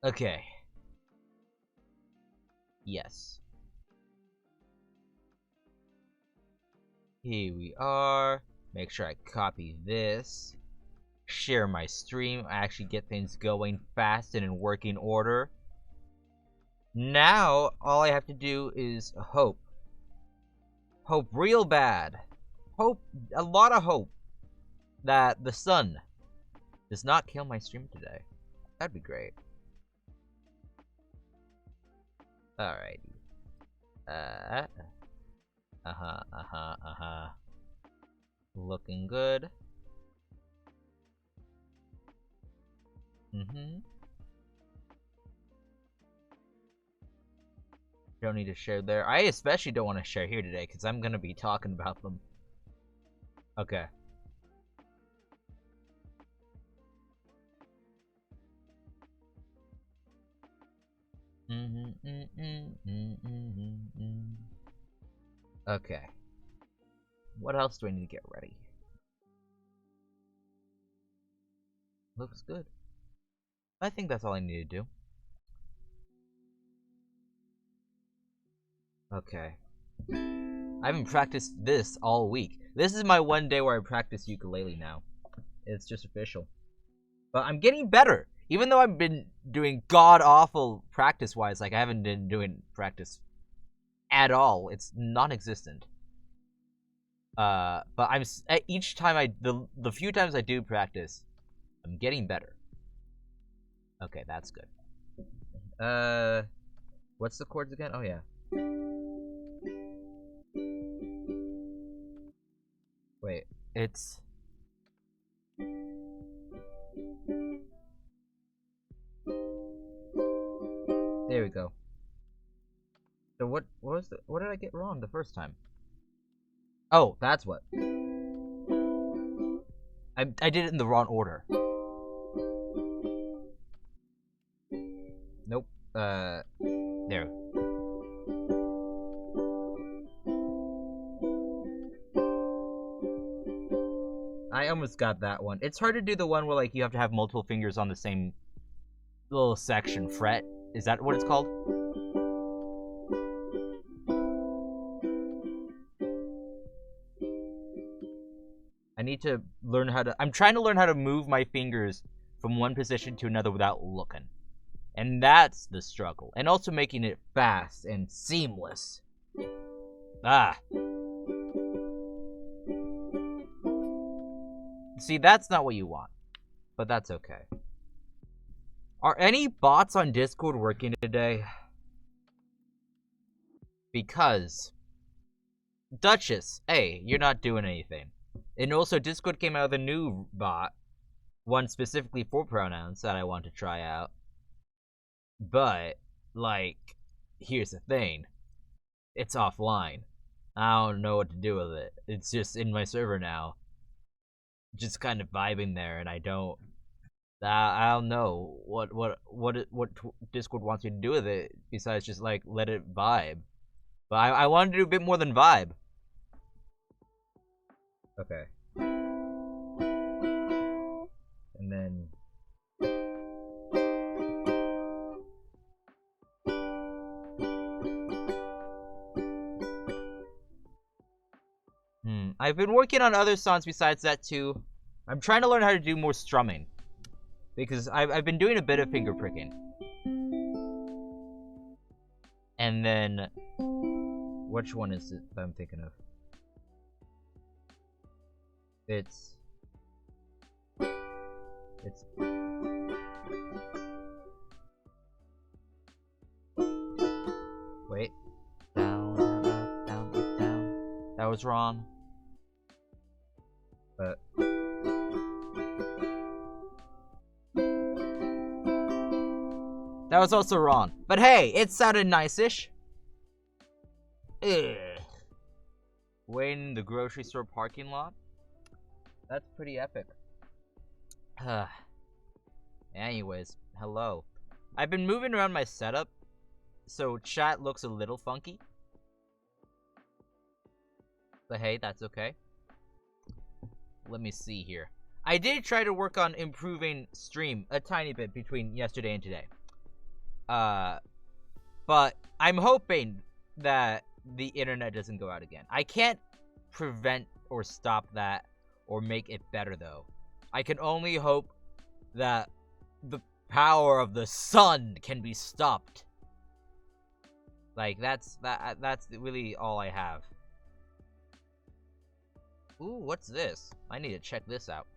Okay. Yes. Here we are. Make sure I copy this. Share my stream. I actually get things going fast and in working order. Now, all I have to do is hope. Hope real bad. Hope, a lot of hope that the sun does not kill my stream today. That'd be great. Alrighty. Looking good. Don't need to share there. I especially don't want to share here today because I'm gonna be talking about them. Okay. Okay. What else do I need to get ready? Looks good. I think that's all I need to do. Okay. I haven't practiced this all week. This is my one day where I practice ukulele now. It's just official. But I'm getting better. Even though I've been doing god-awful practice-wise, like I haven't been doing practice at all. It's non-existent. But I'm each time the few times I do practice, I'm getting better. Okay, that's good. What's the chords again? Oh yeah. Wait, it's there we go. So what did I get wrong the first time? Oh, that's what. I did it in the wrong order. Nope. There. I almost got that one. It's hard to do the one where like you have to have multiple fingers on the same little section fret. Is that what it's called? I need to learn how to... I'm trying to learn how to move my fingers from one position to another without looking. And that's the struggle. And also making it fast and seamless. Ah. See, that's not what you want. But that's okay. Are any bots on Discord working today? Because... Duchess, hey, you're not doing anything. And also, Discord came out with a new bot. One specifically for pronouns that I want to try out. But, like, here's the thing. It's offline. I don't know what to do with it. It's just in my server now. Just kind of vibing there, and I don't know what Discord wants you to do with it besides just like let it vibe. But I wanted to do a bit more than vibe. Okay. And then I've been working on other songs besides that too. I'm trying to learn how to do more strumming. Because I've been doing a bit of finger pricking. And then... Which one is it that I'm thinking of? It's... Wait. Down, down, down, down. That was wrong. But... That was also wrong. But hey, it sounded nice-ish. Ugh. Waiting in the grocery store parking lot? That's pretty epic. Anyways, hello. I've been moving around my setup, so chat looks a little funky. But hey, that's okay. Let me see here. I did try to work on improving stream a tiny bit between yesterday and today. But I'm hoping that the internet doesn't go out again. I can't prevent or stop that or make it better, though. I can only hope that the power of the sun can be stopped. Like, that's really all I have. Ooh, what's this? I need to check this out.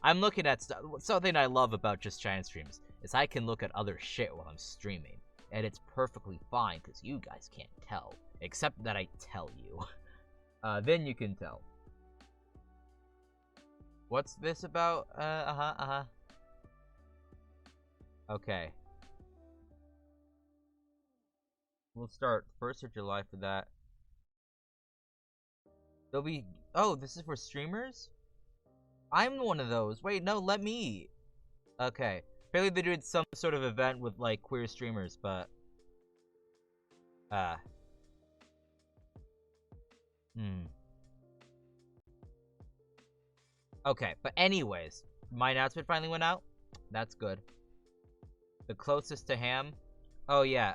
I'm looking at stuff. Something I love about Just Chatting streams is I can look at other shit while I'm streaming. And it's perfectly fine, because you guys can't tell. Except that I tell you. Then you can tell. What's this about? Okay. We'll start 1st of July for that. There'll be... Oh, this is for streamers? I'm one of those. Wait, no, let me. Okay. Apparently they're doing some sort of event with, like, queer streamers, but... Okay, but anyways, my announcement finally went out. That's good. The closest to ham? Oh, yeah,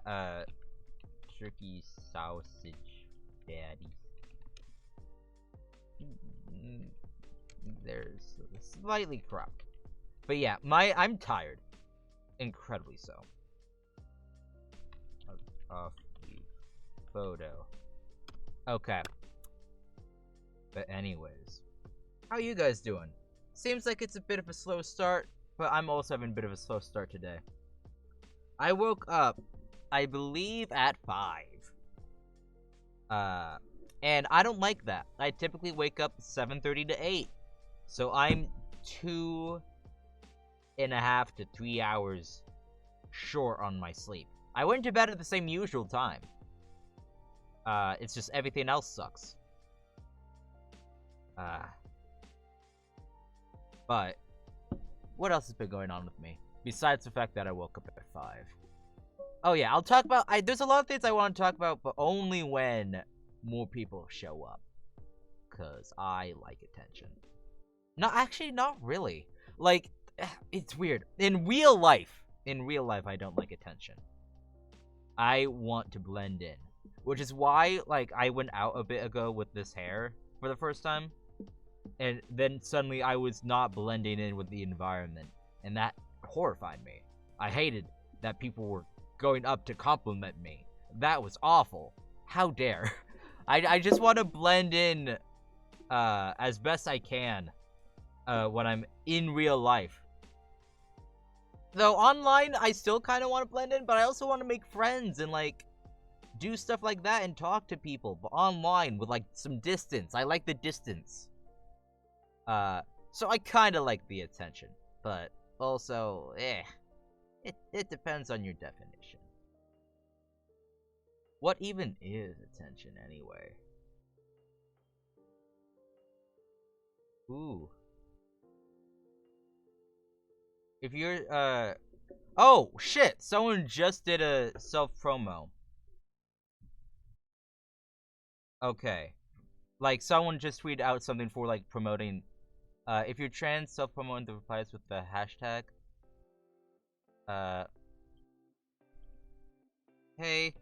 turkey sausage daddy. There's slightly cropped. But yeah, I'm tired. Incredibly so. Off the photo. Okay. But anyways. How you guys doing? Seems like it's a bit of a slow start, but I'm also having a bit of a slow start today. I woke up, I believe, at 5. And I don't like that. I typically wake up 7:30 to 8. So I'm 2.5 to 3 hours short on my sleep. I went to bed at the same usual time. It's just everything else sucks. But what else has been going on with me? Besides the fact that I woke up at 5. Oh yeah, I'll talk about... there's a lot of things I want to talk about, but only when more people show up. Because I like attention. No, actually, not really. Like, it's weird. In real life, I don't like attention. I want to blend in. Which is why, like, I went out a bit ago with this hair for the first time. And then suddenly I was not blending in with the environment. And that horrified me. I hated that people were going up to compliment me. That was awful. How dare. I just want to blend in as best I can when I'm in real life. Though online, I still kind of want to blend in, but I also want to make friends and, like, do stuff like that and talk to people. But online, with, like, some distance. I like the distance. So I kind of like the attention. But also, it depends on your definition. What even is attention, anyway? Ooh. If you're, oh, shit! Someone just did a self-promo. Okay. Like, someone just tweeted out something for, like, promoting, if you're trans, self-promoting the replies with the hashtag. Hey,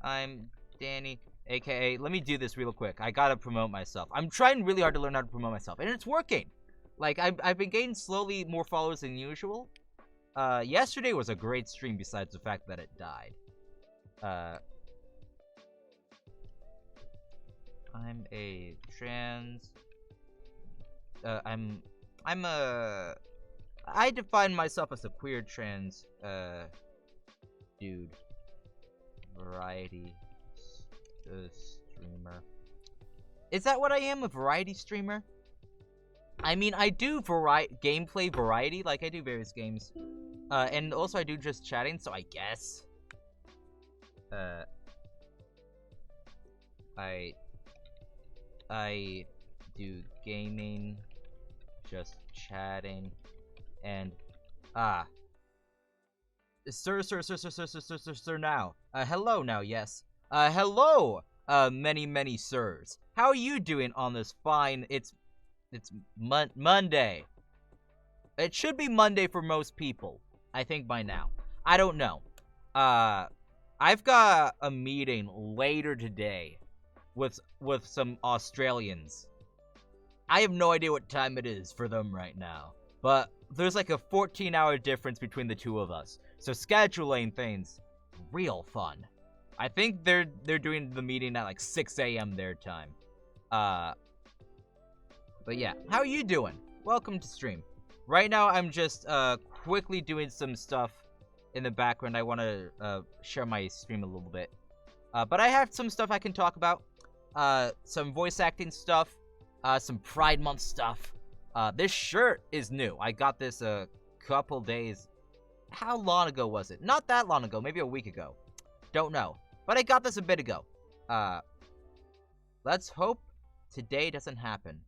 I'm Danny, aka, let me do this real quick. I gotta promote myself. I'm trying really hard to learn how to promote myself, and it's working! Like, I've been getting slowly more followers than usual. Yesterday was a great stream besides the fact that it died. I'm a trans... I define myself as a queer trans, dude. Variety streamer. Is that what I am? A variety streamer? I mean, I do gameplay variety, like I do various games. And also I do just chatting, so I guess. I do gaming, just chatting, and sir now. Hello now, yes. Hello, many sirs. How are you doing on this fine, it's Monday. It should be Monday for most people, I think by now. I don't know. I've got a meeting later today with some Australians. I have no idea what time it is for them right now, but there's like a 14-hour difference between the two of us. So scheduling things, real fun. I think they're doing the meeting at like 6 a.m. their time. But yeah, how are you doing? Welcome to stream. Right now, I'm just quickly doing some stuff in the background. I want to share my stream a little bit. But I have some stuff I can talk about. Some voice acting stuff. Some Pride Month stuff. This shirt is new. I got this a couple days. How long ago was it? Not that long ago. Maybe a week ago. Don't know. But I got this a bit ago. Let's hope today doesn't happen.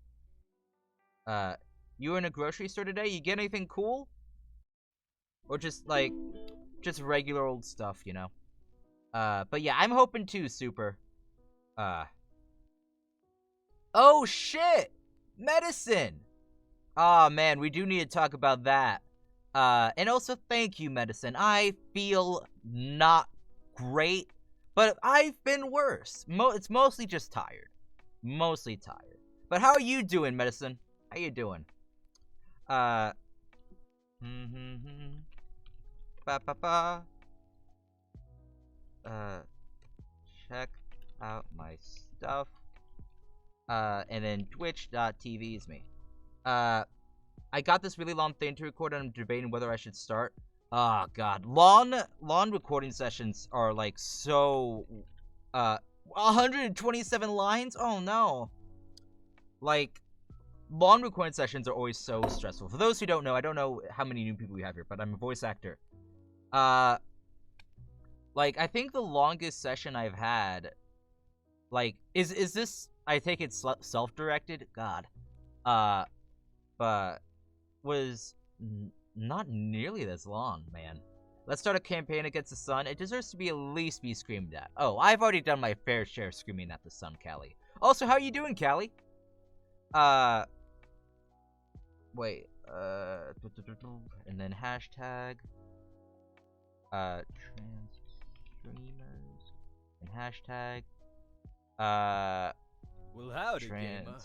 You were in a grocery store today? You get anything cool? Or just, like, just regular old stuff, you know? But yeah, I'm hoping to, Super. Oh, shit! Medicine! Aw, man, we do need to talk about that. And also, thank you, Medicine. I feel not great, but I've been worse. It's mostly just tired. Mostly tired. But how are you doing, Medicine? How you doing? Ba ba ba. Check out my stuff. And then twitch.tv is me. I got this really long thing to record, and I'm debating whether I should start. Oh, God. Long recording sessions are, like, so, 127 lines? Oh, no. Like, long recording sessions are always so stressful. For those who don't know, I don't know how many new people we have here, but I'm a voice actor. Like, I think the longest session I've had, like, is this, I take it self-directed? God. But was not nearly this long, man. Let's start a campaign against the sun. It deserves to be at least be screamed at. Oh, I've already done my fair share of screaming at the sun, Callie. Also, how you doing, Callie? Wait, and then hashtag, trans streamers, and hashtag, well, howdy, trans gamer.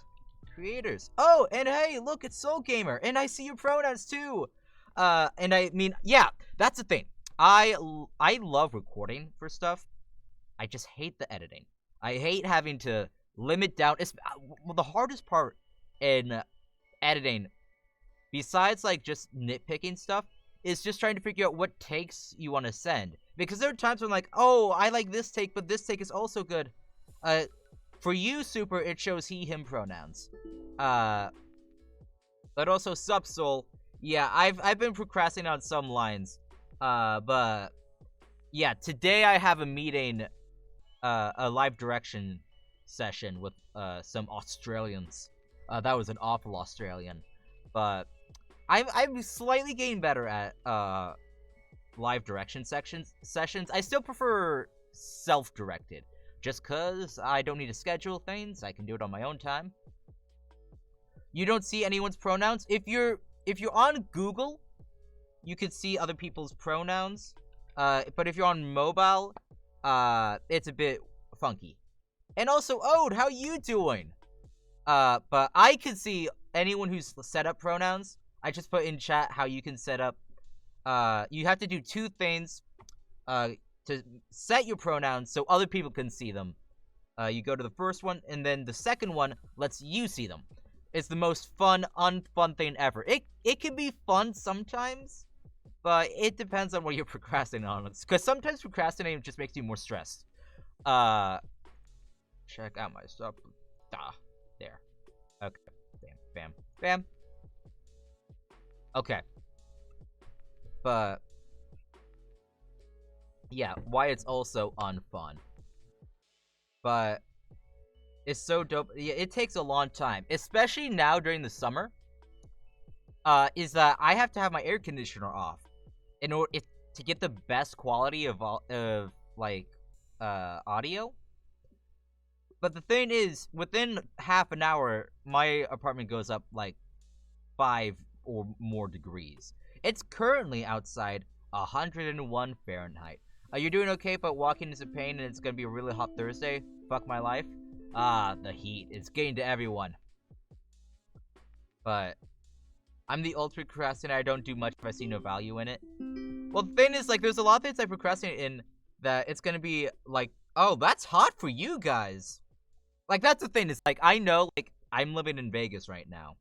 creators. Oh, and hey, look, it's Soul Gamer, and I see your pronouns too. And I mean, yeah, that's the thing. I love recording for stuff. I just hate the editing. I hate having to limit down. It's the hardest part in editing, besides like just nitpicking stuff, is just trying to figure out what takes you want to send. Because there are times when I'm like, oh, I like this take, but this take is also good. For you, Super, it shows he, him pronouns. But also Subsoul. Yeah, I've been procrastinating on some lines. But yeah, today I have a meeting, a live direction session with some Australians. That was an awful Australian. But I'm slightly getting better at live direction sessions. I still prefer self-directed. Just cause I don't need to schedule things, I can do it on my own time. You don't see anyone's pronouns? If you're on Google, you can see other people's pronouns. But if you're on mobile, it's a bit funky. And also, Ode, how you doing? But I can see anyone who's set up pronouns. I just put in chat how you can set up. You have to do two things. To set your pronouns so other people can see them. You go to the first one, and then the second one lets you see them. It's the most fun, unfun thing ever. It can be fun sometimes, but it depends on what you're procrastinating on. Because sometimes procrastinating just makes you more stressed. Check out my stuff. There. Okay. Bam. Bam. Okay. But yeah, why it's also unfun. But it's so dope. Yeah, it takes a long time, especially now during the summer. Is that I have to have my air conditioner off in order to get the best quality of audio. But the thing is, within half an hour, my apartment goes up like 5 or more degrees. It's currently outside 101 Fahrenheit. You're doing okay, but walking is a pain, and it's gonna be a really hot Thursday. Fuck my life. The heat. It's getting to everyone. But I'm the ultimate procrastinator. I don't do much if I see no value in it. Well, the thing is, like, there's a lot of things I procrastinate in that it's gonna be like, oh, that's hot for you guys. Like, that's the thing. Is like, I know, like, I'm living in Vegas right now.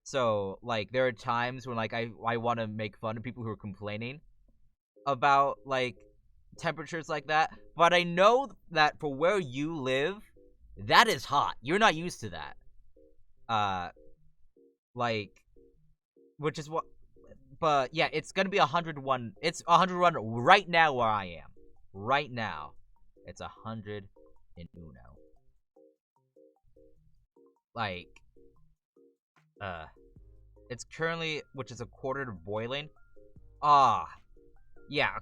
So, like, there are times when, like, I want to make fun of people who are complaining about, like, temperatures like that. But I know that for where you live, that is hot. You're not used to that. Like, which is what... But, yeah, it's gonna be 101. It's 101 right now where I am. Right now. It's 100 in Uno. Like, it's currently, which is a quarter to boiling. Yeah.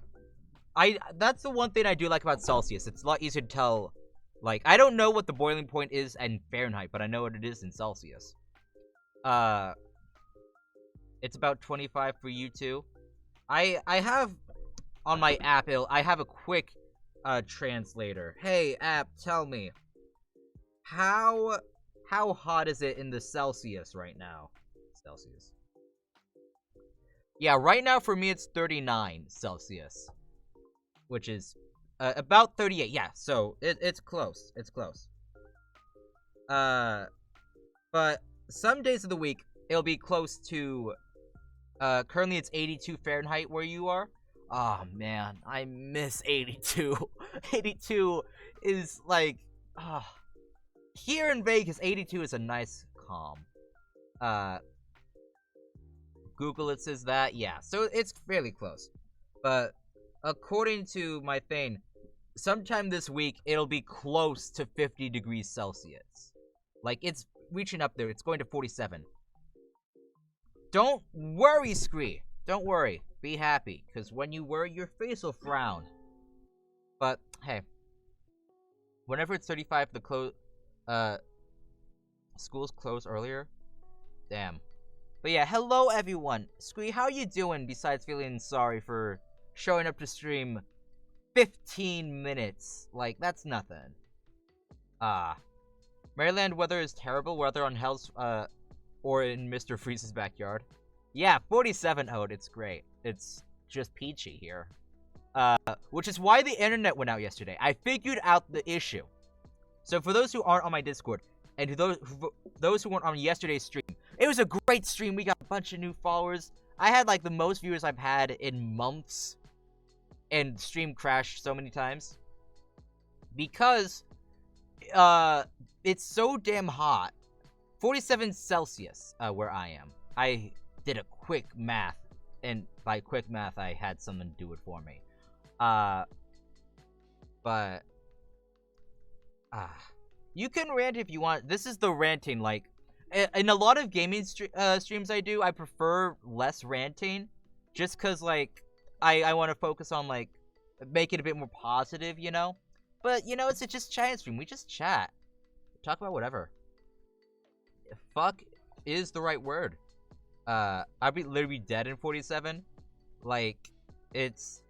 That's the one thing I do like about Celsius. It's a lot easier to tell. Like, I don't know what the boiling point is in Fahrenheit, but I know what it is in Celsius. It's about 25 for you too. I have on my app, I have a quick translator. Hey app, tell me how hot is it in the Celsius right now? Celsius. Yeah, right now for me it's 39 Celsius, which is about 38. Yeah, so it's close. It's close. But some days of the week it'll be close to. Currently it's 82 Fahrenheit where you are. Oh man, I miss 82. 82 is like, here in Vegas, 82 is a nice calm. Google it says that, yeah, so it's fairly close. But according to my thing, sometime this week it'll be close to 50 degrees Celsius. Like, it's reaching up there. It's going to 47. Don't worry, Scree. Don't worry. Be happy, because when you worry, your face will frown. But, hey. Whenever it's 35, schools close earlier. Damn. But yeah, hello everyone. Scree, how you doing besides feeling sorry for showing up to stream 15 minutes? Like, that's nothing. Maryland weather is terrible. Weather on Hell's, or in Mr. Freeze's backyard. Yeah, 47 out. It's great. It's just peachy here. Which is why the internet went out yesterday. I figured out the issue. So for those who aren't on my Discord, and to those who weren't on yesterday's stream, it was a great stream. We got a bunch of new followers. I had like the most viewers I've had in months, and stream crashed so many times because it's so damn hot. 47 Celsius where I am. I did a quick math, and by quick math I had someone do it for me. But you can rant if you want. This is the ranting. Like, in a lot of gaming streams I do, I prefer less ranting, just cause like I want to focus on like make it a bit more positive, you know. But you know, it's just chat stream. We just chat, talk about whatever. Fuck is the right word. I'd be literally dead in 47. Like, it's.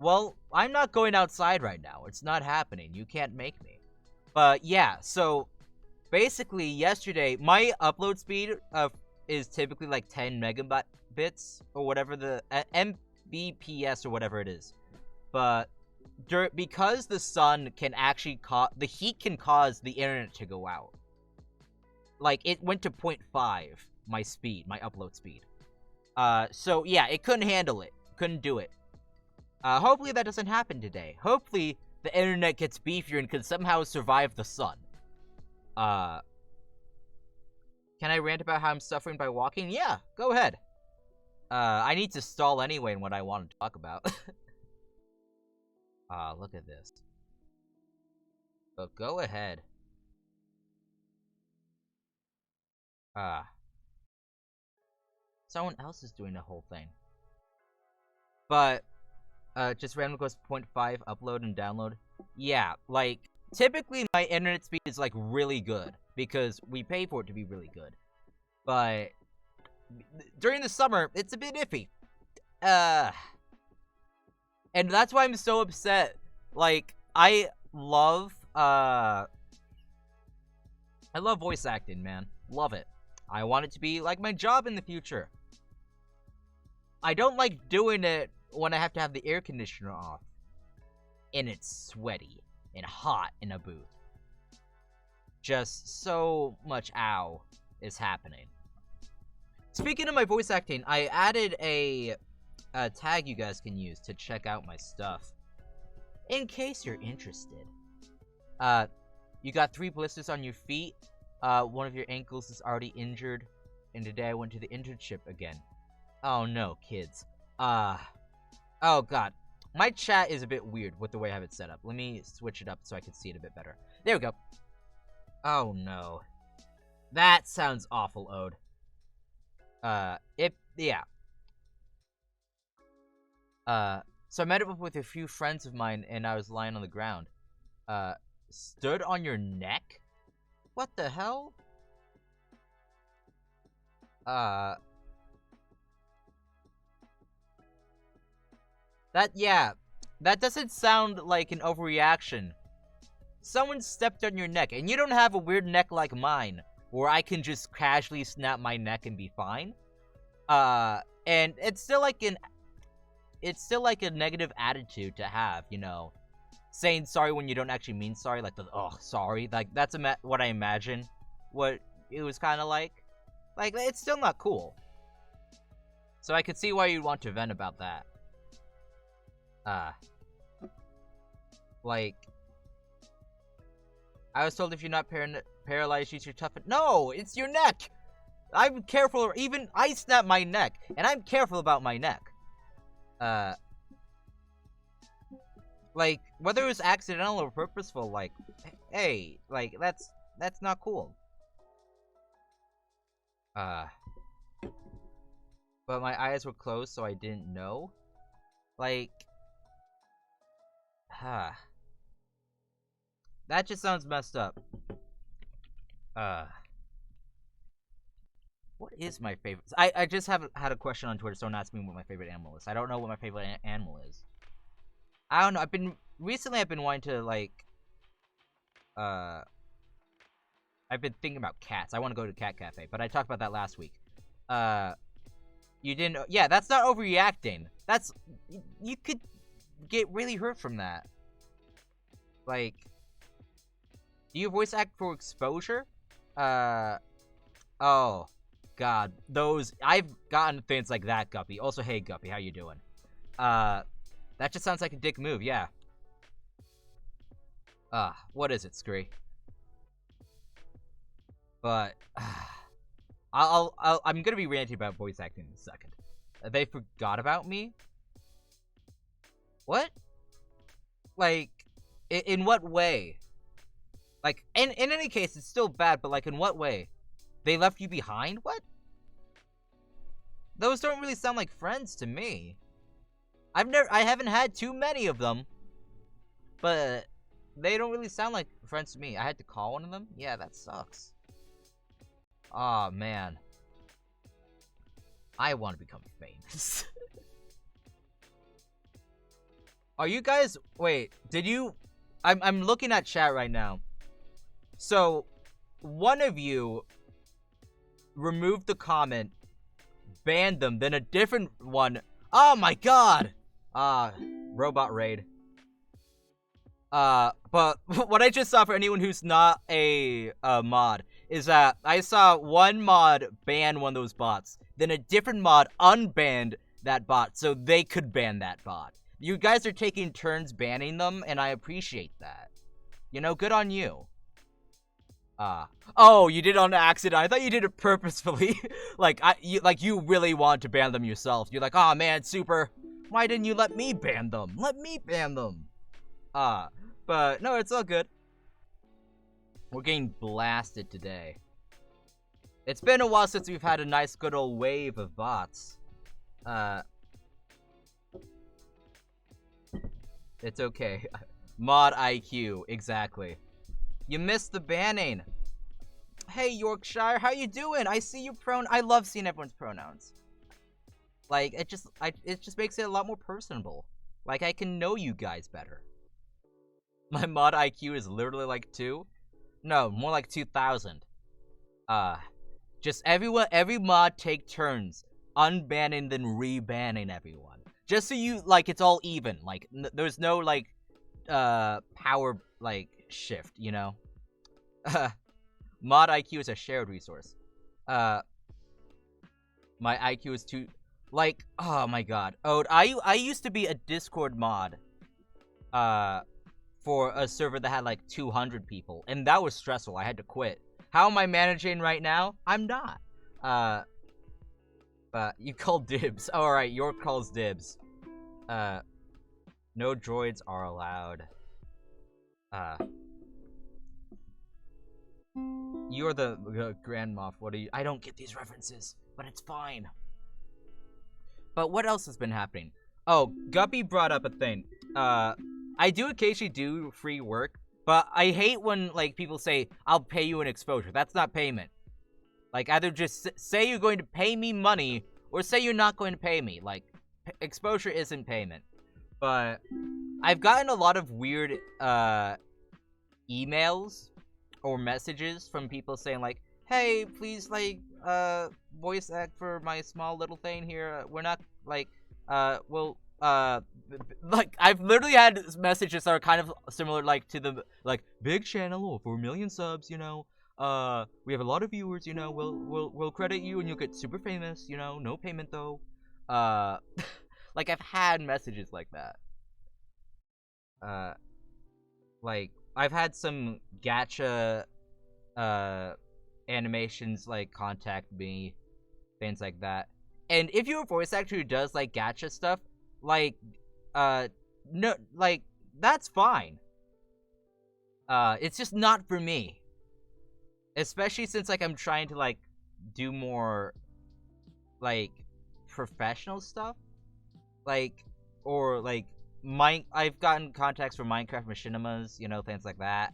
Well, I'm not going outside right now. It's not happening. You can't make me. But yeah, so basically yesterday, my upload speed is typically like 10 megabits or whatever the Mbps or whatever it is. But because the sun can actually the heat can cause the internet to go out. Like, it went to 0.5, my speed, my upload speed. So yeah, it couldn't handle it. Couldn't do it. Hopefully that doesn't happen today. Hopefully the internet gets beefier and can somehow survive the sun. Can I rant about how I'm suffering by walking? Yeah, go ahead. I need to stall anyway in what I want to talk about. Look at this. But go ahead. Someone else is doing the whole thing. But, just randomly goes 0.5 upload and download. Yeah, like, typically my internet speed is, like, really good, because we pay for it to be really good. But, during the summer, it's a bit iffy. And that's why I'm so upset. Like, I love voice acting, man. Love it. I want it to be like my job in the future. I don't like doing it when I have to have the air conditioner off and it's sweaty and hot in a booth. Just so much ow is happening. Speaking of my voice acting, I added a tag you guys can use to check out my stuff. In case you're interested. You got 3 blisters on your feet. One of your ankles is already injured. And today I went to the internship again. Oh no, kids. Oh god. My chat is a bit weird with the way I have it set up. Let me switch it up so I can see it a bit better. There we go. Oh no. That sounds awful, Ode. Yeah. So I met up with a few friends of mine and I was lying on the ground. Stood on your neck? What the hell? That doesn't sound like an overreaction. Someone stepped on your neck, and you don't have a weird neck like mine, where I can just casually snap my neck and be fine. And it's still like a negative attitude to have, you know, saying sorry when you don't actually mean sorry, like sorry, like that's what I imagine what it was kind of like it's still not cool. So I could see why you'd want to vent about that. Like, I was told if you're not paralyzed, use your tough. No, it's your neck. I'm careful. Even I snap my neck, and I'm careful about my neck. Like, whether it was accidental or purposeful, like, hey, like, that's not cool. But my eyes were closed, so I didn't know. Like, that just sounds messed up. What is my favorite? I just had a question on Twitter. Someone asked me what my favorite animal is. I don't know what my favorite animal is. I don't know. I've been wanting to like. I've been thinking about cats. I want to go to Cat Cafe, but I talked about that last week. You didn't. Yeah, that's not overreacting. That's you could get really hurt from that. Like, do you voice act for exposure? Oh, God, those I've gotten things like that, Guppy. Also, hey, Guppy, how you doing? That just sounds like a dick move, yeah. What is it, Scree? But I'm gonna be ranting about voice acting in a second. They forgot about me? What? Like, in what way? Like, in any case, it's still bad, but like, in what way? They left you behind? What? Those don't really sound like friends to me. I haven't had too many of them, but they don't really sound like friends to me. I had to call one of them? Yeah, that sucks. Aw, man. I want to become famous. Are you guys... Wait, did you... I'm looking at chat right now. So, one of you removed the comment, banned them, then a different one... Oh my god! Robot raid. But what I just saw, for anyone who's not a mod, is that I saw one mod ban one of those bots, then a different mod unbanned that bot so they could ban that bot. You guys are taking turns banning them, and I appreciate that. You know, good on you. Oh, you did it on accident. I thought you did it purposefully. you really want to ban them yourself. You're like, oh man, super. Why didn't you let me ban them? Let me ban them. But no, it's all good. We're getting blasted today. It's been a while since we've had a nice good old wave of bots. It's okay. Mod IQ, exactly. You missed the banning. Hey, Yorkshire, how you doing? I see your I love seeing everyone's pronouns. Like, it just makes it a lot more personable. Like, I can know you guys better. My mod IQ is literally like 2. No, more like 2,000. Just every mod take turns unbanning then rebanning everyone. Just so you, like, it's all even. Like, there's no, like, power, like, shift, you know? Mod IQ is a shared resource. My IQ is too... Like, oh my god. Oh, I used to be a Discord mod, for a server that had, like, 200 people. And that was stressful. I had to quit. How am I managing right now? I'm not. You call dibs. Alright, York calls dibs. No droids are allowed. You're the Grand Moff. What are you? I don't get these references, but it's fine. But what else has been happening? Oh, Guppy brought up a thing. I do occasionally do free work, but I hate when, like, people say, I'll pay you an exposure. That's not payment. Like, either just say you're going to pay me money, or say you're not going to pay me. Like, exposure isn't payment. But I've gotten a lot of weird, emails or messages from people saying, like, hey, please, like, voice act for my small little thing here. We're not, like, like, I've literally had messages that are kind of similar, like, to the, like, big channel for 1 million subs, you know, we have a lot of viewers, you know, we'll credit you and you'll get super famous, you know, no payment though. Like, I've had messages like that. Like, I've had some gacha, animations, like, contact me, things like that. And if you're a voice actor who does, like, gacha stuff, like, no, like, that's fine. It's just not for me. Especially since, like, I'm trying to, like, do more, like, professional stuff. Like, or, like, I've gotten contacts for Minecraft machinimas, you know, things like that.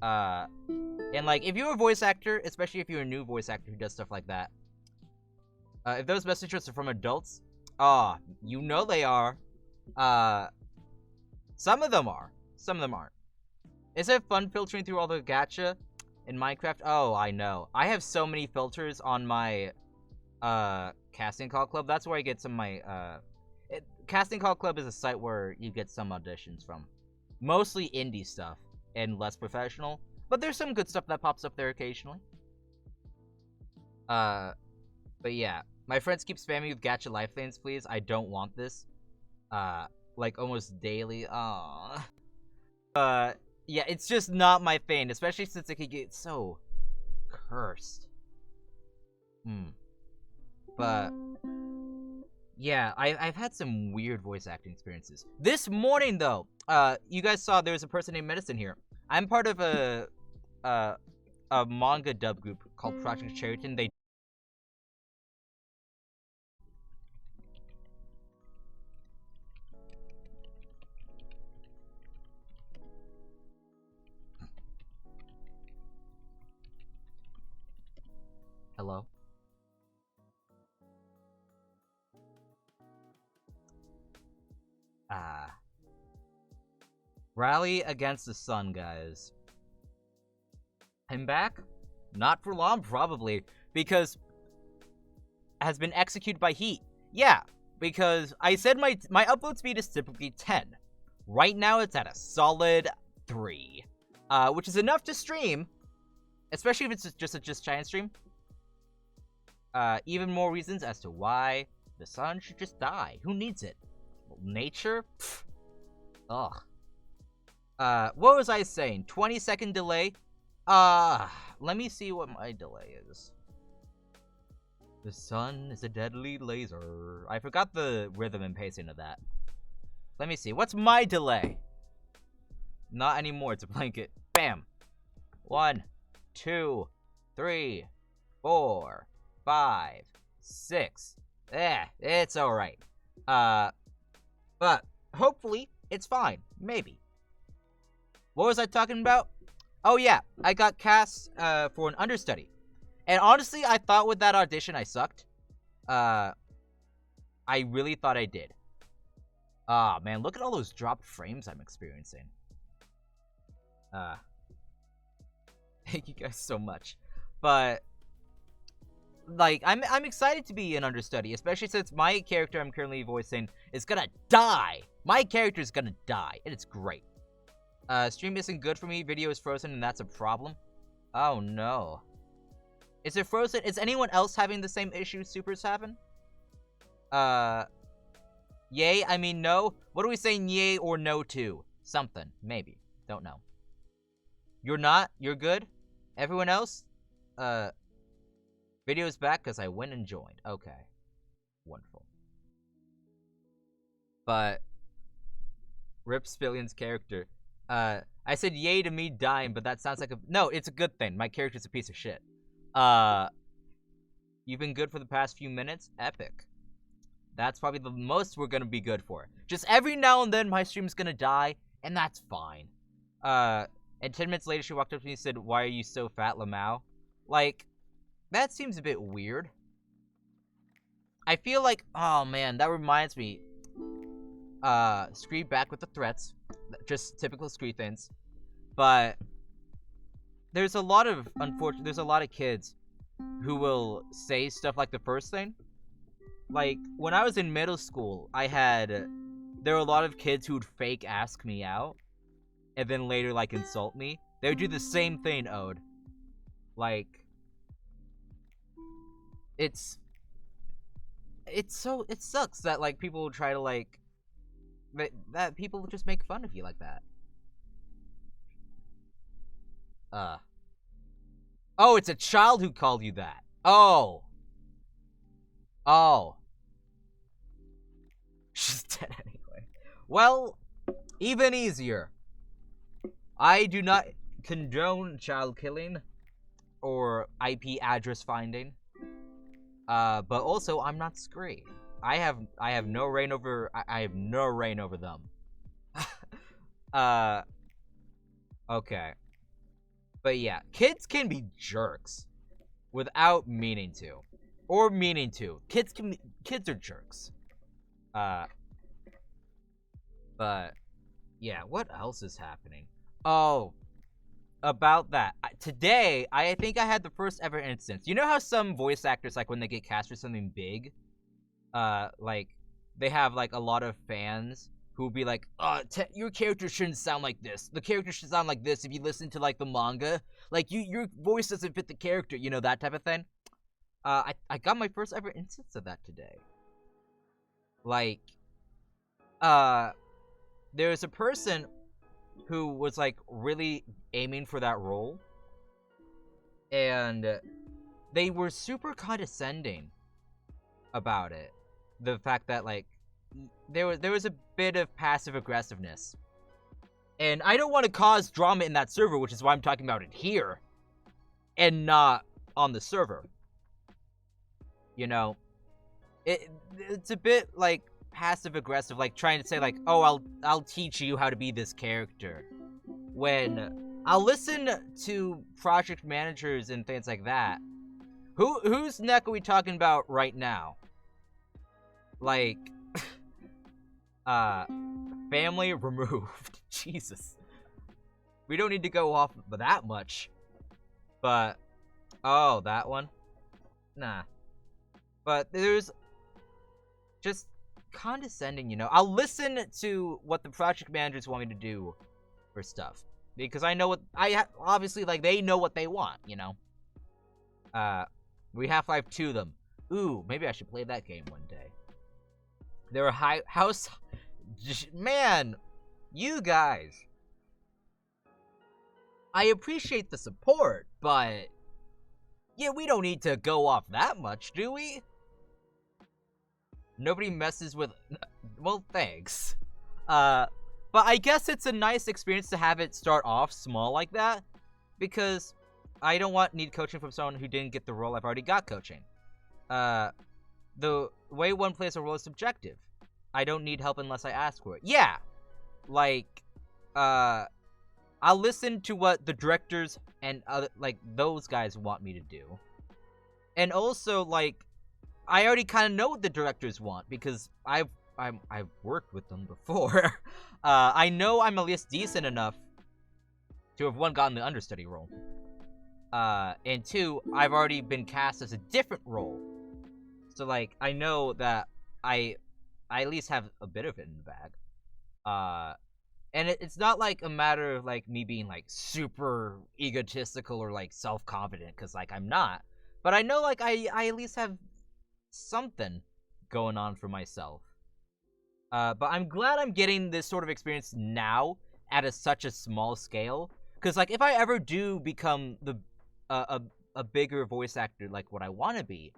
And, like, if you're a voice actor, especially if you're a new voice actor who does stuff like that, if those messages are from adults, you know they are. Some of them are. Some of them aren't. Is it fun filtering through all the gacha in Minecraft? Oh, I know. I have so many filters on my, Casting Call Club. That's where I get some of my, Casting Call Club is a site where you get some auditions from. Mostly indie stuff and less professional. But there's some good stuff that pops up there occasionally. But yeah. My friends keep spamming with gacha life things, please. I don't want this. Like, almost daily. Aww. Yeah, it's just not my thing, especially since it could get so cursed. But yeah, I've had some weird voice acting experiences. This morning, though, you guys saw there was a person named Medicine here. I'm part of a manga dub group called Project Cheriton. They Hello? Rally against the sun, guys. I'm back? Not for long, probably, because has been executed by heat. Yeah, because I said my upload speed is typically 10. Right now it's at a solid 3, which is enough to stream, especially if it's just a giant stream. Even more reasons as to why the sun should just die. Who needs it? Nature? Pfft. Ugh. What was I saying? 20-second delay? Let me see what my delay is. The sun is a deadly laser. I forgot the rhythm and pacing of that. Let me see. What's my delay? Not anymore. It's a blanket. Bam. 1, 2, 3, 4, 5, 6. It's alright. But hopefully it's fine. Maybe. What was I talking about? Oh yeah, I got cast for an understudy. And honestly, I thought with that audition I sucked. I really thought I did. Ah, man, look at all those dropped frames I'm experiencing. Thank you guys so much. But like, I'm excited to be an understudy, especially since my character I'm currently voicing is gonna die. My character's gonna die, and it's great. Stream isn't good for me. Video is frozen, and that's a problem. Oh no. Is it frozen? Is anyone else having the same issue Super's having? Yay? I mean no? What are we saying yay or no to? Something. Maybe. Don't know. You're not? You're good? Everyone else? Video's back because I went and joined. Okay. Wonderful. But Rip Spillion's character. I said yay to me dying, but that sounds like a... No, it's a good thing. My character's a piece of shit. You've been good for the past few minutes? Epic. That's probably the most we're gonna be good for. Just every now and then my stream's gonna die, and that's fine. And 10 minutes later she walked up to me and said, "Why are you so fat, Lamau?" Like, that seems a bit weird. I feel like, oh man, that reminds me. Scree back with the threats. Just typical Scree things. But there's a lot of, there's a lot of kids who will say stuff like the first thing. Like, when I was in middle school, there were a lot of kids who would fake ask me out, and then later, like, insult me. They would do the same thing, Ode. Like, it sucks that, like, people will try to, like, that people just make fun of you like that. Oh, it's a child who called you that. Oh. She's dead anyway. Well, even easier. I do not condone child killing or IP address finding. But also I'm not Scree. I have no reign over them. Okay. But yeah, kids can be jerks without meaning to. Or meaning to. Kids are jerks. But yeah, what else is happening? Oh, about that. Today, I think I had the first ever instance. You know how some voice actors, like, when they get cast for something big, like, they have, like, a lot of fans who will be like, your character shouldn't sound like this. The character should sound like this if you listen to, like, the manga. Like, your voice doesn't fit the character, you know, that type of thing. I got my first ever instance of that today. Like, there was a person who was, like, really aiming for that role. And they were super condescending about it. The fact that, like, there was a bit of passive aggressiveness. And I don't want to cause drama in that server, which is why I'm talking about it here. And not on the server. You know? It's a bit, like, passive aggressive, like trying to say, like, oh, I'll teach you how to be this character, when I'll listen to project managers and things like that. Whose neck are we talking about right now? Like, family removed. Jesus, we don't need to go off that much, but oh, that one, nah. But there's just condescending, you know. I'll listen to what the project managers want me to do for stuff, because I know what obviously, like, they know what they want, you know. We Half-Life 2 them. Ooh, maybe I should play that game one day. There were house, man, you guys. I appreciate the support, but yeah, we don't need to go off that much, do we? Nobody messes with... Well, thanks. But I guess it's a nice experience to have it start off small like that, because I don't need coaching from someone who didn't get the role. I've already got coaching. The way one plays a role is subjective. I don't need help unless I ask for it. Yeah! Like, I'll listen to what the directors and other, like, those guys want me to do. And also, like, I already kind of know what the directors want, because I've I've worked with them before. I know I'm at least decent enough to have, one, gotten the understudy role. And two, I've already been cast as a different role. So, like, I know that I at least have a bit of it in the bag. And it's not, like, a matter of, like, me being, like, super egotistical or, like, self-confident, because, like, I'm not. But I know, like, I at least have something going on for myself. But I'm glad I'm getting this sort of experience now at such a small scale. Because, like, if I ever do become a bigger voice actor, like what I want to be,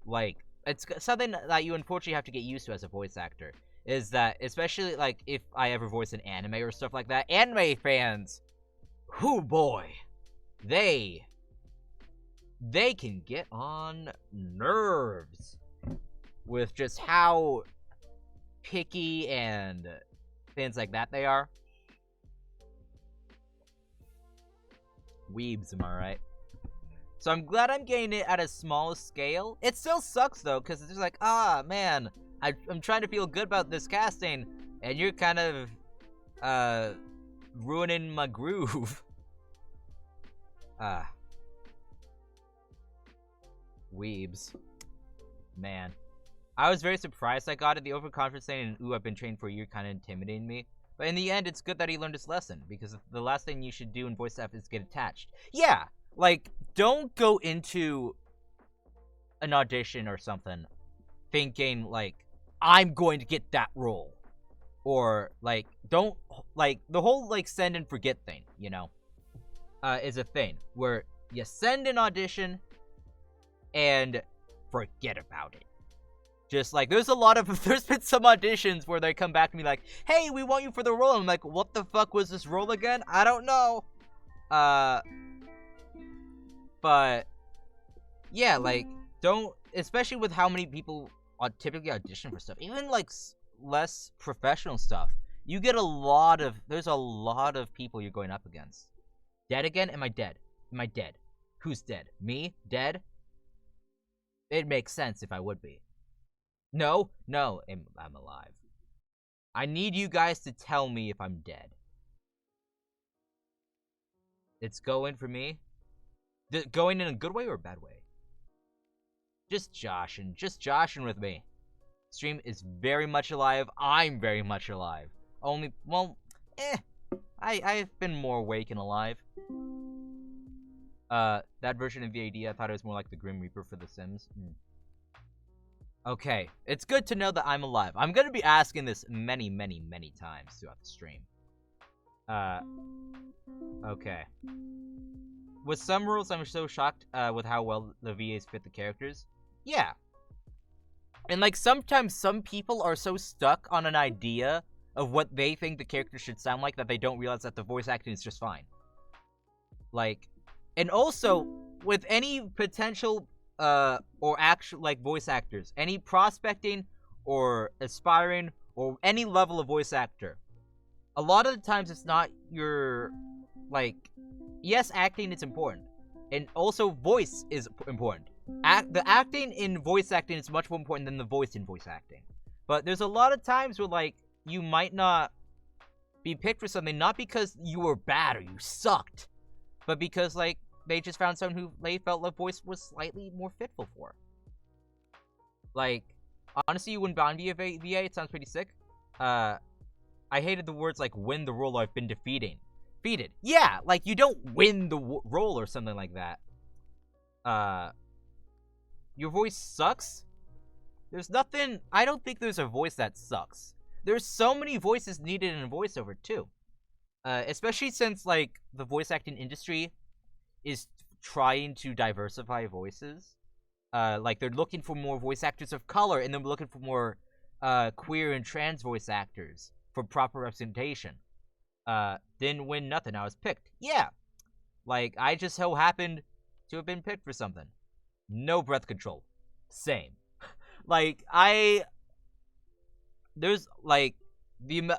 like, it's something that you unfortunately have to get used to as a voice actor. Is that, especially, like, if I ever voice an anime or stuff like that, anime fans, whoo boy, they can get on nerves with just how picky and things like that they are. Weebs, am I right? So I'm glad I'm getting it at a small scale. It still sucks, though, because it's just like, man, I'm trying to feel good about this casting, and you're kind of, ruining my groove. Weebs. Man. I was very surprised I got it. The overconfidence saying, ooh, I've been trained for a year, kind of intimidating me. But in the end, it's good that he learned his lesson, because the last thing you should do in voice stuff is get attached. Yeah, like, don't go into an audition or something thinking, like, I'm going to get that role. Or, like, don't, like, the whole, like, send and forget thing, you know, is a thing. Where you send an audition and forget about it. Just, like, there's been some auditions where they come back to me like, hey, we want you for the role. I'm like, what the fuck was this role again? I don't know. But, yeah, like, don't, especially with how many people typically audition for stuff, even, like, less professional stuff, you get there's a lot of people you're going up against. Dead again? Am I dead? Am I dead? Who's dead? Me? Dead? It makes sense if I would be. No, I'm alive. I need you guys to tell me if I'm dead. It's going for me? Going in a good way or a bad way? Just joshing with me. Stream is very much alive. I'm very much alive. I've been more awake and alive. That version of VOD, I thought it was more like the Grim Reaper for The Sims. Okay, it's good to know that I'm alive. I'm gonna be asking this many, many, many times throughout the stream. Okay. With some rules, I'm so shocked with how well the VAs fit the characters. Yeah. And, like, sometimes some people are so stuck on an idea of what they think the character should sound like that they don't realize that the voice acting is just fine. Like, and also, with any potential or actual, like, voice actors, any prospecting or aspiring or any level of voice actor, a lot of the times it's not your, like, yes, acting is important, and also voice is important. The acting in voice acting is much more important than the voice in voice acting. But there's a lot of times where, like, you might not be picked for something, not because you were bad or you sucked, but because, like, they just found someone who they felt the voice was slightly more fitful for. Like, honestly, you wouldn't bond via VA, it sounds pretty sick. I hated the words, like, win the role I've been defeated. Yeah, like, you don't win the role or something like that. Your voice sucks? There's nothing, I don't think there's a voice that sucks. There's so many voices needed in a voiceover, too. Especially since, like, the voice acting industry is trying to diversify voices. Like, they're looking for more voice actors of color, and they're looking for more queer and trans voice actors for proper representation. Didn't win nothing, I was picked. Yeah. Like, I just so happened to have been picked for something. No breath control. Same. Like, there's, like,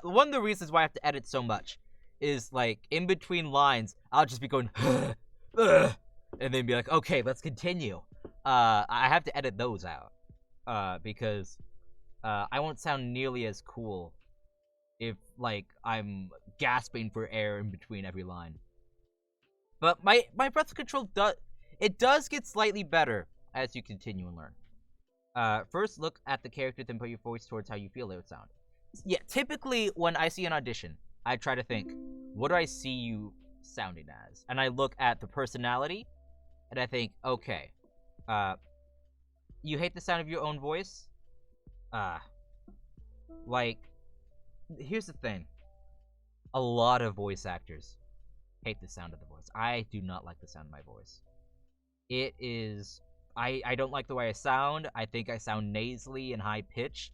one of the reasons why I have to edit so much is, like, in between lines, I'll just be going, and then be like, okay, let's continue. I have to edit those out, because, I won't sound nearly as cool if, like, I'm gasping for air in between every line. But my breath control does get slightly better as you continue and learn. First, look at the character, then put your voice towards how you feel it would sound. Yeah, typically, when I see an audition, I try to think, what do I see you sounding as? And I look at the personality, and I think, okay, you hate the sound of your own voice? Like, here's the thing. A lot of voice actors hate the sound of the voice. I do not like the sound of my voice. It is... I don't like the way I sound. I think I sound nasally and high-pitched.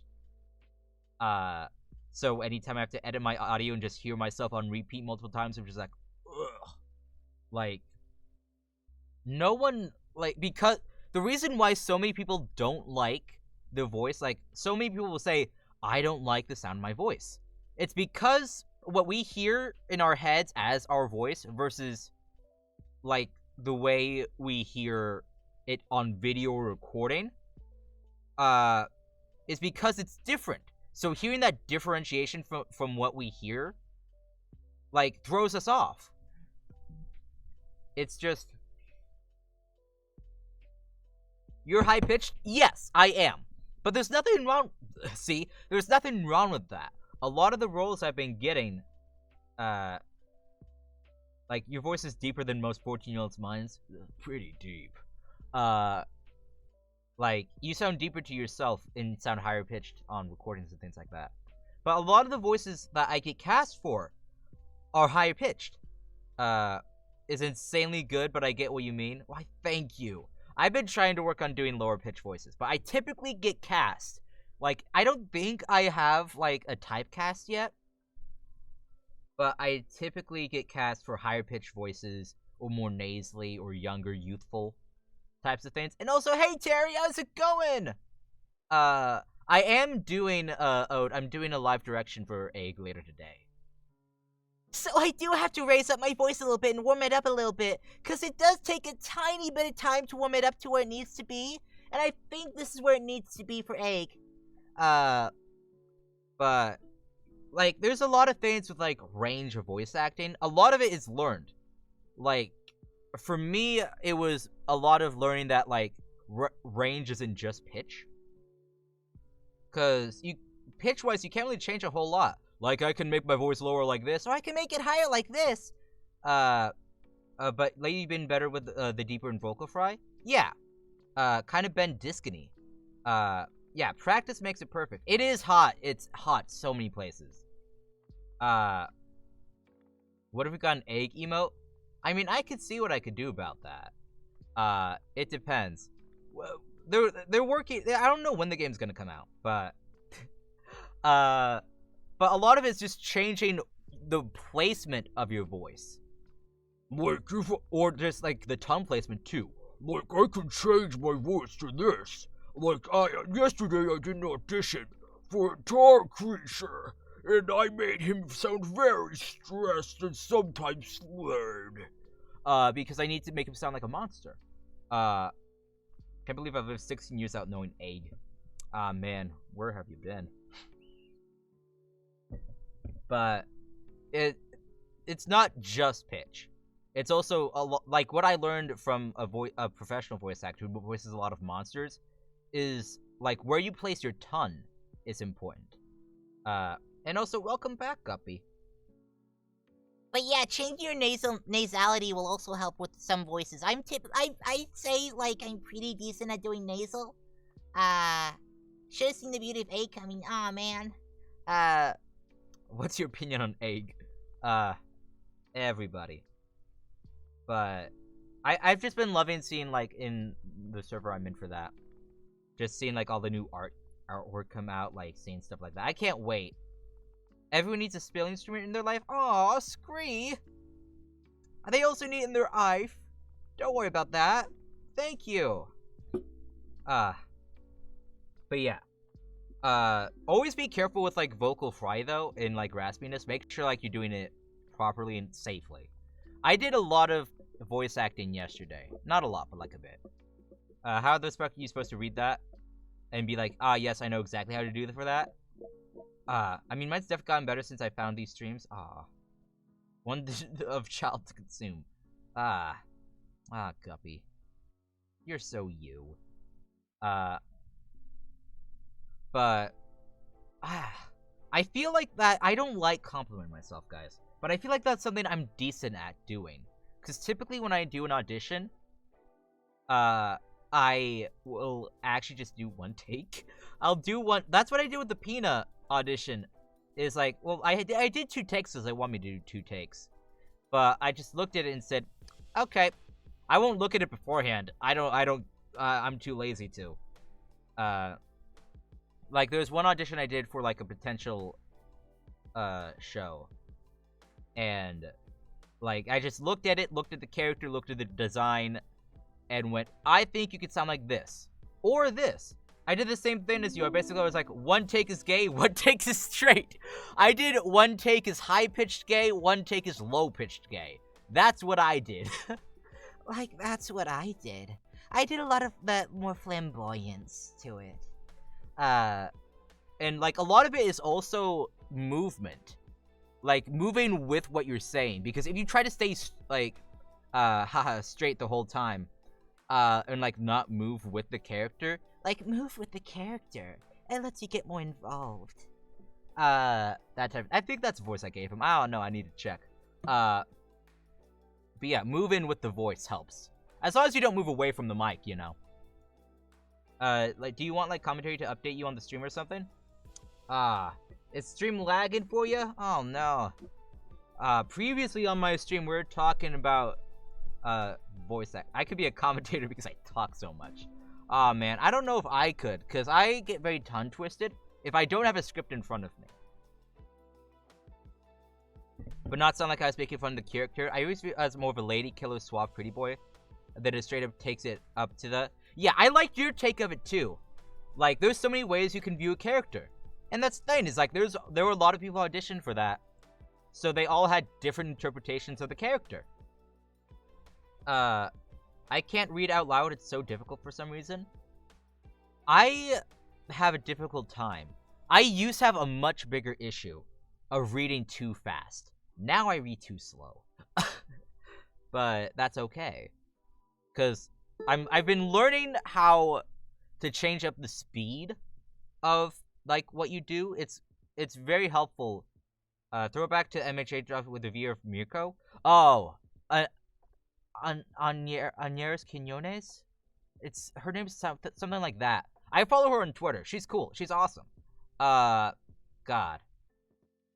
So anytime I have to edit my audio and just hear myself on repeat multiple times, I'm just like, ugh. Like, no one, like, because the reason why so many people don't like the voice, like, so many people will say, I don't like the sound of my voice. It's because what we hear in our heads as our voice versus, like, the way we hear it on video recording, is because it's different. So hearing that differentiation from what we hear, like, throws us off. It's just... You're high-pitched? Yes, I am. But there's nothing wrong... See? There's nothing wrong with that. A lot of the roles I've been getting, like, your voice is deeper than most 14-year-olds' minds. Pretty deep. Like, you sound deeper to yourself and sound higher pitched on recordings and things like that. But a lot of the voices that I get cast for are higher pitched. Is insanely good, but I get what you mean. Why, thank you. I've been trying to work on doing lower pitch voices, but I typically get cast. Like, I don't think I have, like, a typecast yet, but I typically get cast for higher pitched voices or more nasally or younger, youthful types of things. And also, hey Terry, how's it going? I am doing I'm doing a live direction for Egg later today. So I do have to raise up my voice a little bit and warm it up a little bit, because it does take a tiny bit of time to warm it up to where it needs to be, and I think this is where it needs to be for Egg. But, like, there's a lot of things with, like, range of voice acting. A lot of it is learned. Like, for me, it was a lot of learning that, like, range isn't just pitch. Because, pitch-wise, you can't really change a whole lot. Like, I can make my voice lower like this, or I can make it higher like this. But lately you've been better with the deeper and vocal fry? Yeah. Kind of been disc-y. Yeah, practice makes it perfect. It is hot. It's hot so many places. What if we got an egg emote? I mean, I could see what I could do about that. It depends. They're working... I don't know when the game's gonna come out, but... But a lot of it's just changing the placement of your voice. Like, or just, like, the tongue placement, too. Like, I can change my voice to this. Like, yesterday I did an audition for a tar creature, and I made him sound very stressed and sometimes slurred. Because I need to make him sound like a monster. Can't believe I've lived 16 years without knowing Egg. Man, where have you been? But it's not just pitch. It's also like what I learned from a professional voice actor who voices a lot of monsters is like where you place your tongue is important. And also welcome back, Guppy. But yeah, changing your nasality will also help with some voices. I'd say like I'm pretty decent at doing nasal. Should have seen the beauty of A coming. Aw, man. What's your opinion on Egg? Everybody. But I've just been loving seeing, like, in the server I'm in for that, just seeing, like, all the new artwork come out, like, seeing stuff like that. I can't wait. Everyone needs a spelling instrument in their life. Aw, Scree. They also need it in their life. Don't worry about that. Thank you. But yeah. Always be careful with, like, vocal fry, though, and, like, raspiness. Make sure, like, you're doing it properly and safely. I did a lot of voice acting yesterday. Not a lot, but, like, a bit. How the fuck are you supposed to read that? and be like, yes, I know exactly how to do for that. I mean, mine's definitely gotten better since I found these streams. One of child to consume. Guppy. You're so you. But I feel like that. I don't like complimenting myself, guys, but I feel like that's something I'm decent at doing. Because typically when I do an audition, I will actually just do one take. I'll do one. That's what I did with the Peanut audition. Is like, well, I did 2 takes because they want me to do 2 takes, but I just looked at it and said, okay, I won't look at it beforehand. I'm too lazy to. Like, there's one audition I did for, like, a potential, show. And, like, I just looked at it, looked at the character, looked at the design, and went, I think you could sound like this. Or this. I did the same thing as you. I basically was like, 1 take is gay, 1 take is straight. I did 1 take is high-pitched gay, 1 take is low-pitched gay. That's what I did. Like, that's what I did. I did a lot of the more flamboyance to it. And, like, a lot of it is also movement. Like, moving with what you're saying. Because if you try to stay, like, straight the whole time, and, like, not move with the character. Like, move with the character. It lets you get more involved. That type. I think that's the voice I gave him. I don't know. I need to check. But yeah, move in with the voice helps. As long as you don't move away from the mic, you know. Like, do you want, like, commentary to update you on the stream or something? Is stream lagging for you? Oh, no. Previously on my stream, we were talking about, voice act. I could be a commentator because I talk so much. Aw, man. I don't know if I could, because I get very tongue-twisted if I don't have a script in front of me. But not sound like I was making fun of the character. I always feel as more of a lady killer, suave, pretty boy. That it straight up takes it up to the... Yeah, I liked your take of it, too. Like, there's so many ways you can view a character. And that's the thing, is like, there were a lot of people auditioned for that. So they all had different interpretations of the character. I can't read out loud, it's so difficult for some reason. I have a difficult time. I used to have a much bigger issue of reading too fast. Now I read too slow. But that's okay. Because I've been learning how to change up the speed of, like, what you do. It's very helpful. Throw it back to MHA draft with the view of Mirko. Oh, Añeres Quinones? Her name's something like that. I follow her on Twitter. She's cool. She's awesome. God.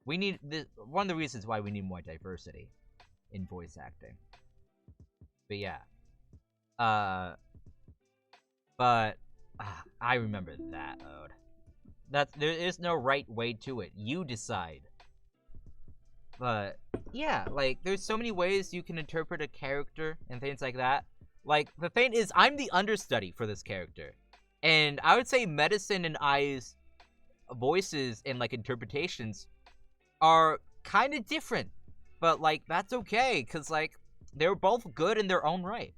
We need this. One of the reasons why we need more diversity in voice acting. But yeah. But I remember that, Ode. There is no right way to it. You decide. But yeah, like, there's so many ways you can interpret a character and things like that. Like, the thing is, I'm the understudy for this character. And I would say Medicine and I's voices and, like, interpretations are kind of different. But, like, that's okay, because, like, they're both good in their own right.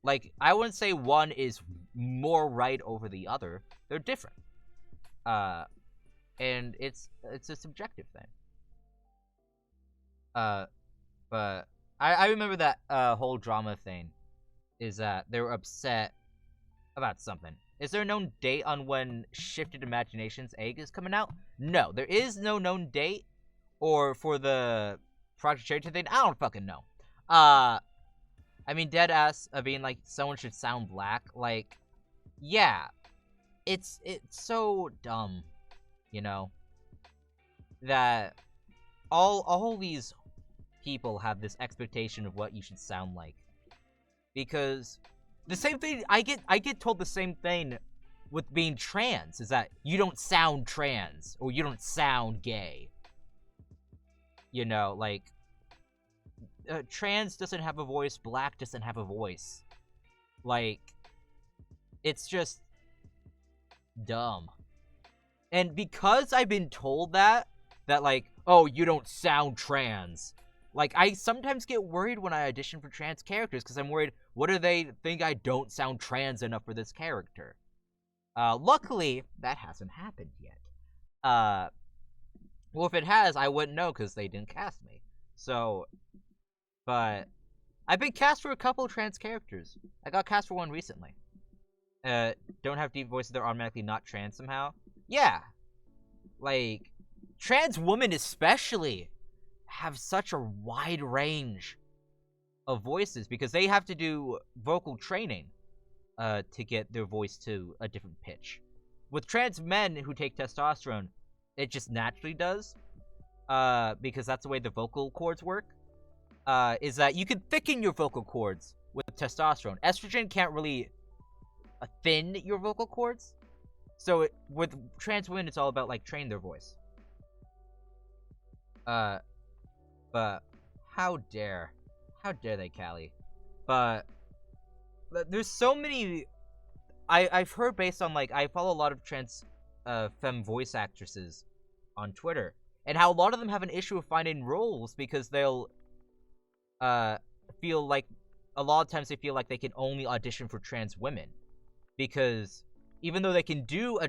Like, I wouldn't say one is more right over the other. They're different. And it's a subjective thing. But I remember that whole drama thing is that they were upset about something. Is there a known date on when Shifted Imagination's egg is coming out? No, there is no known date. Or for the Project Cherry thing, I don't fucking know. I mean, dead ass being like, someone should sound black. Like, yeah, it's so dumb, you know, that all these people have this expectation of what you should sound like. Because the same thing, I get told the same thing with being trans, is that you don't sound trans, or you don't sound gay. You know, like, trans doesn't have a voice, black doesn't have a voice. Like, it's just dumb. And because I've been told that like, oh, you don't sound trans, like, I sometimes get worried when I audition for trans characters, because I'm worried, what do they think I don't sound trans enough for this character? Luckily, that hasn't happened yet. Well, if it has, I wouldn't know because they didn't cast me. So, but I've been cast for a couple trans characters. I got cast for one recently. Don't have deep voices, they're automatically not trans somehow. Yeah, like trans women especially have such a wide range of voices because they have to do vocal training to get their voice to a different pitch. With trans men who take testosterone, it just naturally does, because that's the way the vocal cords work. Is that you can thicken your vocal cords with testosterone. Estrogen can't really thin your vocal cords. So with trans women, it's all about like train their voice. But how dare they, Callie? But there's so many. I've heard based on like I follow a lot of trans femme voice actresses on Twitter, and how a lot of them have an issue with finding roles because they'll feel like a lot of times they feel like they can only audition for trans women because even though they can do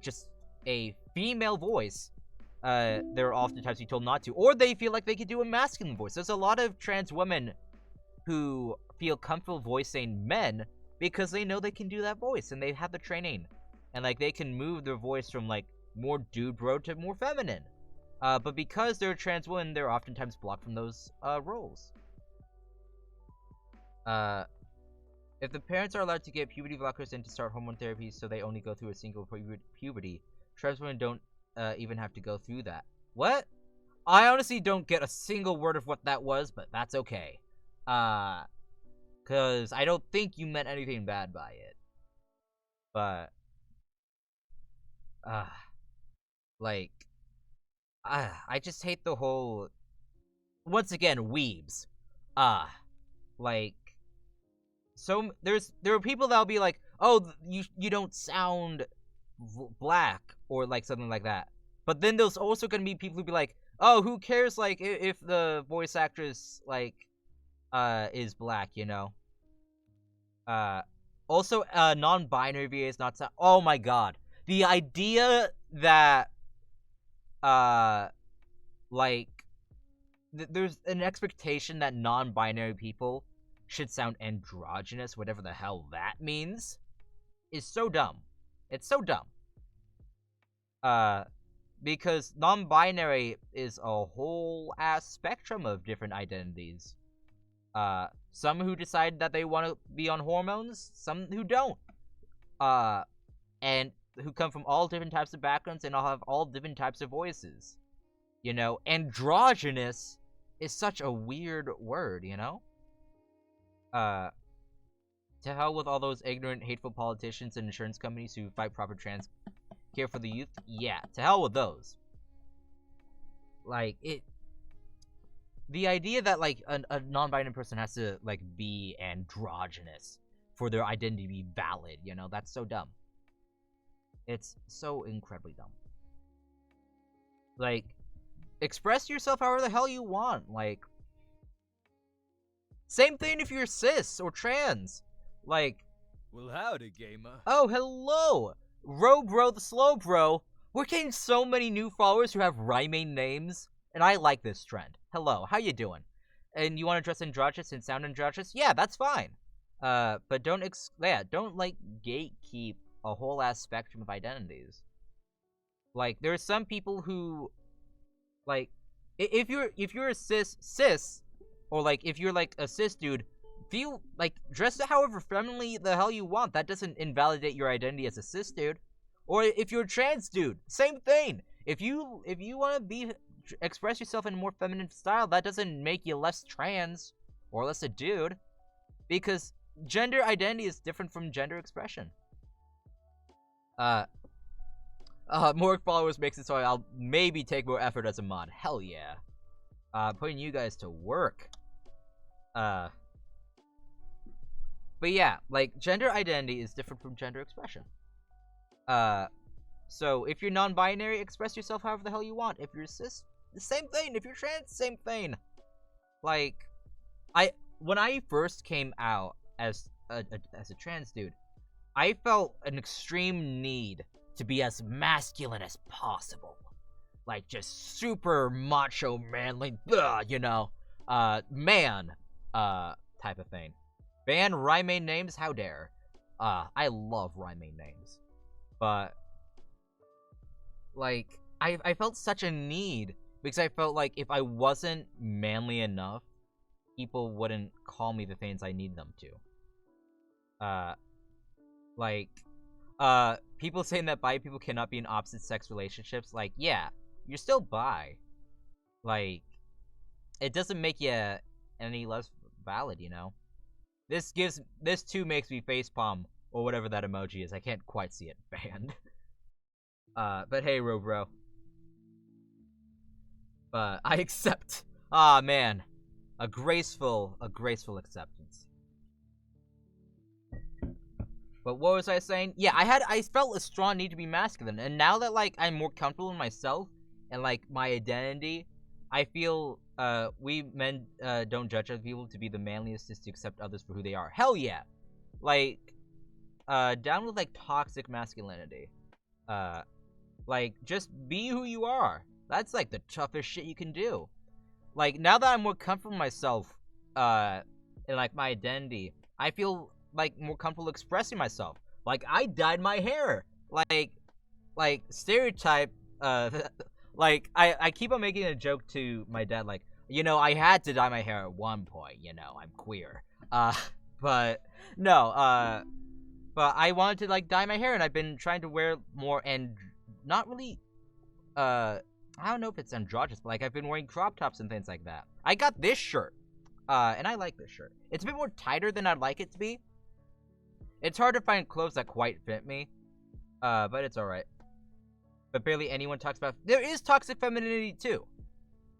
just a female voice, they're oftentimes be told not to, or they feel like they could do a masculine voice. There's a lot of trans women who feel comfortable voicing men because they know they can do that voice and they have the training, and like they can move their voice from like more dude bro to more feminine. But because they're trans women, they're oftentimes blocked from those roles. If the parents are allowed to get puberty blockers and to start hormone therapy so they only go through a single puberty, trans women don't even have to go through that. What? I honestly don't get a single word of what that was, but that's okay. Cause I don't think you meant anything bad by it. But, like, I just hate the whole, once again, weebs. Like, so there are people that'll be like, oh, you don't sound black or like something like that. But then there's also gonna be people who be like, oh, who cares like if the voice actress like is black, you know? Also non-binary VA is not oh my god. The idea that like there's an expectation that non-binary people should sound androgynous, whatever the hell that means, is so dumb. It's so dumb. Because non-binary is a whole ass spectrum of different identities. Some who decide that they want to be on hormones, some who don't. And who come from all different types of backgrounds and all have all different types of voices. You know, androgynous is such a weird word, you know? To hell with all those ignorant, hateful politicians and insurance companies who fight proper trans care for the youth. Yeah, to hell with those. Like, the idea that, like, a non-binary person has to, like, be androgynous for their identity to be valid, you know? That's so dumb. It's so incredibly dumb. Like, express yourself however the hell you want. Like, same thing if you're cis or trans. Like, well, howdy, gamer. Oh, hello! Robro the Slow Bro. We're getting so many new followers who have rhyming names, and I like this trend. Hello, how you doing? And you want to dress androgynous and sound androgynous? Yeah, that's fine. But don't don't like gatekeep a whole ass spectrum of identities. Like, there are some people who, like, if you're a cis, or like if you're like a cis dude, feel like dress however femininely the hell you want. That doesn't invalidate your identity as a cis dude. Or if you're a trans dude, same thing. If you want to express yourself in a more feminine style, that doesn't make you less trans or less a dude, because gender identity is different from gender expression. More followers makes it so I'll maybe take more effort as a mod. Hell yeah. Putting you guys to work. But yeah, like, gender identity is different from gender expression. So if you're non-binary, express yourself however the hell you want. If you're cis, the same thing. If you're trans, same thing. Like, when I first came out as a trans dude, I felt an extreme need to be as masculine as possible. Like, just super macho, manly, man, type of thing. Ban rhyming names? How dare. I love rhyming names. But, like, I felt such a need, because I felt like if I wasn't manly enough, people wouldn't call me the things I need them to. People saying that bi people cannot be in opposite sex relationships, like, yeah, you're still bi. Like, it doesn't make you any less valid, you know? This too makes me facepalm, or whatever that emoji is. I can't quite see it banned. But hey, Robro. But I accept. Ah, man. A graceful acceptance. But what was I saying? Yeah, I felt a strong need to be masculine, and now that, like, I'm more comfortable in myself, and, like, my identity, I feel, we men, don't judge other people to be the manliest is to accept others for who they are. Hell yeah! Like, down with, like, toxic masculinity. Like, just be who you are. That's, like, the toughest shit you can do. Like, now that I'm more comfortable in myself, and, like, my identity, I feel, like, more comfortable expressing myself. Like, I dyed my hair. Like, stereotype, like, I keep on making a joke to my dad, like, I had to dye my hair at one point, I'm queer. But, no, but I wanted to, like, dye my hair, and I've been trying to wear more, and not really, I don't know if it's androgynous, but, like, I've been wearing crop tops and things like that. I got this shirt, and I like this shirt. It's a bit more tighter than I'd like it to be. It's hard to find clothes that quite fit me, but it's alright. But barely anyone talks about... There is toxic femininity, too.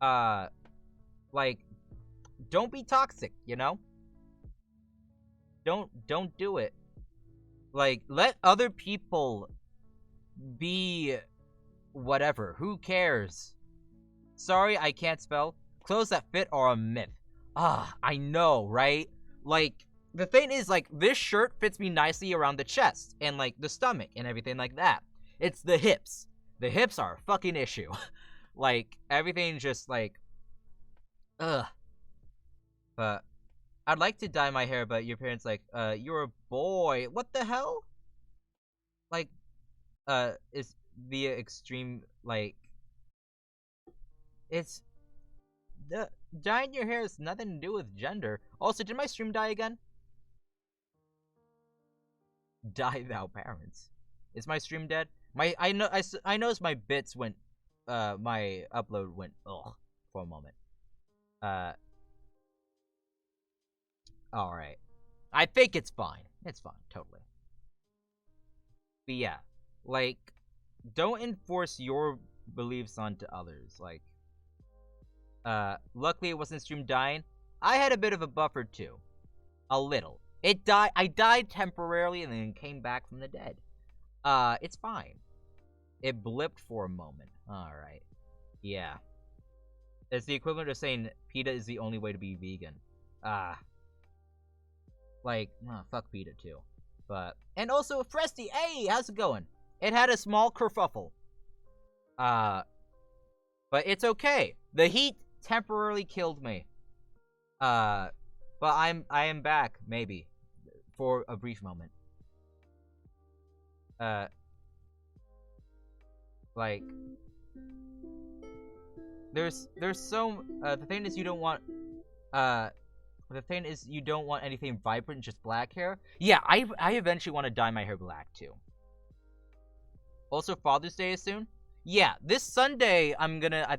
Like, don't be toxic, Don't do it. Like, let other people be whatever. Who cares? Sorry, I can't spell. Clothes that fit are a myth. I know, right? Like, the thing is, like, this shirt fits me nicely around the chest and, like, the stomach and everything like that. It's the hips. The hips are a fucking issue. Like, everything just, like, ugh. But I'd like to dye my hair, but your parents like, you're a boy. What the hell? Like, is via extreme, like, it's, the dyeing your hair has nothing to do with gender. Also, did my stream die again? Die thou parents. Is my stream dead? I noticed my bits went, my upload went, ugh, for a moment. Alright. I think it's fine. It's fine, totally. But yeah, like, don't enforce your beliefs onto others. Like, luckily it wasn't stream dying. I had a bit of a buffer too. A little. I died temporarily and then came back from the dead. It's fine. It blipped for a moment. Alright. Yeah. It's the equivalent of saying PETA is the only way to be vegan. Like, fuck PETA too. But, and also, Fresty, hey, how's it going? It had a small kerfuffle. But it's okay. The heat temporarily killed me. But I am back, maybe. For a brief moment. Like, there's so, the thing is you don't want, anything vibrant, just black hair. Yeah, I eventually want to dye my hair black, too. Also, Father's Day is soon. Yeah, this Sunday, I'm gonna, I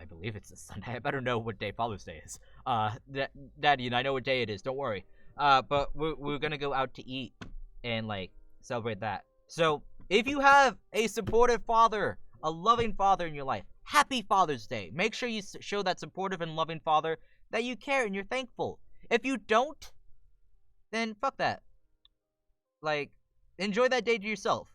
believe it's this Sunday. I better know what day Father's Day is. Daddy, I know what day it is, don't worry. But we're gonna go out to eat and, like, celebrate that. So, if you have a supportive father, a loving father in your life, happy Father's Day. Make sure you show that supportive and loving father that you care and you're thankful. If you don't, then fuck that. Like, enjoy that day to yourself.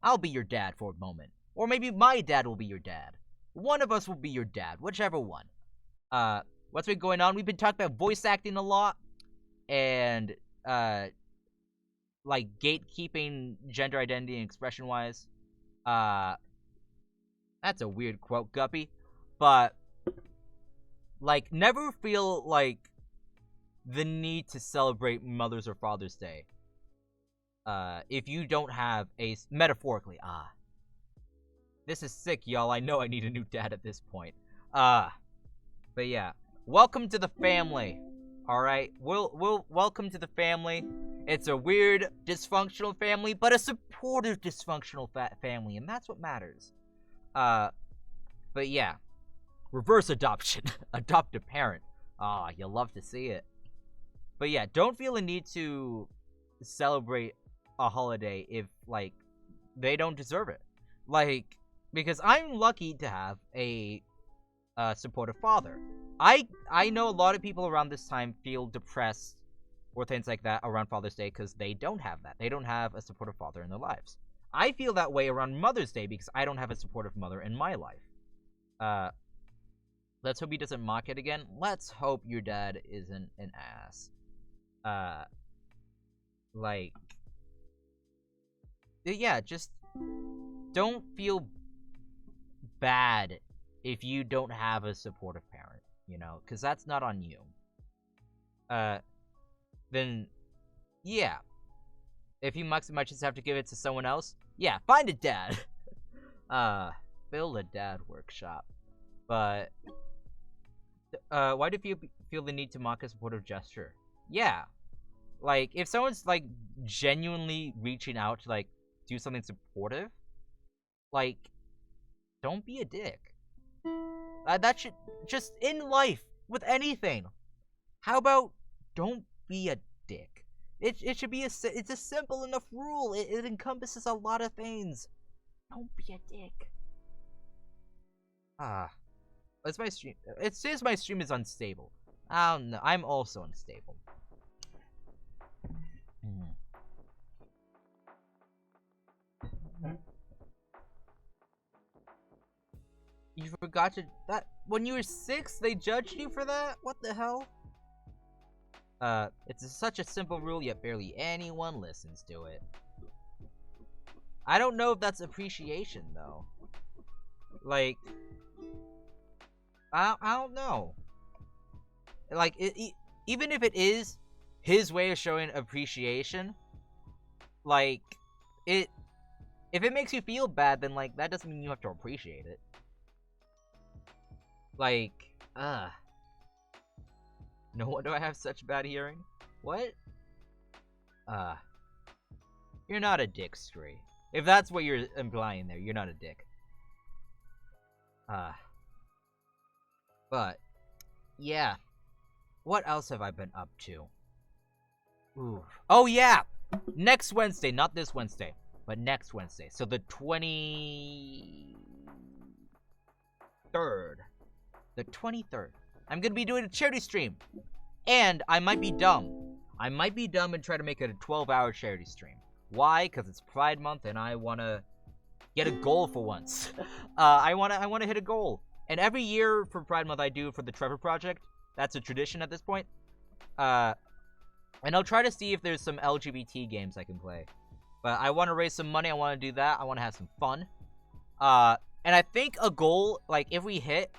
I'll be your dad for a moment. Or maybe my dad will be your dad. One of us will be your dad, whichever one. What's been going on? We've been talking about voice acting a lot. And, like gatekeeping gender identity and expression wise. That's a weird quote, Guppy, but like never feel like the need to celebrate Mother's or Father's Day. If you don't have a metaphorically, this is sick, y'all. I know I need a new dad at this point. But yeah, welcome to the family. All right, we'll welcome to the family. It's a weird, dysfunctional family, but a supportive, dysfunctional family, and that's what matters. But yeah, reverse adoption, adopt a parent. You'll love to see it. But yeah, don't feel a need to celebrate a holiday if like they don't deserve it. Like, because I'm lucky to have a supportive father. I know a lot of people around this time feel depressed or things like that around Father's Day because they don't have that. They don't have a supportive father in their lives. I feel that way around Mother's Day because I don't have a supportive mother in my life. Let's hope he doesn't mock it again. Let's hope your dad isn't an ass. Like, yeah, just don't feel bad if you don't have a supportive parent, you know, because that's not on you. Then, yeah. If you much just have to give it to someone else, yeah, find a dad. Build a dad workshop. But, why do you feel the need to mock a supportive gesture? Yeah. Like, if someone's, like, genuinely reaching out to, like, do something supportive, like, don't be a dick. That should, just in life, with anything. How about, don't be a dick? It should be it's a simple enough rule. It encompasses a lot of things. Don't be a dick. It's my stream. It says my stream is unstable. I don't know. I'm also unstable. You forgot to that when you were 6. They judged you for that. What the hell? It's such a simple rule, yet barely anyone listens to it. I don't know if that's appreciation though. Like, I don't know. Like, even if it is his way of showing appreciation, like, if it makes you feel bad, then like that doesn't mean you have to appreciate it. Like, no wonder I have such bad hearing. What? You're not a dick, Scree. If that's what you're implying there, you're not a dick. But, yeah. What else have I been up to? Ooh. Oh, yeah! Next Wednesday, not this Wednesday, but next Wednesday. So the 23rd. The 23rd. I'm gonna be doing a charity stream. And I might be dumb. I might be dumb and try to make it a 12-hour charity stream. Why? Because it's Pride Month and I wanna get a goal for once. I wanna hit a goal. And every year for Pride Month I do for the Trevor Project. That's a tradition at this point. And I'll try to see if there's some LGBT games I can play. But I want to raise some money. I want to do that. I want to have some fun. And I think a goal, like if we hit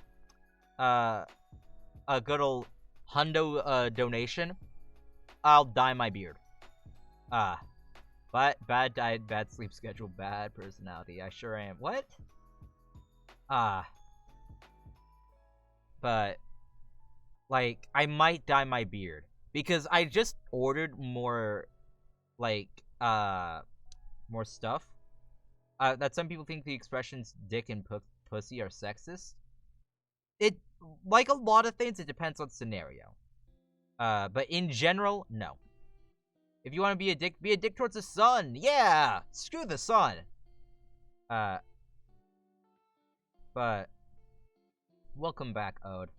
a good old hundo donation, I'll dye my beard. But bad diet, bad sleep schedule, bad personality. I sure am. What? But like I might dye my beard because I just ordered more like more stuff. That some people think the expressions dick and pussy are sexist. It, like a lot of things, it depends on scenario. But in general, no. If you want to be a dick towards the sun. Yeah! Screw the sun. But welcome back, Ode.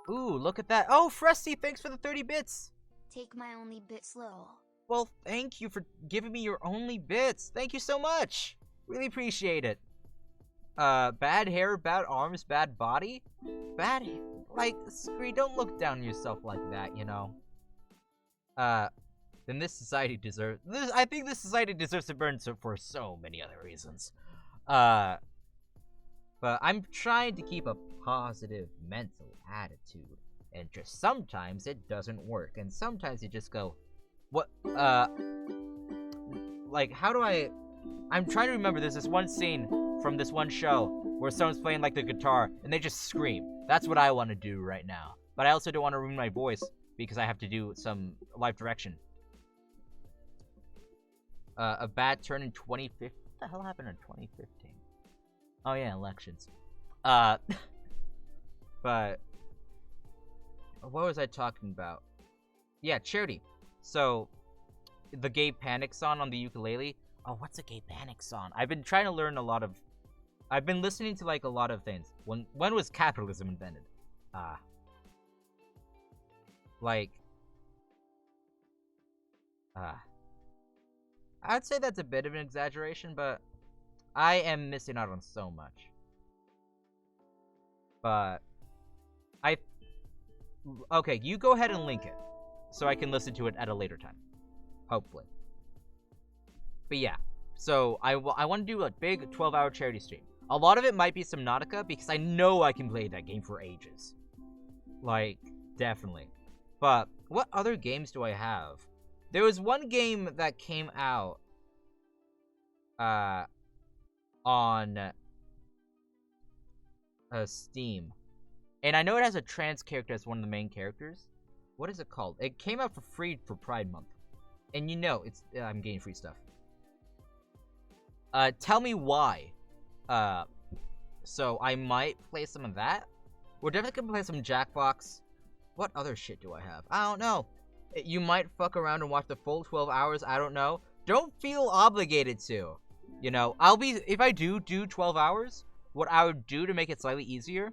Ooh, look at that. Oh, Frosty, thanks for the 30 bits. Take my only bit slow. Well, thank you for giving me your only bits. Thank you so much. Really appreciate it. Bad hair, bad arms, bad body? Like, Scree, don't look down on yourself like that, you know? then this society deserves this. I think this society deserves to burn for so many other reasons. But I'm trying to keep a positive mental attitude, and just sometimes it doesn't work, and sometimes you just go, what? Like, how do I? I'm trying to remember. There's this one scene from this one show where someone's playing like the guitar and they just scream. That's what I want to do right now. But I also don't want to ruin my voice because I have to do some live direction. A bad turn in 2015. What the hell happened in 2015? Oh yeah, elections. But what was I talking about? Yeah, charity. So the gay panic song on the ukulele. Oh, what's a gay panic song? I've been trying to learn a lot of. I've been listening to like a lot of things. When was capitalism invented? I'd say that's a bit of an exaggeration, but I am missing out on so much. But okay, you go ahead and link it so I can listen to it at a later time, hopefully. But yeah, so I want to do a big 12-hour charity stream. A lot of it might be Subnautica because I know I can play that game for ages. Like, definitely. But what other games do I have? There was one game that came out on Steam. And I know it has a trans character as one of the main characters. What is it called? It came out for free for Pride Month. And you know, I'm getting free stuff. Tell me why. So I might play some of that. We're definitely gonna play some Jackbox. What other shit do I have? I don't know. You might fuck around and watch the full 12 hours. I don't know. Don't feel obligated to. You know, if I do 12 hours, what I would do to make it slightly easier,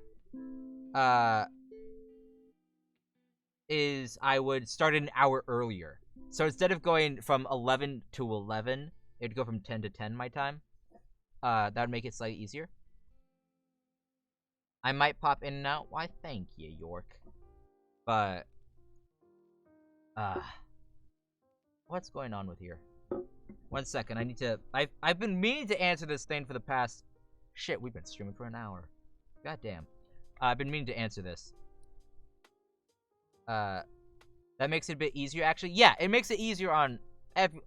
is I would start an hour earlier. So instead of going from 11 to 11, it'd go from 10 to 10 my time. That would make it slightly easier. I might pop in and out. Why, thank you, York. But, what's going on with here? 1 second, I need to, I've been meaning to answer this thing for the past, shit, we've been streaming for an hour. Goddamn. I've been meaning to answer this. That makes it a bit easier, actually. Yeah, it makes it easier on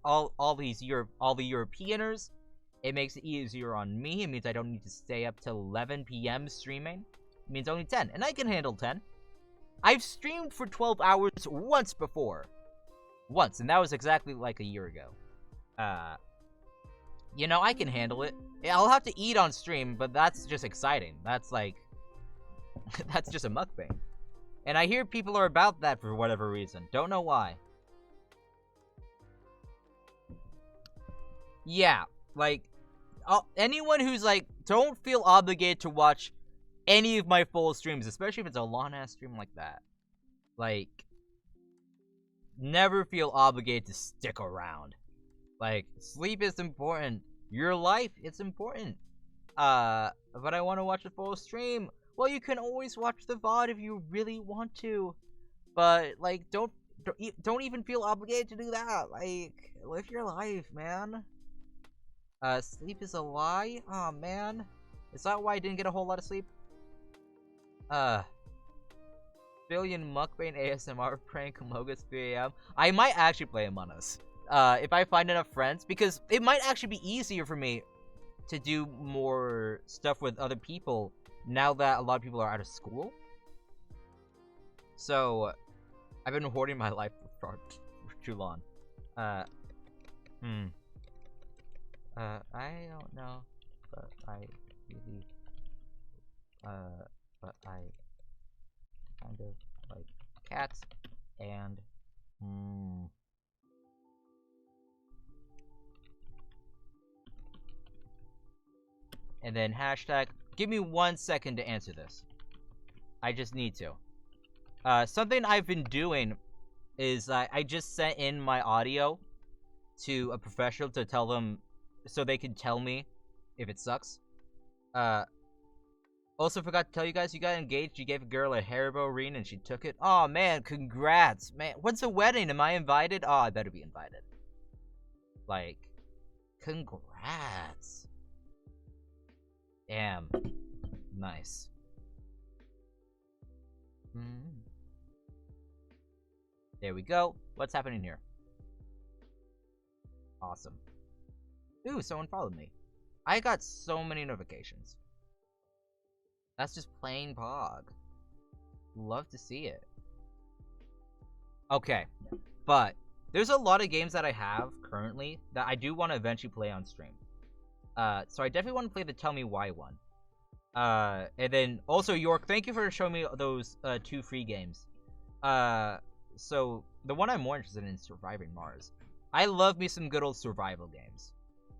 all the Europeaners. It makes it easier on me. It means I don't need to stay up till 11 p.m. streaming. It means only 10, and I can handle 10. I've streamed for 12 hours once before. Once, and that was exactly like a year ago. You know, I can handle it. Yeah, I'll have to eat on stream, but that's just exciting. That's like, that's just a mukbang. And I hear people are about that for whatever reason. Don't know why. Yeah, like, anyone who's like, don't feel obligated to watch any of my full streams, especially if it's a long-ass stream like that. Like, never feel obligated to stick around. Like, sleep is important. Your life, it's important. But I want to watch a full stream. Well, you can always watch the VOD if you really want to. But, like, don't even feel obligated to do that. Like, live your life, man. Sleep is a lie? Aw, man. Is that why I didn't get a whole lot of sleep? Billion mukbang ASMR prank Amogus 3 AM. I might actually play Among Us. If I find enough friends, because it might actually be easier for me to do more stuff with other people now that a lot of people are out of school. So, I've been hoarding my life for too long. I don't know, but I really, but I kind of like cats, and, and then hashtag, give me 1 second to answer this. I just need to. Something I've been doing is I just sent in my audio to a professional to tell them, so they can tell me if it sucks. Also forgot to tell you guys, you got engaged. You gave a girl a Haribo ring and she took it. Oh man, congrats, man. When's the wedding? Am I invited? Oh, I better be invited. Like, congrats. Damn. Nice. There we go. What's happening here? Awesome. Ooh, someone followed me. I got so many notifications. That's just plain Pog. Love to see it. Okay, but there's a lot of games that I have currently that I do want to eventually play on stream. So I definitely want to play the Tell Me Why one. And then also York, thank you for showing me those 2 free games. So the one I'm more interested in is Surviving Mars. I love me some good old survival games.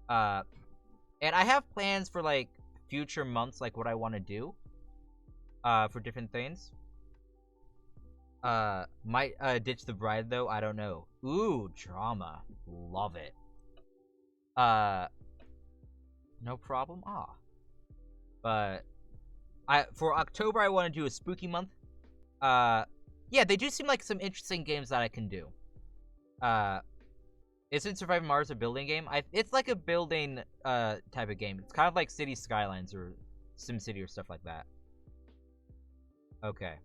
And I have plans for like future months, like what I want to do. For different things. Might ditch the bride though. I don't know. Ooh, drama. Love it. No problem. But for October I want to do a spooky month. Yeah, they do seem like some interesting games that I can do. Isn't Surviving Mars a building game? It's like a building type of game. It's kind of like City Skylines or SimCity or stuff like that. Okay.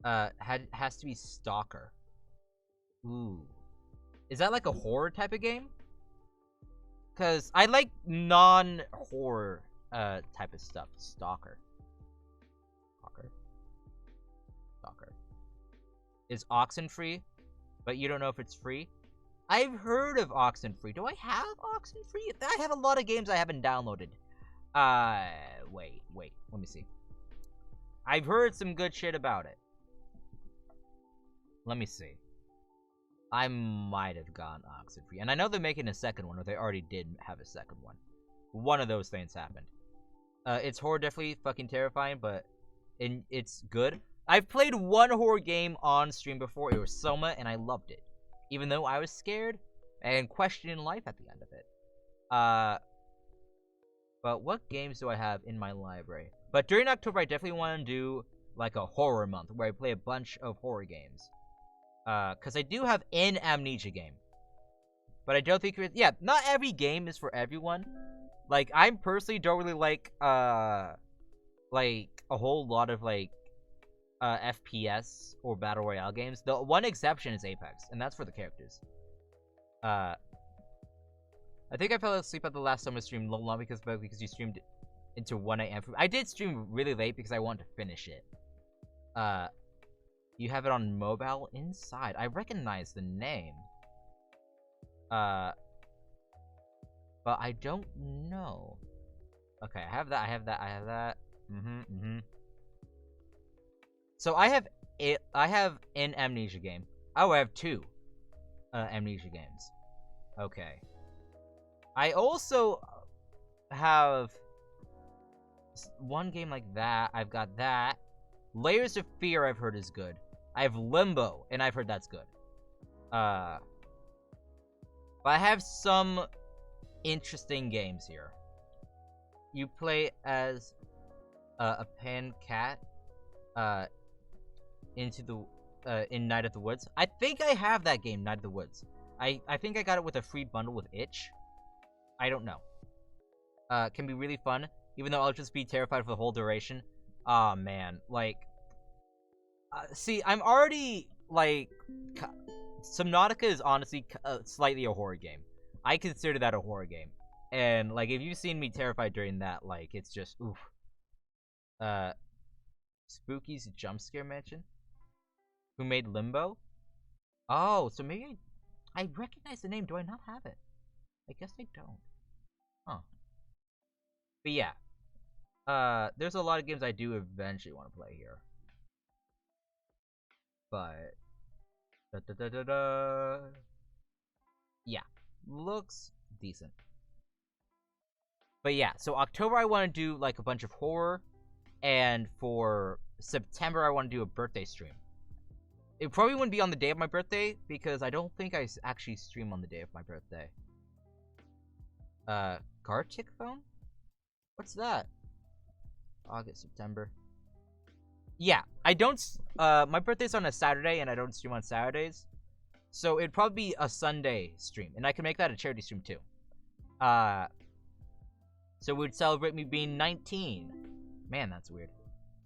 Has to be Stalker. Ooh. Is that like a horror type of game? Cause I like non-horror type of stuff. Stalker. Is Oxenfree? But you don't know if it's free? I've heard of Oxenfree. Do I have Oxenfree? I have a lot of games I haven't downloaded. Wait. Let me see. I've heard some good shit about it. Let me see. I might have gotten Oxenfree. And I know they're making a second one, or they already did have a second one. One of those things happened. It's horror, definitely fucking terrifying, but it's good. I've played one horror game on stream before. It was Soma, and I loved it. Even though I was scared and questioning life at the end of it. But what games do I have in my library? But during October, I definitely want to do like a horror month where I play a bunch of horror games. Because I do have an Amnesia game. But I don't think yeah, not every game is for everyone. Like, I personally don't really like a whole lot of, like, FPS or Battle Royale games. The one exception is Apex, and that's for the characters. I think I fell asleep at the last summer stream long because you streamed into 1 a.m. I did stream really late because I wanted to finish it. You have it on mobile? Inside. I recognize the name. But I don't know. Okay, I have that. So I have an Amnesia game. Oh, I have 2 Amnesia games. Okay. I also have one game like that. I've got that. Layers of Fear I've heard is good. I have Limbo, and I've heard that's good. But I have some interesting games here. You play as a pan cat in Night of the Woods. I think I have that game, Night of the Woods. I think I got it with a free bundle with Itch. I don't know. Can be really fun, even though I'll just be terrified for the whole duration. Aw, man. Like, see, I'm already, like, Subnautica is honestly slightly a horror game. I consider that a horror game. And, like, if you've seen me terrified during that, like, it's just, oof. Spooky's Jump Scare Mansion? Who made Limbo? Oh, so maybe I recognize the name. Do I not have it? I guess I don't. Huh. But yeah. There's a lot of games I do eventually want to play here. But yeah, looks decent. But yeah, so October I want to do like a bunch of horror, and for September I want to do a birthday stream. It probably wouldn't be on the day of my birthday because I don't think I actually stream on the day of my birthday. Gartic phone? What's that? August, September. Yeah, I don't. My birthday's on a Saturday, and I don't stream on Saturdays, so it'd probably be a Sunday stream, and I can make that a charity stream too. So we'd celebrate me being 19. Man, that's weird.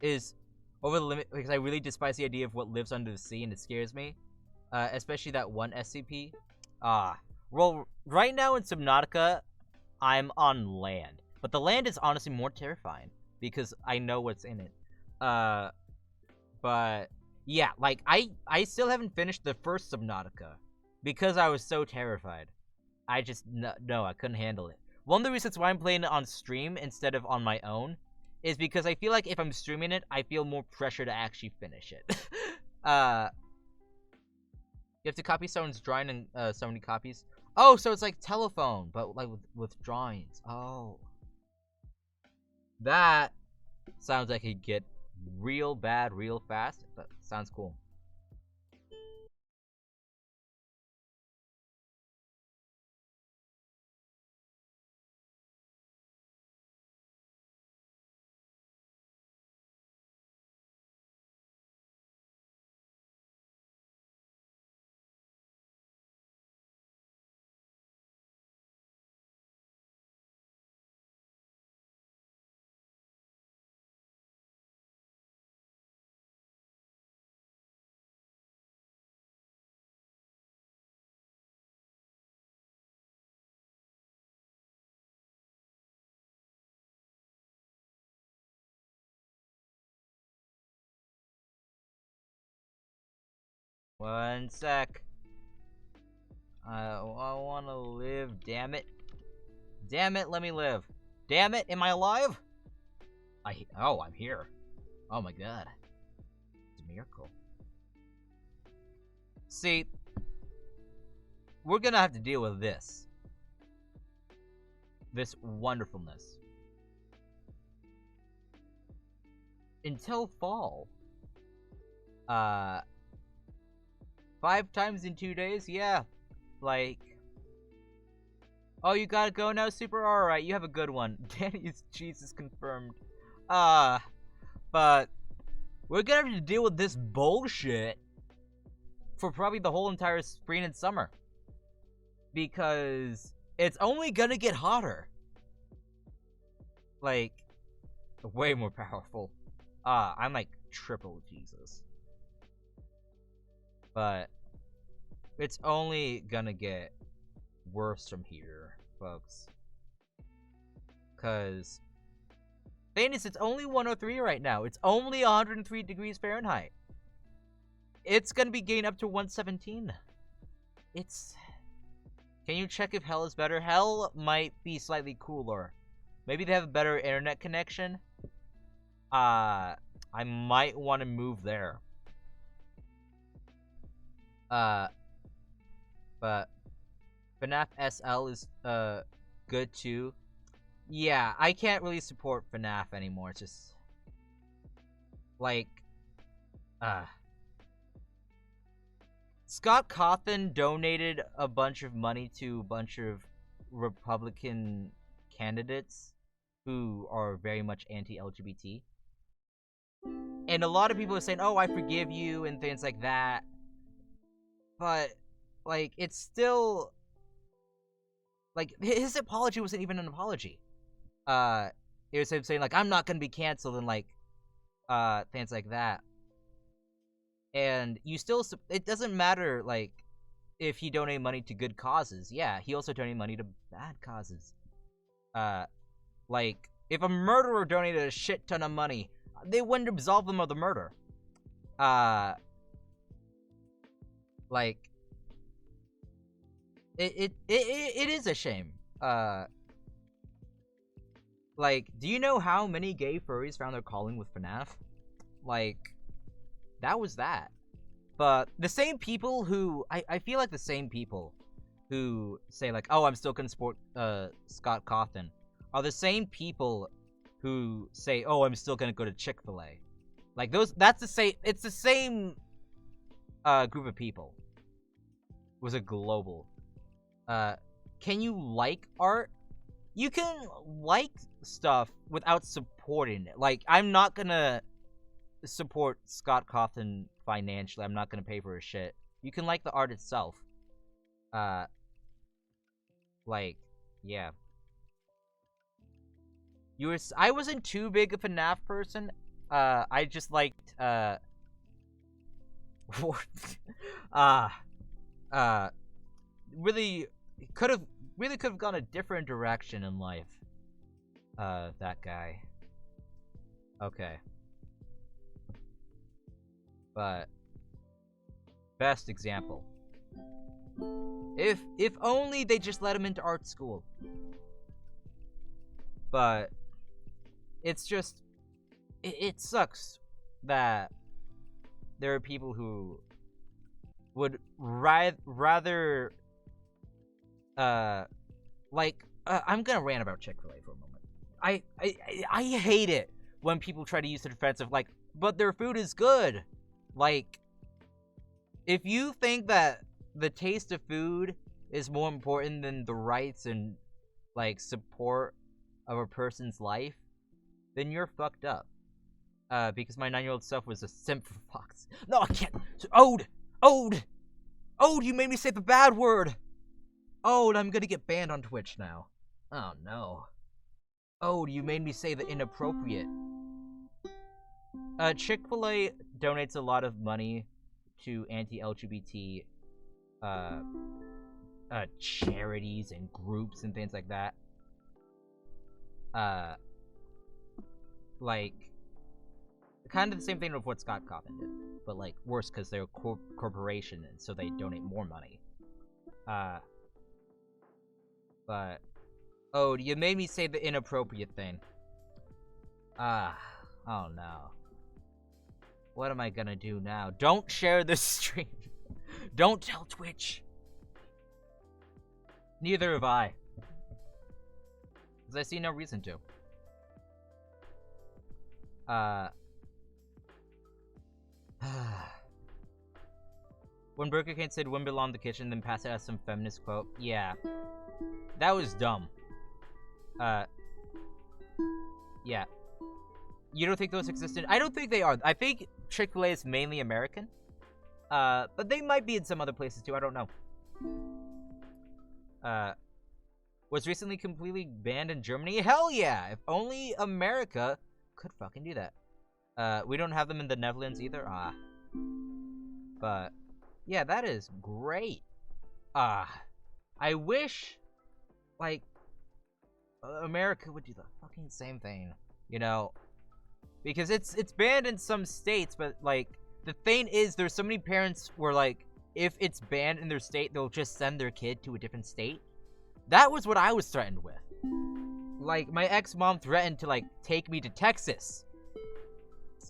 Is over the limit because I really despise the idea of what lives under the sea, and it scares me. Especially that one SCP. Well, right now in Subnautica, I'm on land, but the land is honestly more terrifying because I know what's in it. But yeah, like I still haven't finished the first Subnautica because I was so terrified. I just no, I couldn't handle it. One of the reasons why I'm playing it on stream instead of on my own is because I feel like if I'm streaming it, I feel more pressure to actually finish it. You have to copy someone's drawing in so many copies. Oh, so it's like telephone, but like with drawings. Oh. That sounds like it'd get real bad real fast. That sounds cool. One sec. I wanna live, damn it. Damn it, let me live. Damn it, am I alive? Oh, I'm here. Oh my god. It's a miracle. See, we're gonna have to deal with this. This wonderfulness. Until fall. 5 times in 2 days? Yeah. Like... Oh, you gotta go now, Super? Alright, you have a good one. Danny's Jesus confirmed. But... We're gonna have to deal with this bullshit for probably the whole entire spring and summer. Because it's only gonna get hotter. Like, way more powerful. I'm like triple Jesus. But it's only gonna get worse from here, folks. Cause thing is, it's only 103 right now. It's only 103 degrees Fahrenheit. It's gonna be getting up to 117. It's... Can you check if hell is better? Hell might be slightly cooler. Maybe they have a better internet connection. I might want to move there. But FNAF SL is good too. Yeah, I can't really support FNAF anymore. It's just like Scott Cawthon donated a bunch of money to a bunch of Republican candidates who are very much anti-LGBT. And a lot of people are saying, oh, I forgive you, and things like that. But, like, it's still... Like, his apology wasn't even an apology. It was him saying, like, I'm not gonna be canceled, and, like, things like that. And you still... It doesn't matter, like, if he donated money to good causes. Yeah, he also donated money to bad causes. Like, if a murderer donated a shit ton of money, they wouldn't absolve them of the murder. Like, it is a shame. Like, do you know how many gay furries found their calling with FNAF? Like, that was that. But the same people who, I feel like the same people who say, like, oh, I'm still gonna support Scott Cawthon, are the same people who say, oh, I'm still gonna go to Chick-fil-A. Like, that's the same, it's the same group of people. It was a global. Can you like art? you can like stuff without supporting it. Like, I'm not gonna support Scott Cawthon financially. I'm not gonna pay for his shit. You can like the art itself. Like, yeah. I wasn't too big of a FNAF person. I just liked, really could have gone a different direction in life. That guy. Okay. But best example. If only they just let him into art school. But it's just it sucks that there are people who would rather I'm gonna rant about Chick-fil-A for a moment. I hate it when people try to use the defensive, like, but their food is good. Like, if you think that the taste of food is more important than the rights and, like, support of a person's life, then you're fucked up. Because my 9-year-old self was a simp for Fox. No, I can't. Ode, you made me say the bad word. Ode, I'm gonna get banned on Twitch now. Oh no. Ode, you made me say the inappropriate. Chick-fil-A donates a lot of money to anti-LGBT charities and groups and things like that. Like, kind of the same thing with what Scott Cawthon did, but like worse because they're a corporation and so they donate more money. But oh, you made me say the inappropriate thing. Oh no. What am I gonna do now? Don't share this stream. Don't tell Twitch. Neither have I. Because I see no reason to. When Burger King said women belong in the kitchen, then passed it as some feminist quote. Yeah. That was dumb. Yeah. You don't think those existed? I don't think they are. I think Chick-fil-A is mainly American. But they might be in some other places too, I don't know. Was recently completely banned in Germany? Hell yeah! If only America could fucking do that. We don't have them in the Netherlands either. But yeah, that is great. I wish, like, America would do the fucking same thing, you know? Because it's banned in some states, but, like, the thing is, there's so many parents where, like, if it's banned in their state, they'll just send their kid to a different state. That was what I was threatened with. Like, my ex-mom threatened to, like, take me to Texas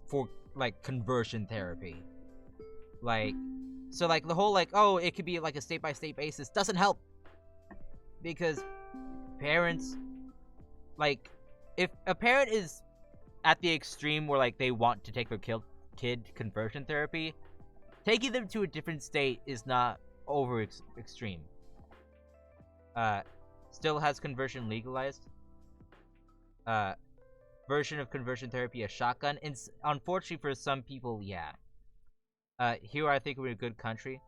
for, like, conversion therapy. Like, so, like, the whole, like, oh, it could be, like, a state-by-state basis doesn't help. Because parents, like, if a parent is at the extreme where, like, they want to take their kid conversion therapy, taking them to a different state is not over extreme. Still has conversion legalized. Version of conversion therapy, a shotgun. And unfortunately for some people, yeah. Here I think we're a good country.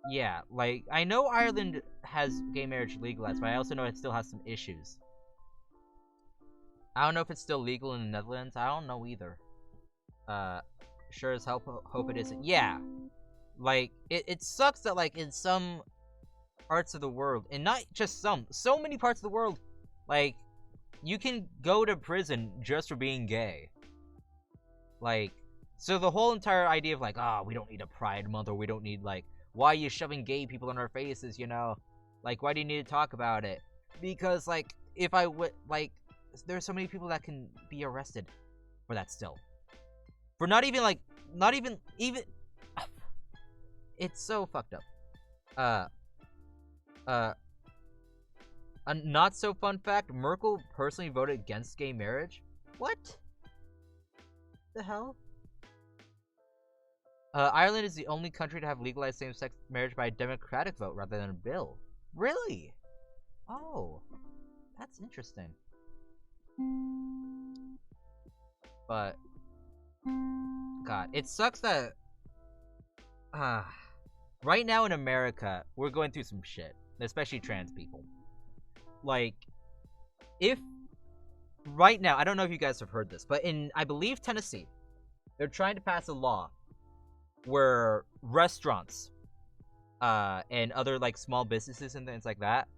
Yeah, like, I know Ireland has gay marriage legalized, but I also know it still has some issues. I don't know if it's still legal in the Netherlands. I don't know either. Sure as hell hope it isn't. Yeah. Like, it sucks that, like, in some parts of the world, and not just some, so many parts of the world, like, you can go to prison just for being gay. Like, so the whole entire idea of, like, we don't need a Pride Month, or we don't need, like, why are you shoving gay people in our faces, you know? Like, why do you need to talk about it? Because, like, if I would, like, there's so many people that can be arrested for that still. For not even, like, not even, it's so fucked up. A not so fun fact, Merkel personally voted against gay marriage? What? The hell? Ireland is the only country to have legalized same-sex marriage by a democratic vote rather than a bill. Really? Oh. That's interesting. But God, it sucks that right now in America, we're going through some shit, especially trans people. Like, if right now, I don't know if you guys have heard this, but in, I believe, Tennessee, they're trying to pass a law where restaurants and other like small businesses and things like that,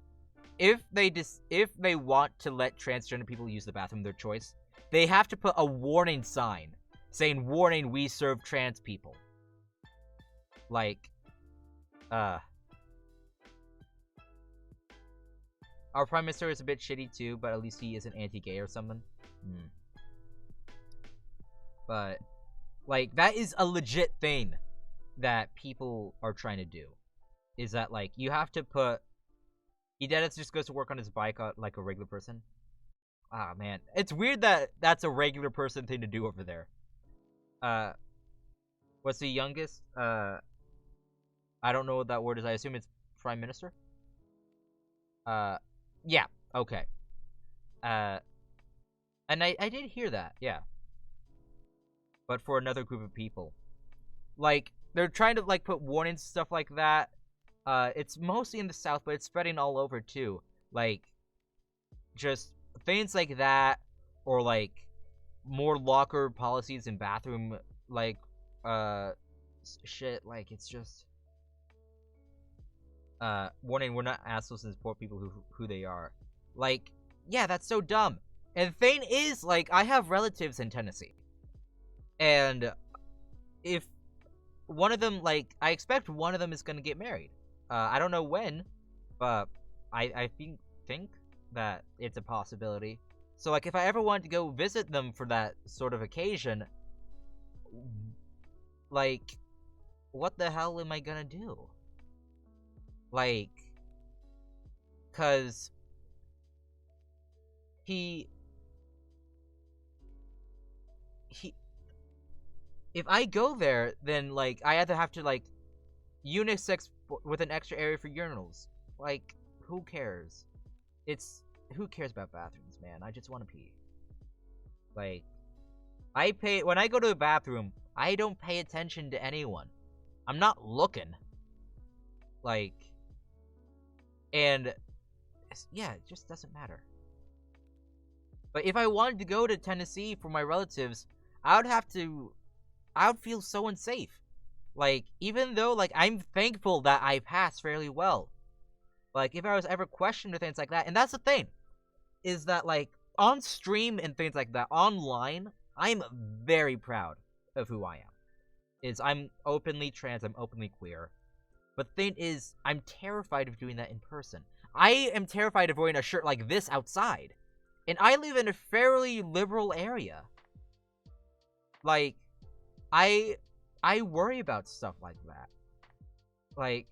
if they want to let transgender people use the bathroom of their choice, they have to put a warning sign saying, "Warning, we serve trans people." Like, our prime minister is a bit shitty too, but at least he isn't anti-gay or something. But, like, that is a legit thing that people are trying to do. Is that, like, you have to put... Edennis just goes to work on his bike like a regular person. Ah, man. It's weird that that's a regular person thing to do over there. What's the youngest? I don't know what that word is. I assume it's prime minister? Yeah, okay. And I did hear that, yeah. But for another group of people. Like, they're trying to, like, put warnings and stuff like that. It's mostly in the South, but it's spreading all over, too. Like, just things like that, or, like, more locker policies and bathroom, like, shit. Like, it's just... warning, we're not assholes and support people who they are. Like, yeah, that's so dumb. And the thing is, like, I have relatives in Tennessee. And if one of them, like, I expect one of them is gonna get married. I don't know when, but I think that it's a possibility. So, like, if I ever wanted to go visit them for that sort of occasion, like, what the hell am I gonna do? Like, cause he if I go there, then, like, I either have to, like, unisex with an extra area for urinals. Like, who cares? Who cares about bathrooms, man? I just want to pee. Like, when I go to the bathroom, I don't pay attention to anyone. I'm not looking. Like, and, yeah, it just doesn't matter. But if I wanted to go to Tennessee for my relatives, I would feel so unsafe. Like, even though, like, I'm thankful that I passed fairly well. Like, if I was ever questioned or things like that, and that's the thing, is that, like, on stream and things like that, online, I'm very proud of who I am. I'm openly trans, I'm openly queer. But the thing is, I'm terrified of doing that in person. I am terrified of wearing a shirt like this outside. And I live in a fairly liberal area. Like, I worry about stuff like that. Like,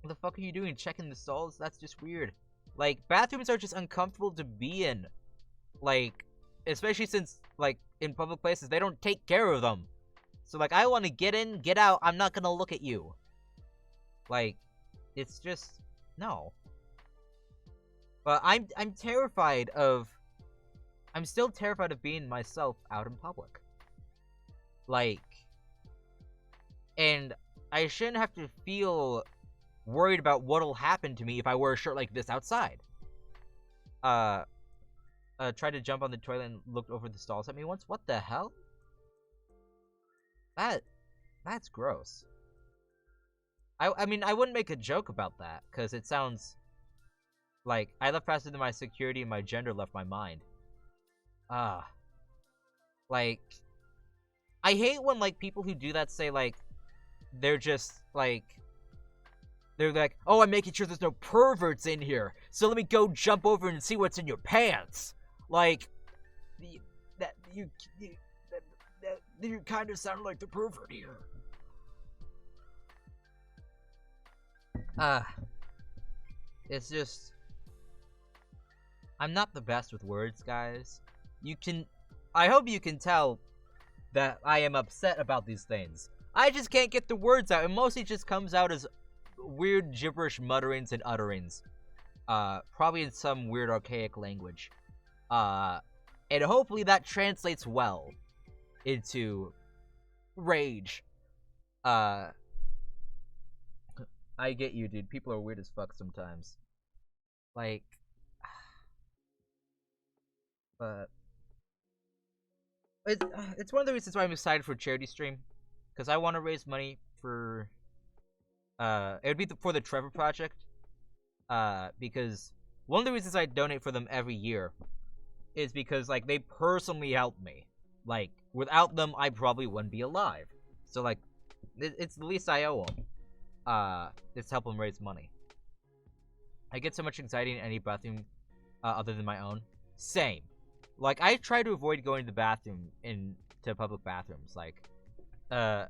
what the fuck are you doing? Checking the stalls? That's just weird. Like, bathrooms are just uncomfortable to be in. Like, especially since, like, in public places, they don't take care of them. So, like, I want to get in, get out, I'm not gonna look at you. Like, it's just, no. But I'm terrified of, I'm still terrified of being myself out in public. Like, and I shouldn't have to feel worried about what'll happen to me if I wear a shirt like this outside. Tried to jump on the toilet and looked over the stalls at me once. What the hell? That's gross. I mean, I wouldn't make a joke about that, because it sounds like I left faster than my security and my gender left my mind. Like, I hate when, like, people who do that say, like, they're just, like, they're like, oh, I'm making sure there's no perverts in here, so let me go jump over and see what's in your pants. Like, you kind of sound like the pervert here. It's just, I'm not the best with words, guys. I hope you can tell that I am upset about these things. I just can't get the words out. It mostly just comes out as weird gibberish mutterings and utterings. probably in some weird archaic language. And hopefully that translates well into rage. I get you, dude. People are weird as fuck sometimes. Like, but it's one of the reasons why I'm excited for charity stream, because I want to raise money for it would be for the Trevor Project. Because one of the reasons I donate for them every year is because like they personally helped me. Like without them, I probably wouldn't be alive. So like, it's the least I owe them. Is help them raise money. I get so much anxiety in any bathroom other than my own. Same. Like I try to avoid going to the bathroom to public bathrooms. Like, I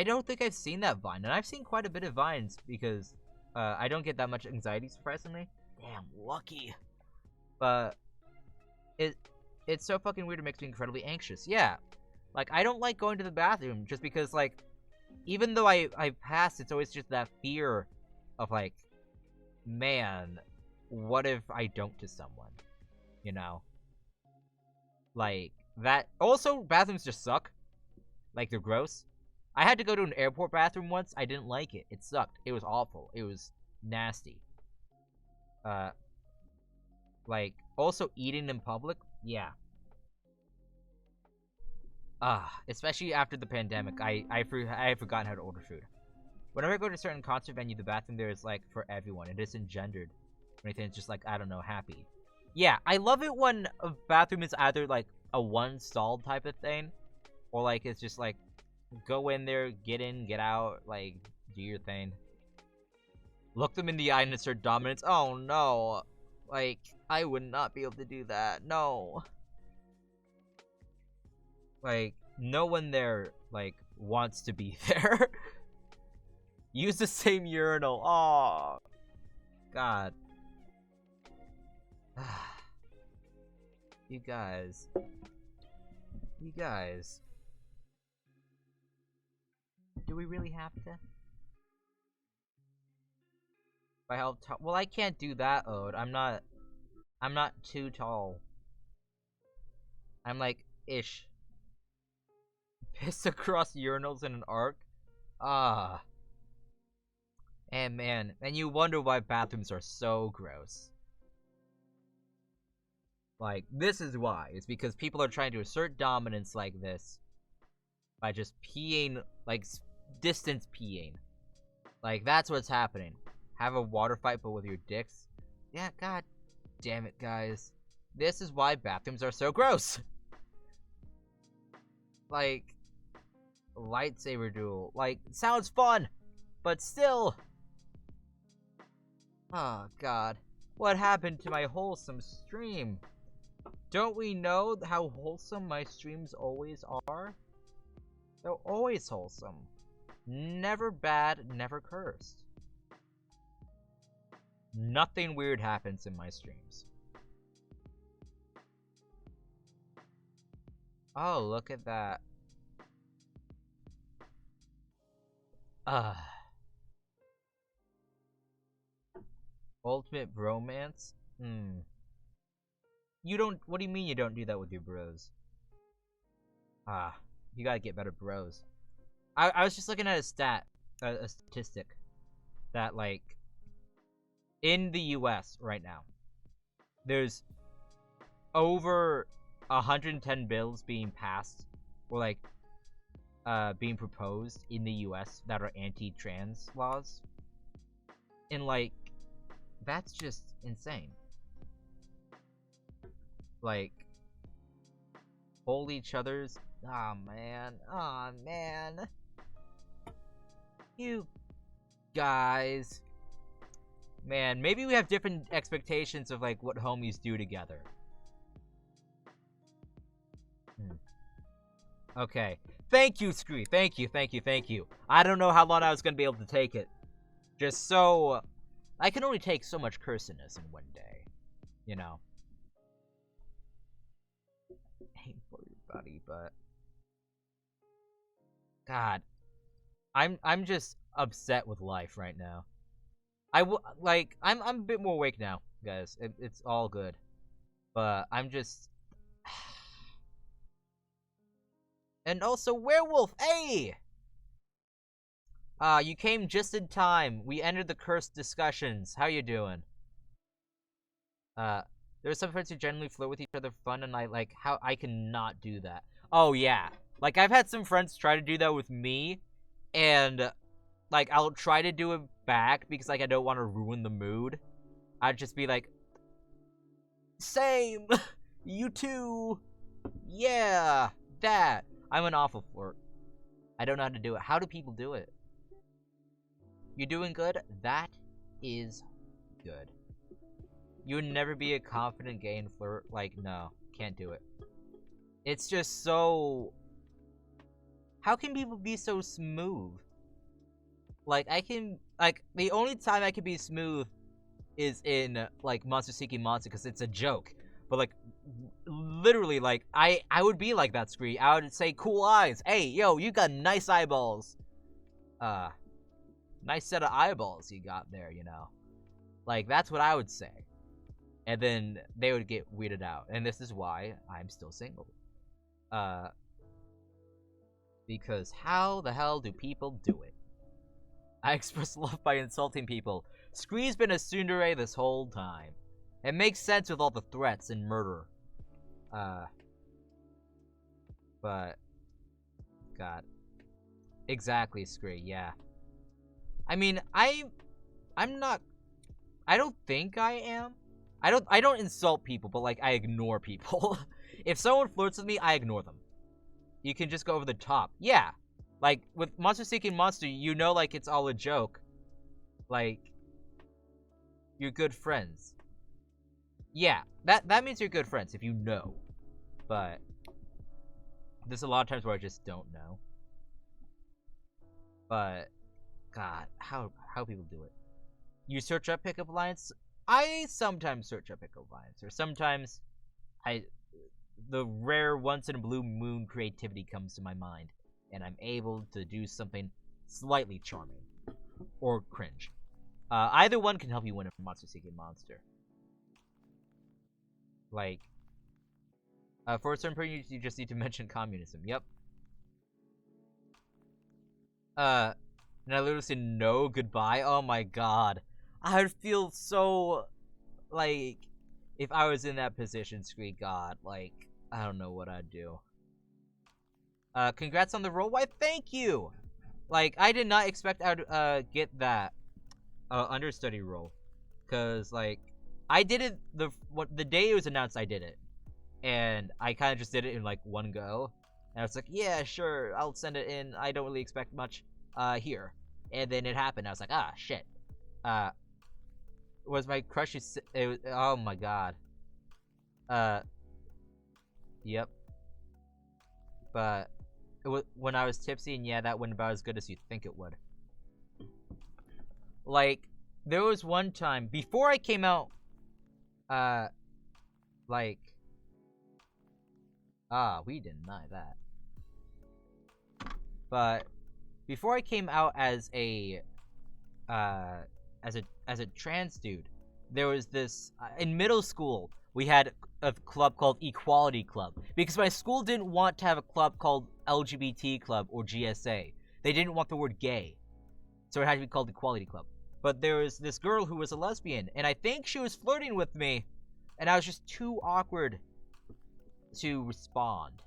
don't think I've seen that Vine, and I've seen quite a bit of Vines because I don't get that much anxiety, surprisingly. Damn, lucky. But it's so fucking weird. It makes me incredibly anxious. Yeah, like I don't like going to the bathroom just because like even though I pass, it's always just that fear of like, man, what if I don't to someone, you know? Like that. Also, bathrooms just suck. Like they're gross. I had to go to an airport bathroom once. I didn't like it. It sucked. It was awful. It was nasty. Like, also eating in public? Yeah. Especially after the pandemic. I've forgotten how to order food. Whenever I go to a certain concert venue, the bathroom there is, like, for everyone. It isn't gendered or anything. It's just, like, I don't know, happy. Yeah, I love it when a bathroom is either, like, a one-stall type of thing, or, like, it's just, like, go in there, get in, get out, like, do your thing. Look them in the eye and assert dominance. Oh, no. Like, I would not be able to do that. No. Like, no one there, like, wants to be there. Use the same urinal. Oh, God. You guys. You guys. Do we really have to? By how tall? Well, I can't do that, Ode. I'm not too tall. I'm like, ish. Piss across urinals in an arc? Ah. And man, and you wonder why bathrooms are so gross. Like, this is why. It's because people are trying to assert dominance like this by just peeing, like, distance peeing. Like, that's what's happening. Have a water fight, but with your dicks? Yeah, god damn it, guys. This is why bathrooms are so gross. Like, lightsaber duel. Like, sounds fun, but still. Oh, God. What happened to my wholesome stream? Don't we know how wholesome my streams always are? They're always wholesome. Never bad, never cursed. Nothing weird happens in my streams. Oh, look at that. Ultimate bromance? You don't, what do you mean you don't do that with your bros? You gotta get better bros. I was just looking at a statistic that, like, in the US right now, there's over 110 bills being passed, or like, being proposed in the US that are anti-trans laws. And like, that's just insane. Like, hold each other's, oh man. You guys. Man, maybe we have different expectations of like what homies do together. Okay. Thank you, Scree. Thank you. I don't know how long I was gonna be able to take it. Just so... I can only take so much cursiness in one day. You know? Ain't for your buddy, but... God. I'm just upset with life right now. I'm a bit more awake now, guys. It's all good. But I'm just... And also, Werewolf, hey! You came just in time. We entered the cursed discussions. How you doing? There are some friends who generally flirt with each other for fun, and how I cannot do that. Oh, yeah. Like, I've had some friends try to do that with me, and, like, I'll try to do it back because, like, I don't want to ruin the mood. I'd just be like, same! You too! Yeah! That! I'm an awful flirt. I don't know how to do it. How do people do it? You doing good? That is good. You would never be a confident gay and flirt. Like, no. Can't do it. It's just so... How can people be so smooth? Like, the only time I can be smooth is in, like, Monster Seeking Monster, because it's a joke. But, like, literally, like, I would be like that, Scree. I would say, cool eyes. Hey, yo, you got nice eyeballs. Nice set of eyeballs you got there, you know. Like, that's what I would say. And then they would get weirded out. And this is why I'm still single. Because how the hell do people do it? I express love by insulting people. Scree's been a tsundere this whole time. It makes sense with all the threats and murder. But... God. Exactly, Scree, yeah. I mean, I'm not... I don't think I am. I don't insult people, but, like, I ignore people. If someone flirts with me, I ignore them. You can just go over the top. Yeah. Like, with Monster Seeking Monster, you know, like, it's all a joke. Like, you're good friends. Yeah, that means you're good friends, if you know. But there's a lot of times where I just don't know. But, God, how people do it. You search up pickup lines? I sometimes search up pickup lines, or sometimes the rare once in a blue moon creativity comes to my mind, and I'm able to do something slightly charming or cringe. Either one can help you win a Monster Seeking Monster. Like, for a certain point, you just need to mention communism. Yep. And I literally said no, goodbye. Oh my god. I would feel so, like, if I was in that position, Scree God, like, I don't know what I'd do. Congrats on the role. Why, thank you! Like, I did not expect I'd, get that, understudy role. Cause, like, I did it, the day it was announced, I did it. And I kind of just did it in, like, one go. And I was like, yeah, sure, I'll send it in. I don't really expect much, here. And then it happened. I was like, ah, shit. Was my crush, it was, oh my god. Yep. But, when I was tipsy, and yeah, that went about as good as you'd think it would. Like, there was one time, before I came out, like, we deny that. But, before I came out as a trans dude, there was this, in middle school, we had a club called Equality Club. Because my school didn't want to have a club called LGBT Club or GSA. They didn't want the word gay. So it had to be called Equality Club. But there was this girl who was a lesbian, and I think she was flirting with me, and I was just too awkward to respond.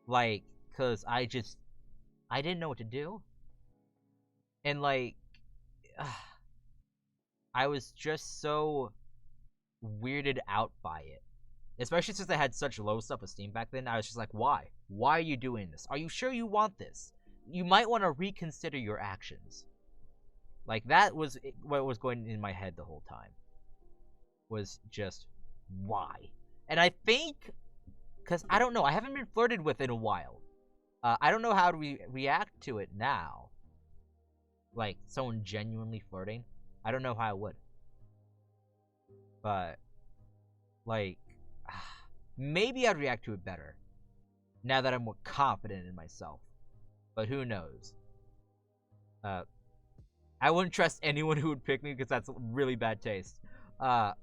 Like, cause I didn't know what to do. And like, I was just so weirded out by it. Especially since I had such low self-esteem back then. I was just like, why? Why are you doing this? Are you sure you want this? You might want to reconsider your actions. Like, that was what was going in my head the whole time. Was just, why? And I think, because I don't know, I haven't been flirted with in a while. I don't know how to react to it now. Like, someone genuinely flirting. I don't know how I would. But, like, maybe I'd react to it better. Now that I'm more confident in myself. But who knows? I wouldn't trust anyone who would pick me because that's really bad taste. What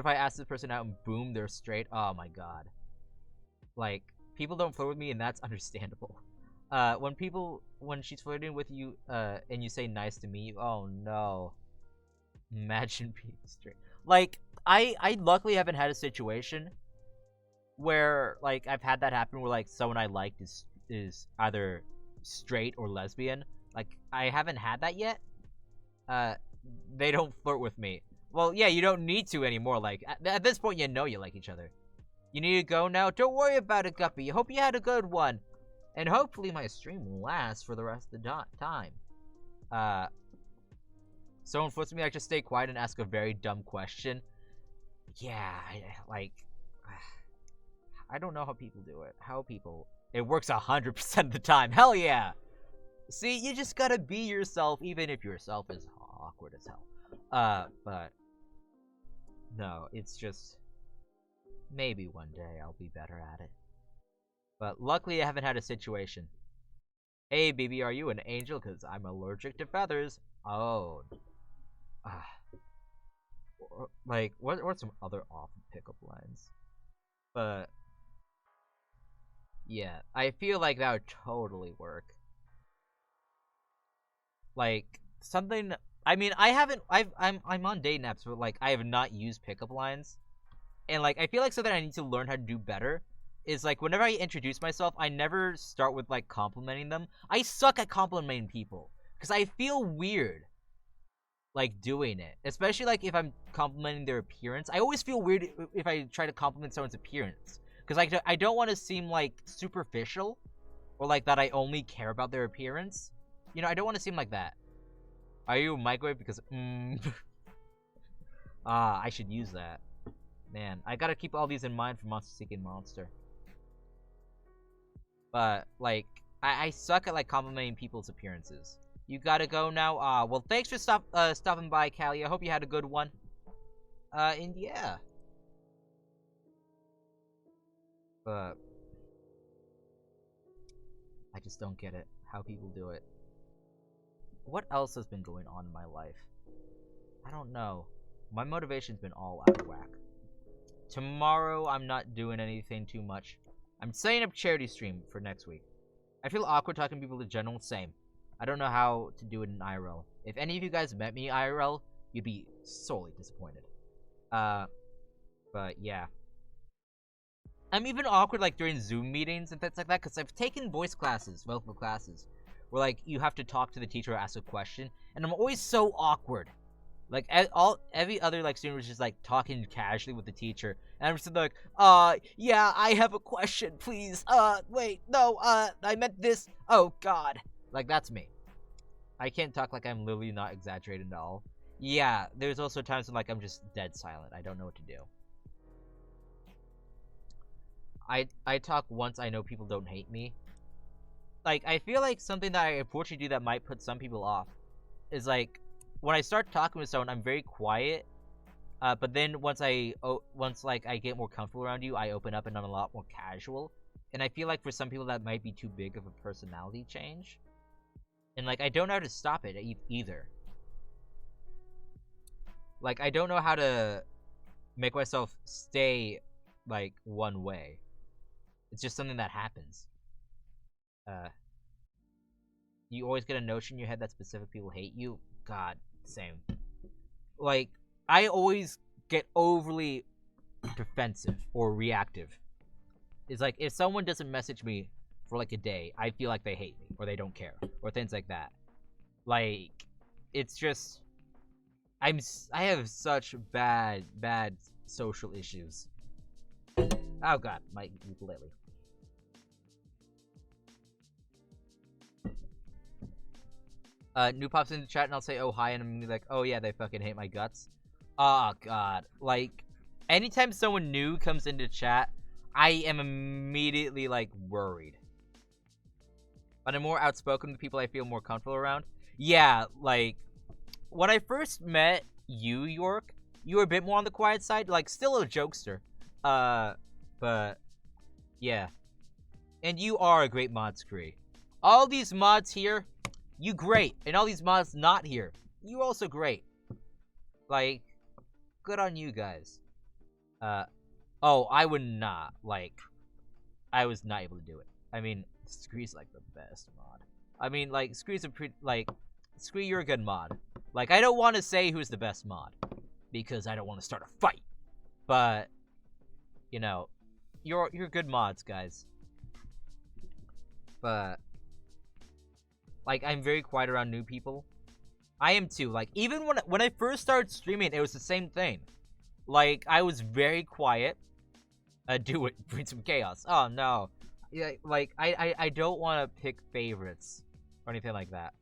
if I ask this person out and boom, they're straight? Oh my god. Like, people don't flirt with me and that's understandable. When she's flirting with you, and you say nice to me, oh no. Imagine being straight. Like, I luckily haven't had a situation where, like, I've had that happen where, like, someone I liked is either straight or lesbian. Like, I haven't had that yet. They don't flirt with me. Well, yeah, you don't need to anymore. Like, at this point, you know you like each other. You need to go now? Don't worry about it, Guppy. Hope you had a good one. And hopefully my stream will last for the rest of the time. Someone flirts with me, I just stay quiet and ask a very dumb question. Yeah, I don't know how people do it. It works 100% of the time. Hell yeah! See, you just gotta be yourself, even if yourself is awkward as hell. But no, it's just maybe one day I'll be better at it. But luckily I haven't had a situation. Hey, baby, are you an angel? Because I'm allergic to feathers. Oh. Like, what are some other awful pickup lines? But yeah, I feel like that would totally work. Like, something. I mean, I'm on dating apps, but like I have not used pickup lines, and like I feel like something I need to learn how to do better is like whenever I introduce myself, I never start with like complimenting them. I suck at complimenting people because I feel weird like doing it, especially like if I'm complimenting their appearance. I always feel weird if I try to compliment someone's appearance because I don't want to seem like superficial or like that I only care about their appearance. You know, I don't want to seem like that. Are you a microwave? Because, I should use that. Man, I gotta keep all these in mind for Monster Seeking Monster. But, like, I suck at, like, complimenting people's appearances. You gotta go now? Well, thanks for stopping by, Callie. I hope you had a good one. And yeah. But I just don't get it. How people do it. What else has been going on in my life? I don't know. My motivation's been all out of whack. Tomorrow, I'm not doing anything too much. I'm setting up charity stream for next week. I feel awkward talking to people in general. Same. I don't know how to do it in IRL. If any of you guys met me IRL, you'd be sorely disappointed. But yeah. I'm even awkward like during Zoom meetings and things like that because I've taken voice classes, multiple classes, where like you have to talk to the teacher or ask a question, and I'm always so awkward. Like every other like student was just like talking casually with the teacher, and I'm just like, yeah, I have a question, please. Wait, no, I meant this. Oh God, like that's me. I can't talk like I'm literally not exaggerating at all. Yeah, there's also times when like I'm just dead silent. I don't know what to do. I talk once I know people don't hate me. Like, I feel like something that I unfortunately do that might put some people off is like when I start talking with someone, I'm very quiet. But then once I get more comfortable around you, I open up and I'm a lot more casual. And I feel like for some people that might be too big of a personality change. And like I don't know how to stop it either. Like I don't know how to make myself stay like one way. It's just something that happens. You always get a notion in your head that specific people hate you. God, same. Like, I always get overly defensive or reactive. It's like, if someone doesn't message me for like a day, I feel like they hate me, or they don't care, or things like that. Like, it's just, I have such bad social issues. Oh God, my ukulele. New pops into chat and I'll say, oh, hi, and I'm gonna be like, oh yeah, they fucking hate my guts. Oh God, like, anytime someone new comes into chat, I am immediately, like, worried. But I'm more outspoken with people I feel more comfortable around. Yeah, like, when I first met you, York, you were a bit more on the quiet side, like, still a jokester. But, yeah. And you are a great mod, Scree. All these mods here, You great. And all these mods not here, you also great. Like, good on you guys. Oh, I would not, like, I was not able to do it. I mean, Scree's like the best mod. I mean, like, Scree's a pretty, like, Scree, you're a good mod. Like, I don't want to say who's the best mod, because I don't want to start a fight. But, you know, you're good mods, guys. But, like, I'm very quiet around new people. I am too. Like, even when I first started streaming, it was the same thing. Like, I was very quiet. Do it. Bring some chaos. Oh, no. Yeah, like, I don't want to pick favorites or anything like that.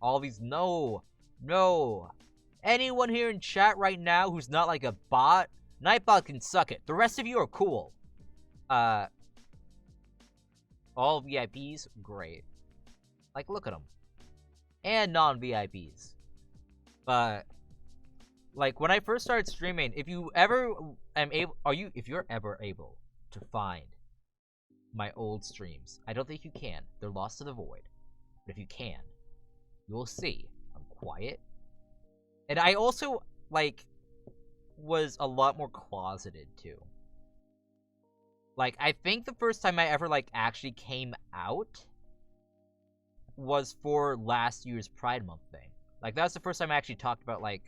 All these... No. No. Anyone here in chat right now who's not like a bot, Nightbot can suck it. The rest of you are cool. All VIPs, great. Like, look at them. And non-VIPs. But, like, when I first started streaming, if you ever if you're ever able to find my old streams, I don't think you can. They're lost to the void. But if you can, you'll see I'm quiet. And I also, like, was a lot more closeted, too. Like, I think the first time I ever, like, actually came out was for last year's Pride Month thing. Like, that was the first time I actually talked about, like...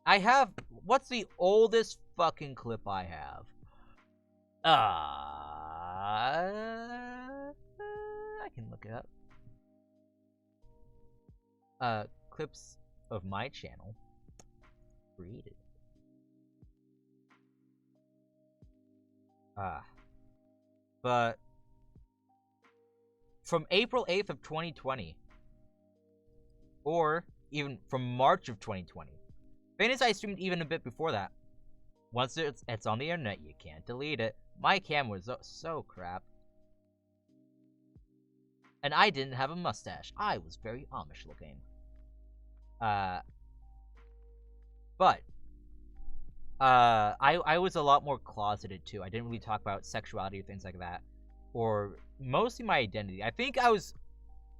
I have... What's the oldest fucking clip I have? I can look it up. Clips of my channel. Created. But... From April 8th of 2020, or even from March of 2020. Fairness, I streamed even a bit before that. Once it's on the internet, you can't delete it. My cam was so crap. And I didn't have a mustache. I was very Amish looking. But I was a lot more closeted too. I didn't really talk about sexuality or things like that. Or mostly my identity. I think I was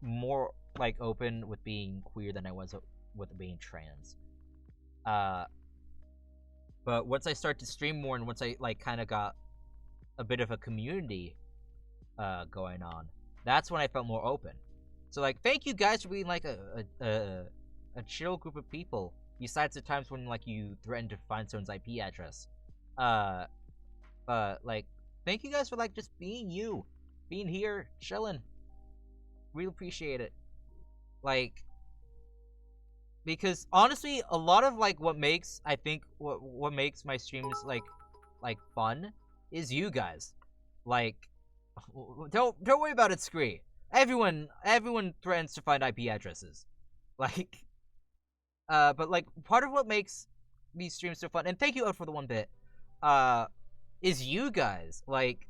more, like, open with being queer than I was with being trans. But once I started to stream more and once I, like, kind of got a bit of a community going on, that's when I felt more open. So, like, thank you guys for being, like, a chill group of people, besides the times when, like, you threatened to find someone's IP address. Like, thank you guys for, like, just being you. Being here, chilling. Really appreciate it. Like, because, honestly, a lot of, like, what makes, I think, what makes my streams, like, fun is you guys. Like, don't worry about it, Scree. Everyone threatens to find IP addresses. Like, but, like, part of what makes these streams so fun, and thank you out for the 1 bit, is you guys. Like,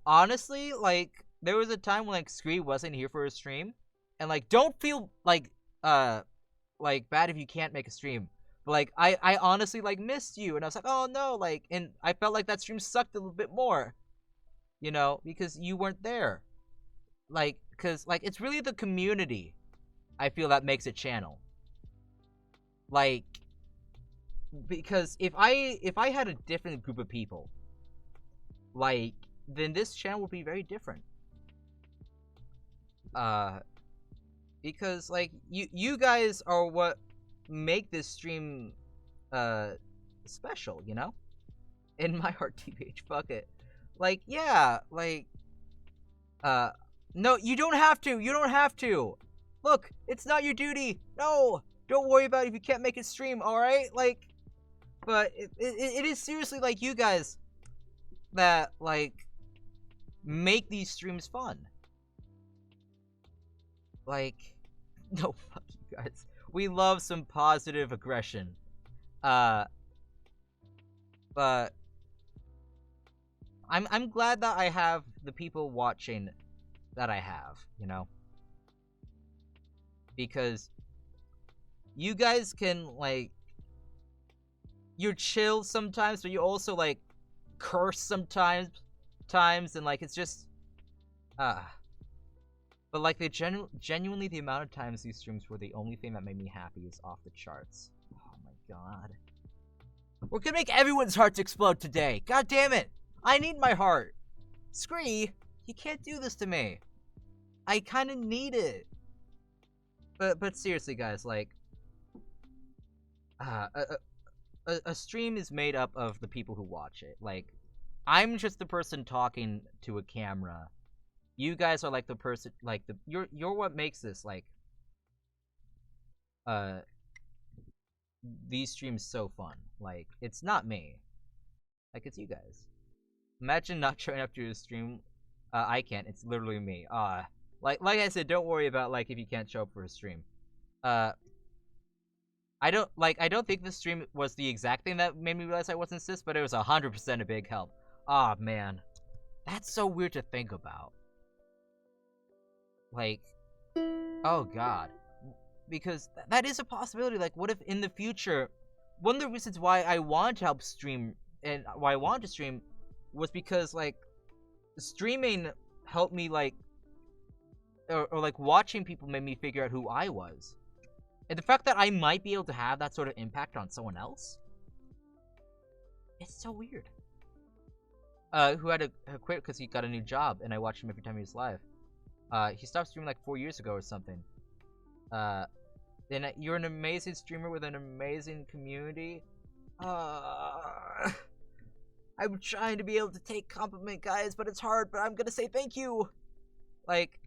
honestly, like, there was a time when, like, Scree wasn't here for a stream, and, like, don't feel, like, bad if you can't make a stream, but, like, I honestly, like, missed you, and I was like, oh no, like, and I felt like that stream sucked a little bit more, you know, because you weren't there. Like, because, like, it's really the community, I feel, that makes a channel. Like, because if I had a different group of people, like, then this channel would be very different. Because, like, you guys are what make this stream, special, you know? In my heart, TBH, fuck it. Like, yeah, like, no, you don't have to, Look, it's not your duty, no! Don't worry about it if you can't make it stream, alright? Like, but it is seriously, like, you guys that, like, make these streams fun. Like, no, fuck you guys. We love some positive aggression. But I'm glad that I have the people watching that I have, you know? Because you guys can, like, you're chill sometimes, but you also, like, curse sometimes, and, like, it's just, but, But like genuinely the amount of times these streams were the only thing that made me happy is off the charts. Oh my god. We're gonna make everyone's hearts explode today. God damn it. I need my heart. Scree, you can't do this to me. I kind of need it. But seriously, guys, like, a stream is made up of the people who watch it. Like, I'm just the person talking to a camera. You guys are like the person, like you're what makes this like, these streams so fun. Like, it's not me. Like, it's you guys. Imagine not showing up to a stream. I can't. It's literally me. Like I said, don't worry about like if you can't show up for a stream. I don't think this stream was the exact thing that made me realize I wasn't cis, but it was 100% a big help. Ah, man. That's so weird to think about. Like, oh god. Because that is a possibility. Like, what if in the future, one of the reasons why I wanted to help stream, and why I wanted to stream, was because, like, streaming helped me, like, or like, watching people made me figure out who I was. And the fact that I might be able to have that sort of impact on someone else, it's so weird. Who had to quit because he got a new job, and I watched him every time he was live. He stopped streaming like 4 years ago or something. And you're an amazing streamer with an amazing community. I'm trying to be able to take compliment, guys, but it's hard, but I'm gonna say thank you! Like,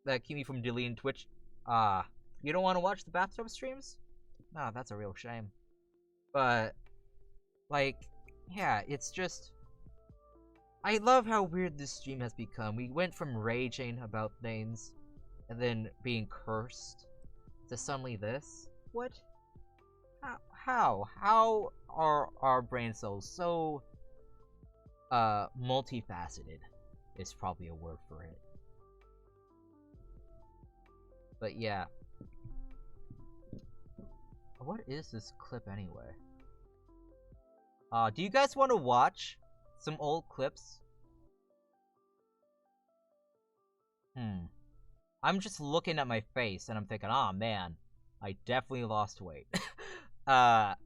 that keep me from deleting Twitch. You don't want to watch the bathtub streams? No, that's a real shame. But, like, yeah, it's just... I love how weird this stream has become. We went from raging about things, and then being cursed, to suddenly this? What? How? How are our brain cells so, multifaceted? Is probably a word for it. But yeah. What is this clip anyway? Do you guys want to watch some old clips? I'm just looking at my face and I'm thinking, oh man, I definitely lost weight. Like,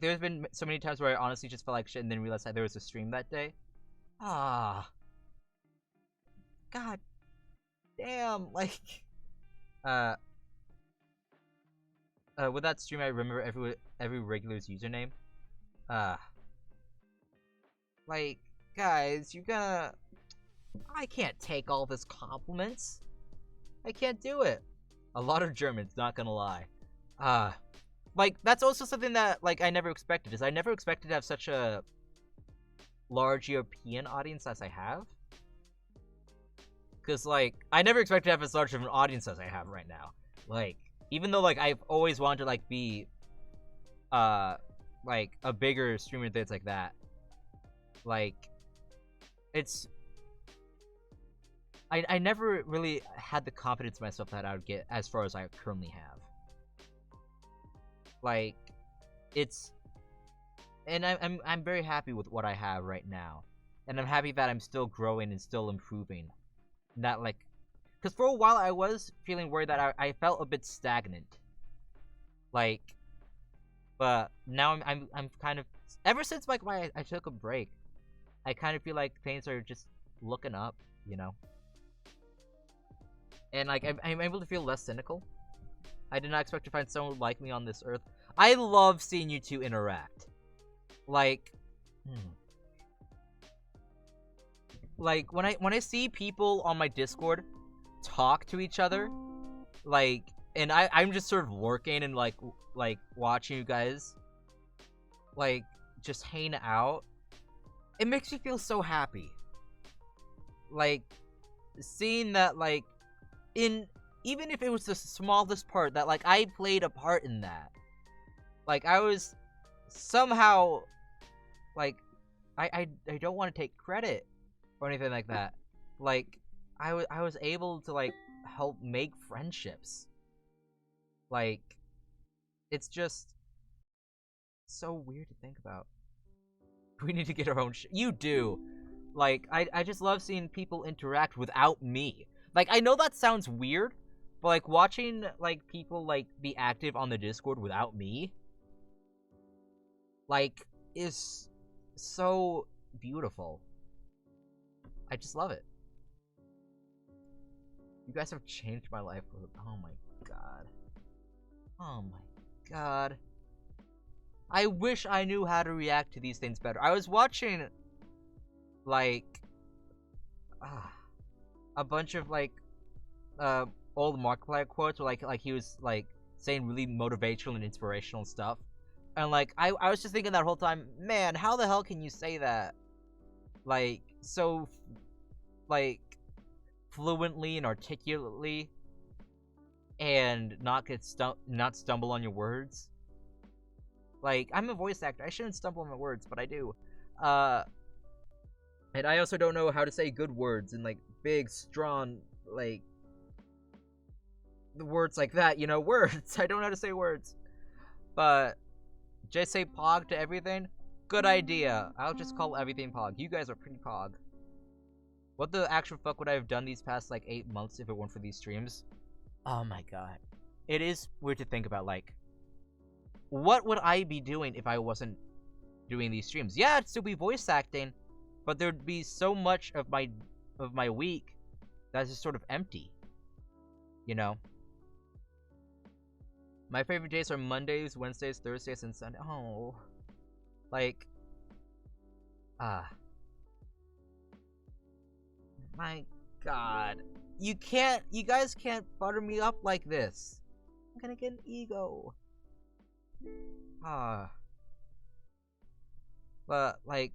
there's been so many times where I honestly just felt like shit and then realized that there was a stream that day. God damn, like, with that stream, I remember every regular's username. Like, guys, you gonna... I can't take all this compliments. I can't do it. A lot of Germans, not gonna lie. Like, that's also something that, like, I never expected, is I never expected to have such a large European audience as I have. Because, like, I never expected to have as large of an audience as I have right now. Like, even though, like, I've always wanted to, like, be, like, a bigger streamer and things like that. Like, it's... I never really had the confidence in myself that I would get as far as I currently have. Like, it's... And I'm very happy with what I have right now. And I'm happy that I'm still growing and still improving. That, like... Because for a while I was feeling worried that I felt a bit stagnant. Like... But now I'm kind of... Ever since, like, I took a break, I kind of feel like things are just looking up, you know? And, like, I'm able to feel less cynical. I did not expect to find someone like me on this earth. I love seeing you two interact. Like... Like, when I see people on my Discord talk to each other, like... And I'm just sort of working and, like watching you guys, like, just hang out. It makes me feel so happy. Like, seeing that, like, even if it was the smallest part, that, like, I played a part in that. Like, I was somehow, like, I don't want to take credit or anything like that. Like, I was able to, like, help make friendships. Like, it's just so weird to think about. We need to get our own You do. Like, I just love seeing people interact without me. Like, I know that sounds weird, but, like, watching, like, people, like, be active on the Discord without me, like, is so beautiful. I just love it. You guys have changed my life. Oh my god. Oh my god. I wish I knew how to react to these things better. I was watching, like, a bunch of, like, old Markiplier quotes where, like, he was, like, saying really motivational and inspirational stuff. And, like, I was just thinking that whole time, man, how the hell can you say that? Like, so, like, fluently and articulately, and not stumble on your words. Like, I'm a voice actor. I shouldn't stumble on my words, but I do. And I also don't know how to say good words and, like, big, strong, like, the words like that, you know, words. I don't know how to say words. But just say pog to everything? Good idea. I'll just call everything pog. You guys are pretty pog. What the actual fuck would I have done these past, like, 8 months if it weren't for these streams? Oh my god. It is weird to think about, like, what would I be doing if I wasn't doing these streams? Yeah, it'd still be voice acting, but there'd be so much of my week that's just sort of empty. You know? My favorite days are Mondays, Wednesdays, Thursdays, and Sundays. Oh. Like, my god. You guys can't butter me up like this. I'm gonna get an ego. But, like,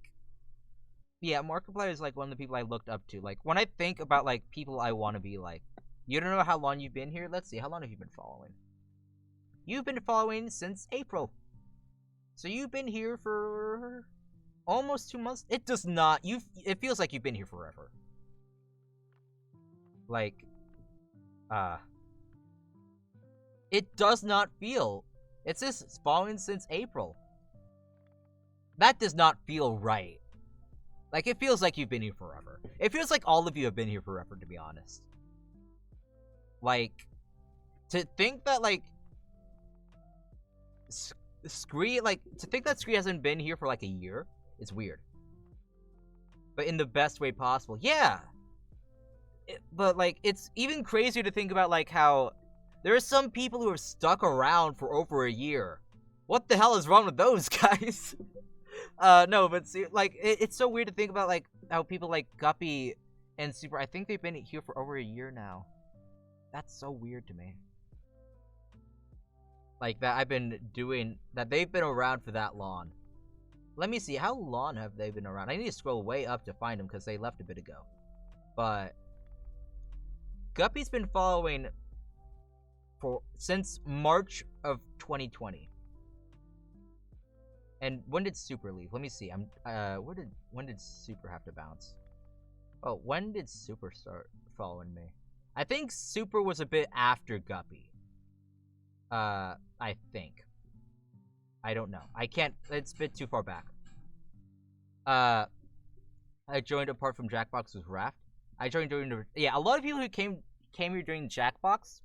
yeah, Markiplier is, like, one of the people I looked up to. Like, when I think about, like, people I want to be like, you don't know how long you've been here? Let's see, how long have you been following? You've been following since April. So you've been here for almost 2 months? It does not. It feels like you've been here forever. Like, it does not feel. It says it's following since April. That does not feel right. Like, it feels like you've been here forever. It feels like all of you have been here forever, to be honest. Like, to think that, like, Scree, like, to think that Scree hasn't been here for, like, a year is weird. But in the best way possible. Yeah! But, like, it's even crazier to think about, like, how there are some people who have stuck around for over a year. What the hell is wrong with those guys? No, but see, like, it's so weird to think about, like, how people like Guppy and Super, I think they've been here for over a year now. That's so weird to me. Like, that they've been around for that long. Let me see, how long have they been around? I need to scroll way up to find them, because they left a bit ago. But Guppy's been following since March of 2020. And when did Super leave? Let me see. When did Super have to bounce? Oh, when did Super start following me? I think Super was a bit after Guppy. I think. I don't know. I can't. It's a bit too far back. I joined apart from Jackbox with Raft. I joined during the a lot of people who came here during Jackbox.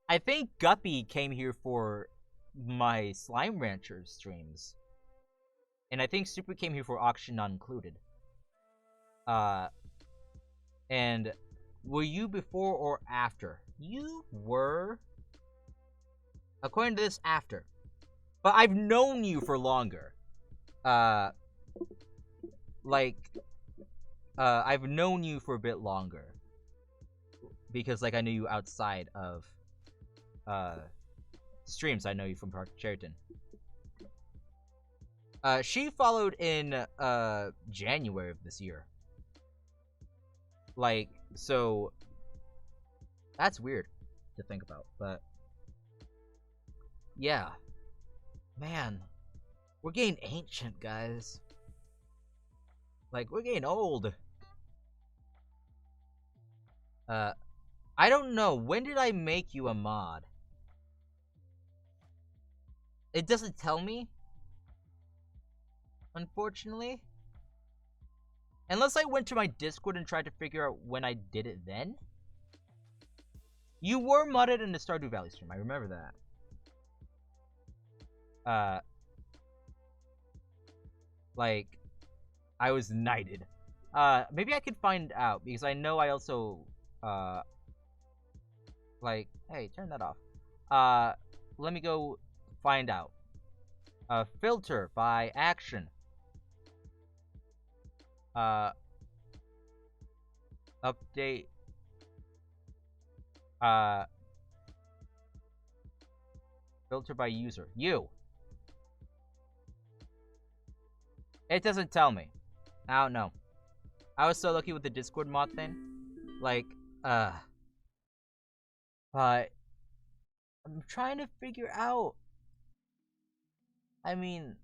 I think Guppy came here for my Slime Rancher streams. And I think Super came here for Auction Not Included. And were you before or after? You were, according to this, after. But I've known you for longer. I've known you for a bit longer. Because, like, I knew you outside of, streams. I know you from Park Cheriton. She followed in, January of this year. Like, so, that's weird to think about, but, yeah. Man, we're getting ancient, guys. Like, we're getting old. I don't know, when did I make you a mod? It doesn't tell me. Unfortunately. Unless I went to my Discord and tried to figure out when I did it then. You were mudded in the Stardew Valley stream. I remember that. Like, I was knighted. Maybe I could find out, because I know I also, like, hey, turn that off. Let me go find out. Filter by action. Update. Filter by user. You. It doesn't tell me. I don't know. I was so lucky with the Discord mod thing. Like, but I'm trying to figure out. I mean,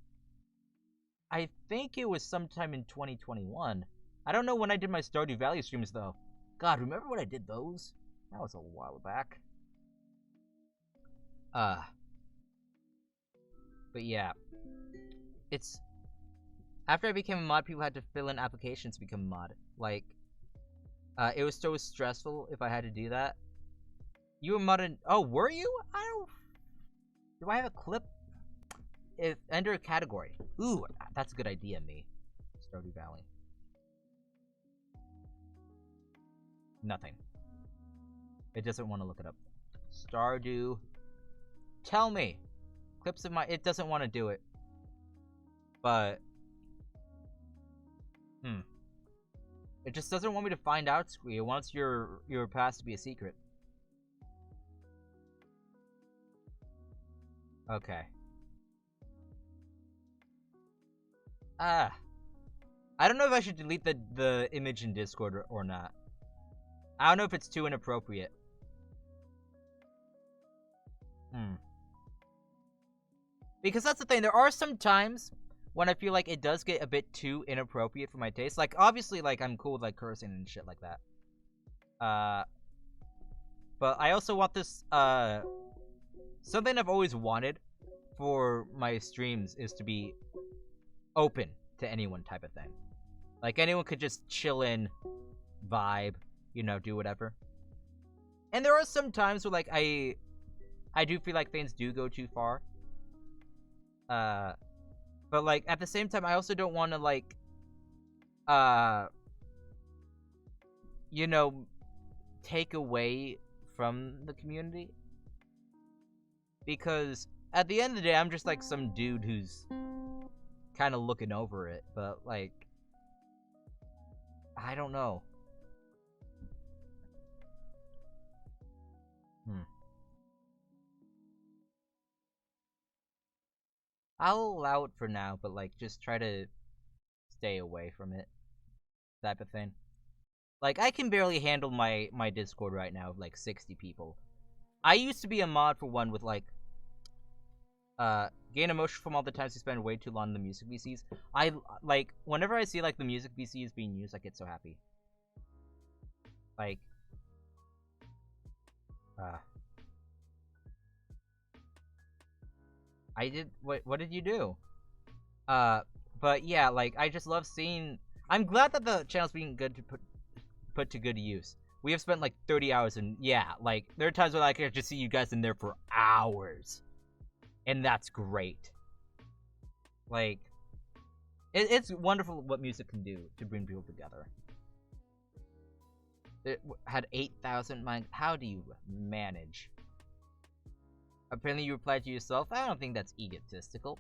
I think it was sometime in 2021. I don't know when I did my Stardew Valley streams, though. God, remember when I did those? That was a while back. But yeah. It's... After I became a mod, people had to fill in applications to become a mod. Like, it was so stressful if I had to do that. You were modded... Oh, were you? I don't... Do I have a clip? If enter a category. Ooh, that's a good idea, me. Stardew Valley. Nothing. It doesn't want to look it up. Stardew. Tell me. Clips of my... It doesn't want to do it. But... It just doesn't want me to find out, Squee. It wants your past to be a secret. Okay. I don't know if I should delete the image in Discord or not. I don't know if it's too inappropriate. Because that's the thing, there are some times when I feel like it does get a bit too inappropriate for my taste. Like, obviously, like, I'm cool with, like, cursing and shit like that. But I also want this, something I've always wanted for my streams is to be open to anyone type of thing. Like, anyone could just chill in, vibe, you know, do whatever. And there are some times where, like, I do feel like things do go too far. But, like, at the same time, I also don't want to, like, you know, take away from the community. Because at the end of the day, I'm just, like, some dude who's kind of looking over it. But, like, I don't know. I'll allow it for now, but, like, just try to stay away from it. Type of thing. Like, I can barely handle my Discord right now with, like, 60 people. I used to be a mod for one with, like, gain emotion from all the times you spend way too long in the music VCs. Like, whenever I see, like, the music VCs being used, I get so happy. Like, I did, what did you do? But yeah, like, I just love seeing, I'm glad that the channel's being good to put to good use. We have spent, like, 30 hours, and yeah, like, there are times where, like, I can just see you guys in there for hours. And that's great. Like, it's wonderful what music can do to bring people together. It had 8,000 minds. How do you manage? Apparently you replied to yourself. I don't think that's egotistical.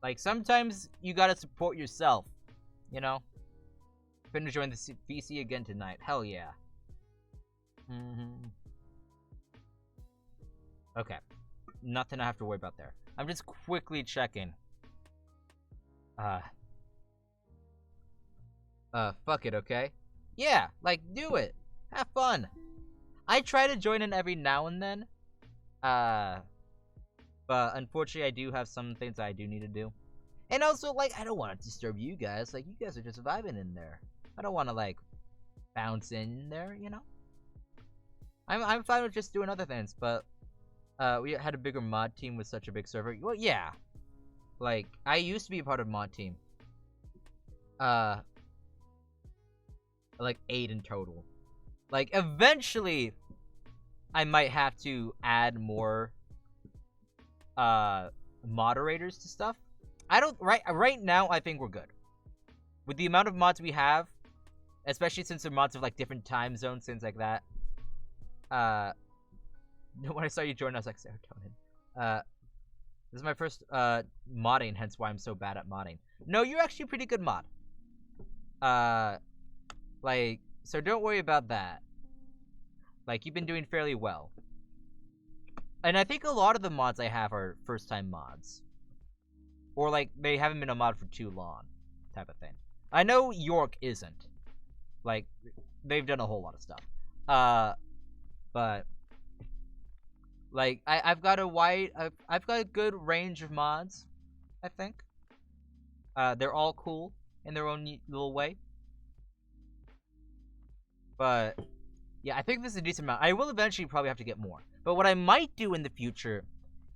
Like, sometimes you gotta support yourself, you know? Finna join the VC again tonight. Hell yeah. Okay. Nothing I have to worry about there. I'm just quickly checking. Fuck it, okay? Yeah, like, do it. Have fun. I try to join in every now and then. But unfortunately I do have some things I do need to do. And also, like, I don't want to disturb you guys. Like, you guys are just vibing in there. I don't want to, like, bounce in there, you know? I'm fine with just doing other things, but we had a bigger mod team with such a big server. Well, yeah. Like, I used to be a part of mod team. Like 8 in total. Like, eventually, I might have to add more moderators to stuff. I don't right now. I think we're good with the amount of mods we have, especially since they're mods of like different time zones, things like that. When I saw you join, I was like, serotonin. This is my first modding, hence why I'm so bad at modding. No, you're actually a pretty good mod. Like, so don't worry about that. Like, you've been doing fairly well. And I think a lot of the mods I have are first-time mods. Or, like, they haven't been a mod for too long, type of thing. I know York isn't. Like, they've done a whole lot of stuff. But, like, I've got a good range of mods, I think. They're all cool in their own little way. But, yeah, I think this is a decent amount. I will eventually probably have to get more. But what I might do in the future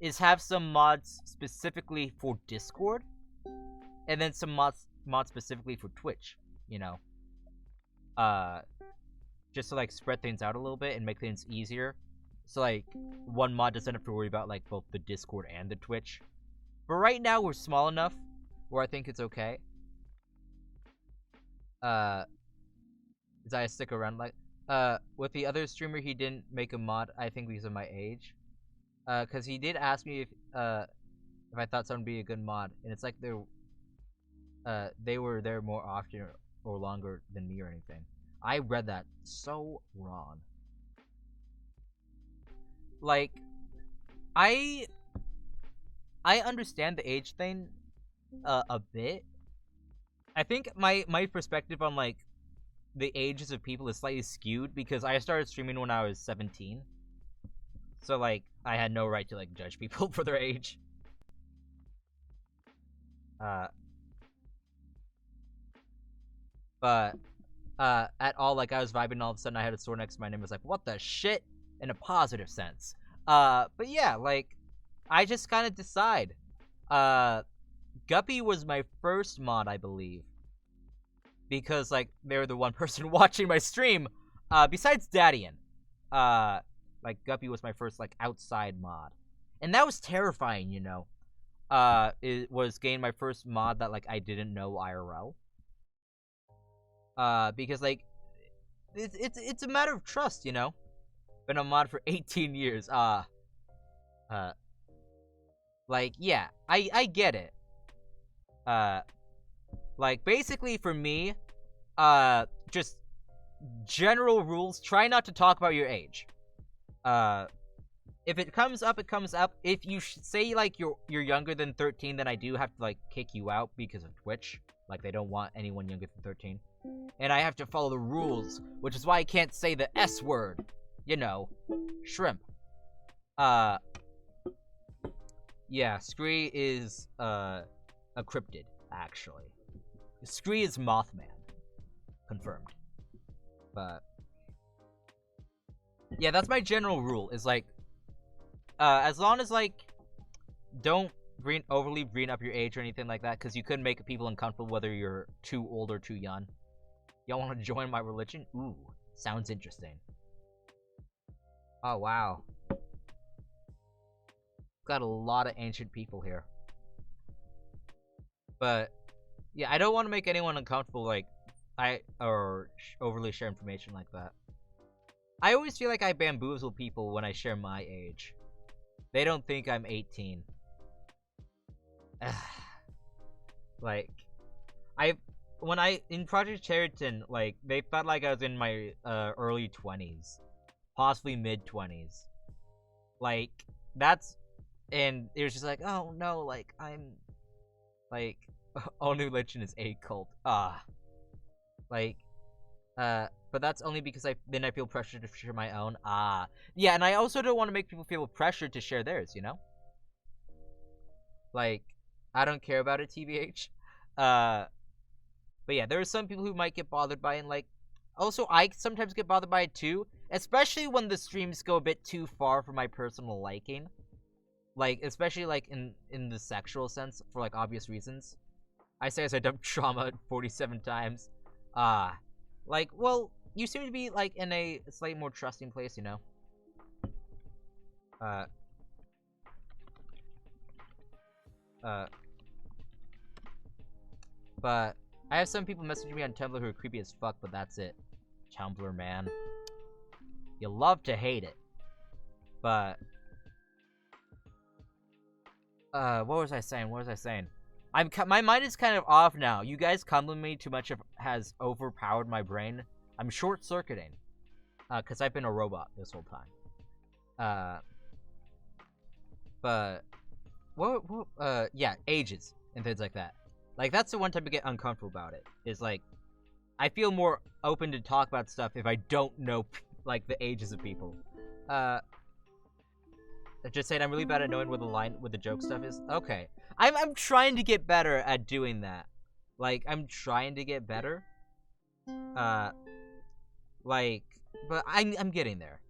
is have some mods specifically for Discord. And then some mods specifically for Twitch, you know. Just to, like, spread things out a little bit and make things easier. So, like, one mod doesn't have to worry about, like, both the Discord and the Twitch. But right now, we're small enough where I think it's okay. Does I stick around, like... with the other streamer, he didn't make a mod, I think because of my age. Cause he did ask me if I thought someone would be a good mod, and it's like they were there more often or longer than me or anything. I read that so wrong. Like, I understand the age thing a bit. I think my perspective on, like, the ages of people is slightly skewed because I started streaming when I was 17. So, like, I had no right to, like, judge people for their age. But, at all, like, I was vibing and all of a sudden I had a sword next to my name. I was like, what the shit? In a positive sense. But yeah, like, I just kind of decide. Guppy was my first mod, I believe. Because, like, they were the one person watching my stream, besides Dadian. Like, Guppy was my first, like, outside mod. And that was terrifying, you know. It was getting my first mod that, like, I didn't know IRL. Because, like, it's a matter of trust, you know. Been a mod for 18 years, like, yeah, I get it. Like, basically for me, just general rules, try not to talk about your age. If it comes up, it comes up. If you say, like, you're younger than 13, then I do have to, like, kick you out because of Twitch. Like, they don't want anyone younger than 13. And I have to follow the rules, which is why I can't say the S word. You know, shrimp. Yeah, Scree is, a cryptid, actually. Scree is Mothman. Confirmed. But yeah, that's my general rule, is like, as long as, like, don't overly bring up your age or anything like that, because you could make people uncomfortable whether you're too old or too young. Y'all want to join my religion? Ooh, sounds interesting. Oh, wow. Got a lot of ancient people here. But yeah, I don't want to make anyone uncomfortable, like, or overly share information like that. I always feel like I bamboozle people when I share my age. They don't think I'm 18. Like, in Project Cheriton, like, they felt like I was in my early 20s, possibly mid 20s. Like, and it was just like, oh no, like, I'm, like, only religion is a cult. Like, but that's only because then I feel pressured to share my own. Yeah, and I also don't want to make people feel pressured to share theirs, you know? Like, I don't care about it, TBH. But yeah, there are some people who might get bothered by it, and, like, also, I sometimes get bothered by it too, especially when the streams go a bit too far for my personal liking. Like, especially, like, in the sexual sense, for, like, obvious reasons. I say as I dumped trauma 47 times. Like, well, you seem to be like in a slightly more trusting place, you know. But I have some people messaging me on Tumblr who are creepy as fuck, but that's it. Tumblr, man. You love to hate it. But what was I saying? My mind is kind of off now. You guys complimenting me too much has overpowered my brain. I'm short-circuiting. Because I've been a robot this whole time. But yeah, ages and things like that. Like, that's the one time I get uncomfortable about it. Is like, I feel more open to talk about stuff if I don't know, like, the ages of people. I just saying I'm really bad at knowing where the joke stuff is. Okay. I'm trying to get better at doing that. Like, I'm trying to get better. Like, but I'm getting there.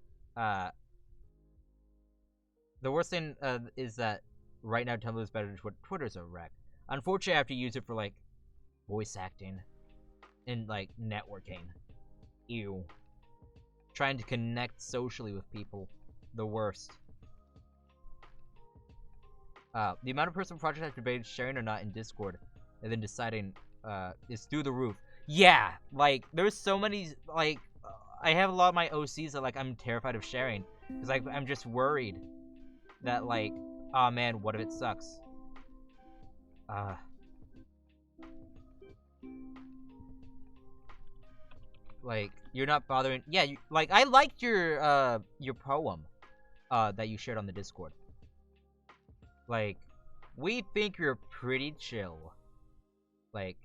The worst thing is that right now Tumblr is better than Twitter. Twitter's a wreck. Unfortunately, I have to use it for, like, voice acting and, like, networking. Ew. Trying to connect socially with people. The worst. The amount of personal projects I've debated sharing or not in Discord and then deciding is through the roof. Yeah, like, there's so many, like, I have a lot of my OCs that, like, I'm terrified of sharing. Because, like, I'm just worried that, like, oh man, what if it sucks? Like, you're not bothering. Yeah, like, I liked your poem that you shared on the Discord. Like, we think you're pretty chill. Like,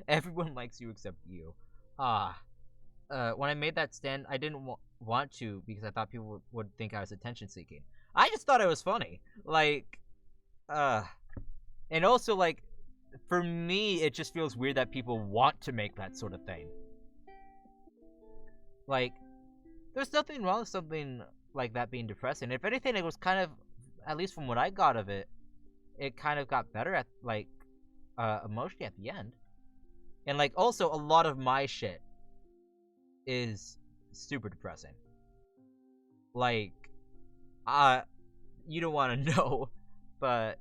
everyone likes you except you. When I made that stand, I didn't want to because I thought people would think I was attention-seeking. I just thought it was funny. Like, and also, like, for me, it just feels weird that people want to make that sort of thing. Like, there's nothing wrong with something like that being depressing. If anything, it was kind of, at least from what I got of it, it kind of got better at, like, emotionally at the end. And, like, also, a lot of my shit is super depressing. Like, you don't want to know, but,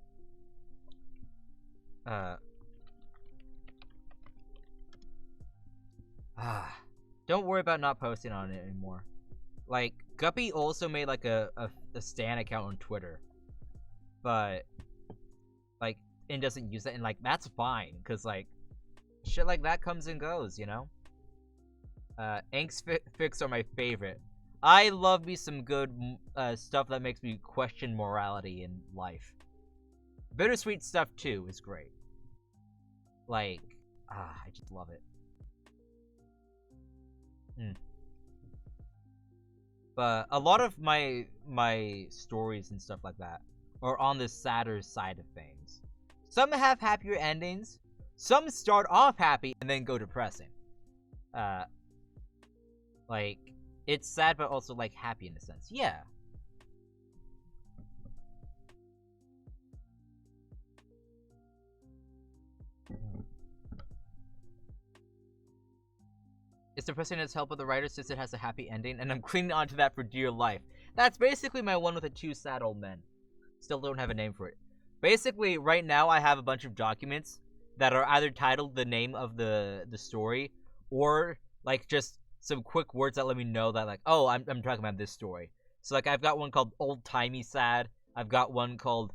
don't worry about not posting on it anymore. Like, Guppy also made, like, a stan account on Twitter. But, like, and doesn't use it, and, like, that's fine, because, like, shit like that comes and goes, you know? Angst fics are my favorite. I love me some good stuff that makes me question morality in life. Bittersweet stuff, too, is great. Like, I just love it. But a lot of my stories and stuff like that are on the sadder side of things. Some have happier endings. Some start off happy and then go depressing. Like, it's sad but also, like, happy in a sense. Yeah. It's depressing as hell, but the writer says it has a happy ending, and I'm clinging onto that for dear life. That's basically my one with the 2 sad old men. Still don't have a name for it. Basically, right now I have a bunch of documents that are either titled the name of the story, or, like, just some quick words that let me know that, like, oh, I'm talking about this story. So, like, I've got one called Old Timey Sad. I've got one called,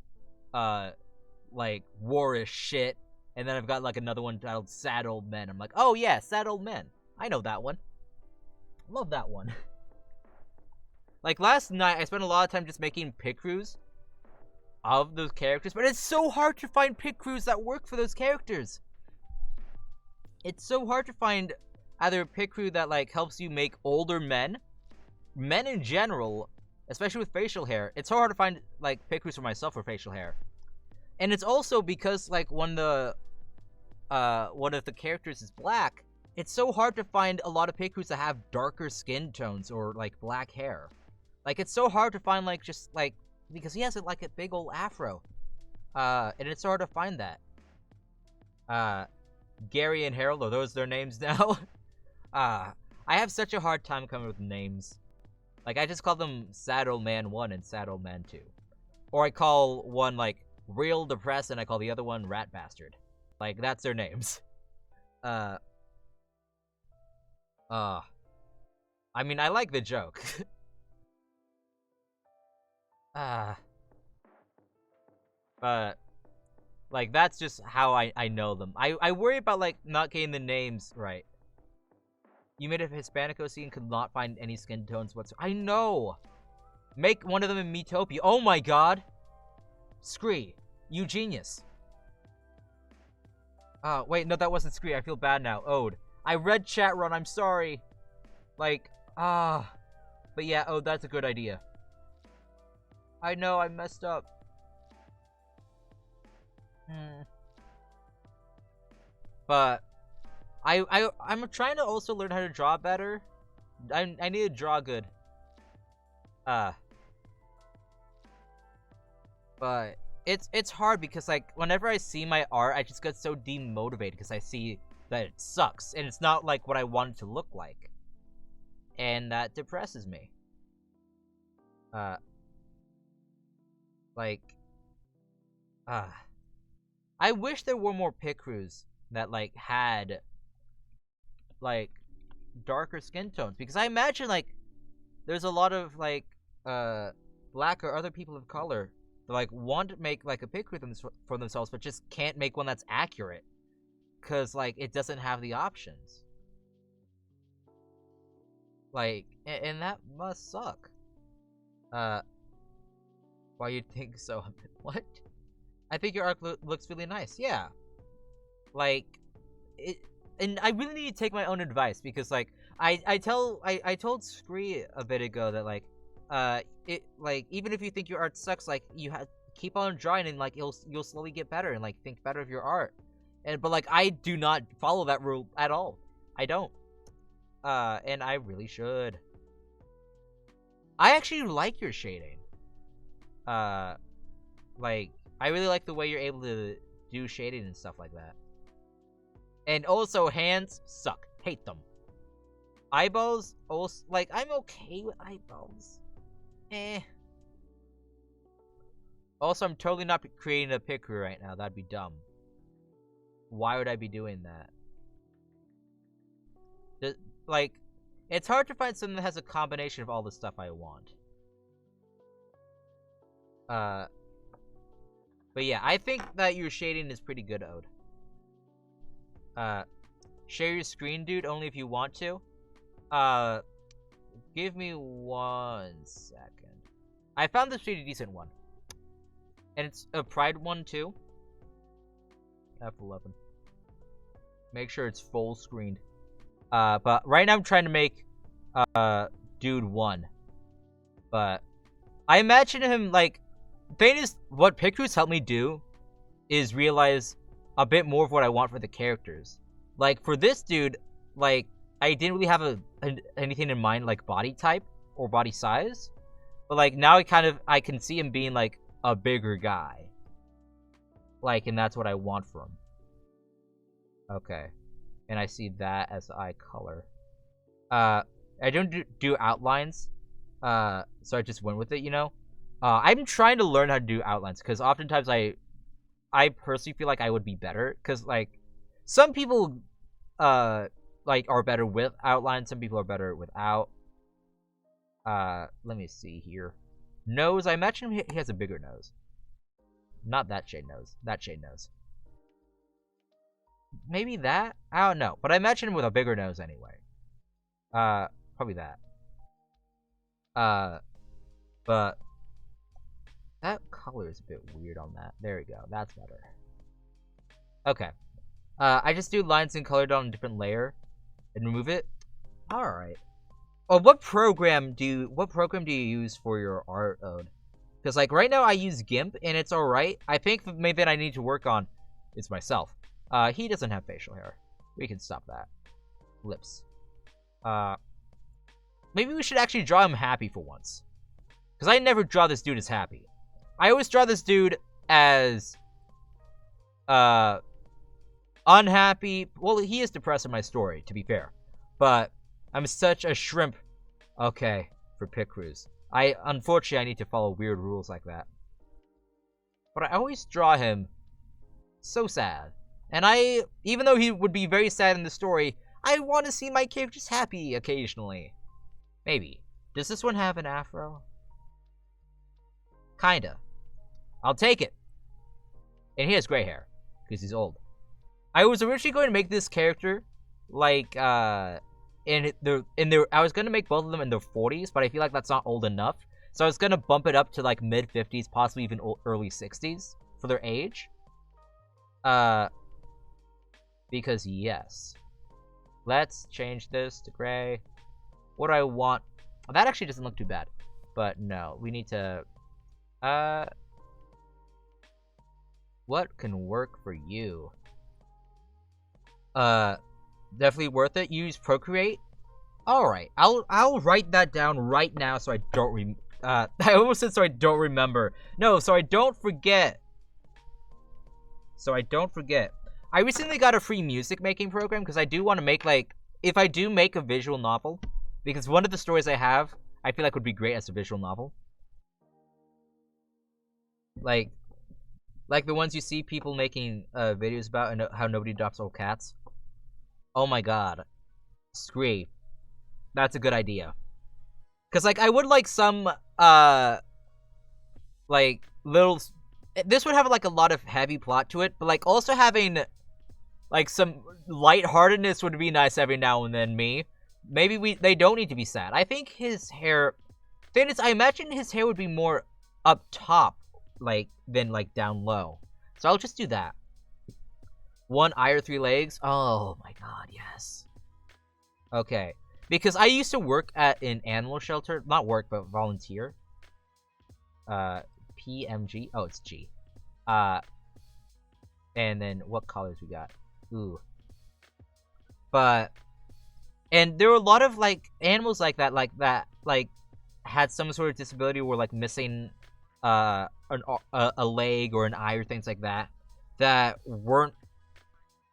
like, War is Shit. And then I've got, like, another one titled Sad Old Men. I'm like, oh, yeah, Sad Old Men. I know that one. Love that one. Like, last night, I spent a lot of time just making pic crews of those characters, but it's so hard to find pic crews that work for those characters. It's so hard to find either a pic crew that, like, helps you make older men in general, especially with facial hair. It's so hard to find, like, pic crews for myself for facial hair. And it's also because, like, when one of the characters is black, it's so hard to find a lot of pic crews that have darker skin tones or, like, black hair. Like, it's so hard to find, like, just, like, because he has, like, a big old afro. And it's so hard to find that. Gary and Harold, are those their names now? I have such a hard time coming with names. Like, I just call them Sad Old Man 1 and Sad Old Man 2. Or I call one, like, Real Depressed, and I call the other one Rat Bastard. Like, that's their names. I mean, I like the joke. But, like, that's just how I know them. I worry about, like, not getting the names right. You made a Hispanico scene, could not find any skin tones whatsoever. I know! Make one of them in Metopia. Oh my god! Scree, you genius. Wait, no, that wasn't Scree. I feel bad now. Ode. I read chat run, I'm sorry. Like, but yeah, Ode, that's a good idea. I know, I messed up. But I'm trying to also learn how to draw better. I need to draw good. But it's hard because, like, whenever I see my art, I just get so demotivated because I see that it sucks and it's not like what I want it to look like, and that depresses me. I wish there were more pit crews that, like, had, like, darker skin tones, because I imagine, like, there's a lot of, like, black or other people of color that, like, want to make, like, a pit crew for themselves, but just can't make one that's accurate, because, like, it doesn't have the options. Like, and that must suck. Why you think so? What? I think your art looks really nice. Yeah. Like, and I really need to take my own advice, because, like, I told Scree a bit ago that, like, like, even if you think your art sucks, like, you keep on drawing, and, like, you'll slowly get better and, like, think better of your art. But like, I do not follow that rule at all. I don't. And I really should. I actually like your shading. Like, I really like the way you're able to do shading and stuff like that. And also, hands suck. Hate them. Eyeballs, also, like, I'm okay with eyeballs. Also, I'm totally not creating a pit crew right now. That'd be dumb. Why would I be doing that? Like, it's hard to find something that has a combination of all the stuff I want. But yeah, I think that your shading is pretty good, Ode. Share your screen, dude, only if you want to. Give me 1 second. I found this pretty decent one. And it's a Pride one, too. F11. Make sure it's full screened. But right now I'm trying to make, Dude 1. But I imagine him, like, thing is, what pit crews help me do is realize a bit more of what I want for the characters. Like, for this dude, like, I didn't really have anything in mind, like, body type or body size. But, like, now I can see him being, like, a bigger guy. Like, and that's what I want for him. Okay. And I see that as the eye color. I don't do outlines. So I just went with it, you know? I'm trying to learn how to do outlines, because oftentimes I personally feel like I would be better, because, like, some people, like, are better with outlines, some people are better without. Let me see here. Nose, I imagine he has a bigger nose. Not that shade nose. That shade nose. Maybe that? I don't know. But I imagine him with a bigger nose anyway. Probably that. But that color is a bit weird on that. There we go. That's better. Okay. I just do lines and colored on a different layer and remove it. Alright. Oh, what program do you use for your art, Ode? Because, like, right now I use GIMP and it's alright. I think maybe that I need to work on is myself. He doesn't have facial hair. We can stop that. Lips. Maybe we should actually draw him happy for once. Because I never draw this dude as happy. I always draw this dude as, unhappy. Well, he is depressed in my story, to be fair. But I'm such a shrimp. Okay, for pit crews. Unfortunately, I need to follow weird rules like that. But I always draw him so sad. And even though he would be very sad in the story, I want to see my characters happy occasionally. Maybe. Does this one have an afro? Kinda. I'll take it. And he has gray hair, because he's old. I was originally going to make this character, like, I was going to make both of them in their 40s, but I feel like that's not old enough. So I was going to bump it up to, like, mid-50s, possibly even early 60s for their age. Because, yes. Let's change this to gray. What do I want? That actually doesn't look too bad. But, no, we need to... What can work for you? Definitely worth it. Use Procreate. Alright, I'll write that down right now so I don't I almost said so I don't remember. No, so I don't forget. I recently got a free music making program because I do want to make, like, if I do make a visual novel, because one of the stories I have, I feel like would be great as a visual novel. Like the ones you see people making videos about and how nobody adopts old cats. Oh my god. Scree. That's a good idea. Cause like I would like some like little this would have like a lot of heavy plot to it, but like also having like some lightheartedness would be nice every now and then. Maybe they don't need to be sad. I think his hair thing is I imagine his hair would be more up top like than like down low. So I'll just do that. 1 eye or 3 legs. Oh my god, yes. Okay. Because I used to work at an animal shelter. Not work, but volunteer. PMG. Oh, it's G. And then what colors we got? Ooh. But... And there were a lot of, like, animals like that, had some sort of disability or, like, missing, a leg or an eye or things like that, that weren't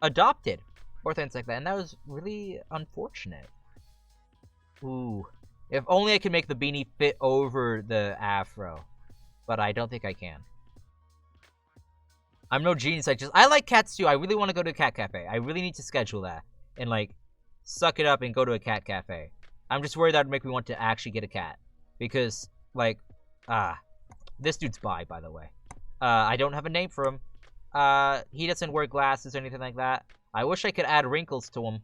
adopted or things like that. And that was really unfortunate. Ooh. If only I could make the beanie fit over the afro. But I don't think I can. I'm no genius. I like cats too. I really want to go to a cat cafe. I really need to schedule that. And like, suck it up and go to a cat cafe. I'm just worried that would make me want to actually get a cat. Because, like, this dude's by the way. I don't have a name for him. He doesn't wear glasses or anything like that. I wish I could add wrinkles to him.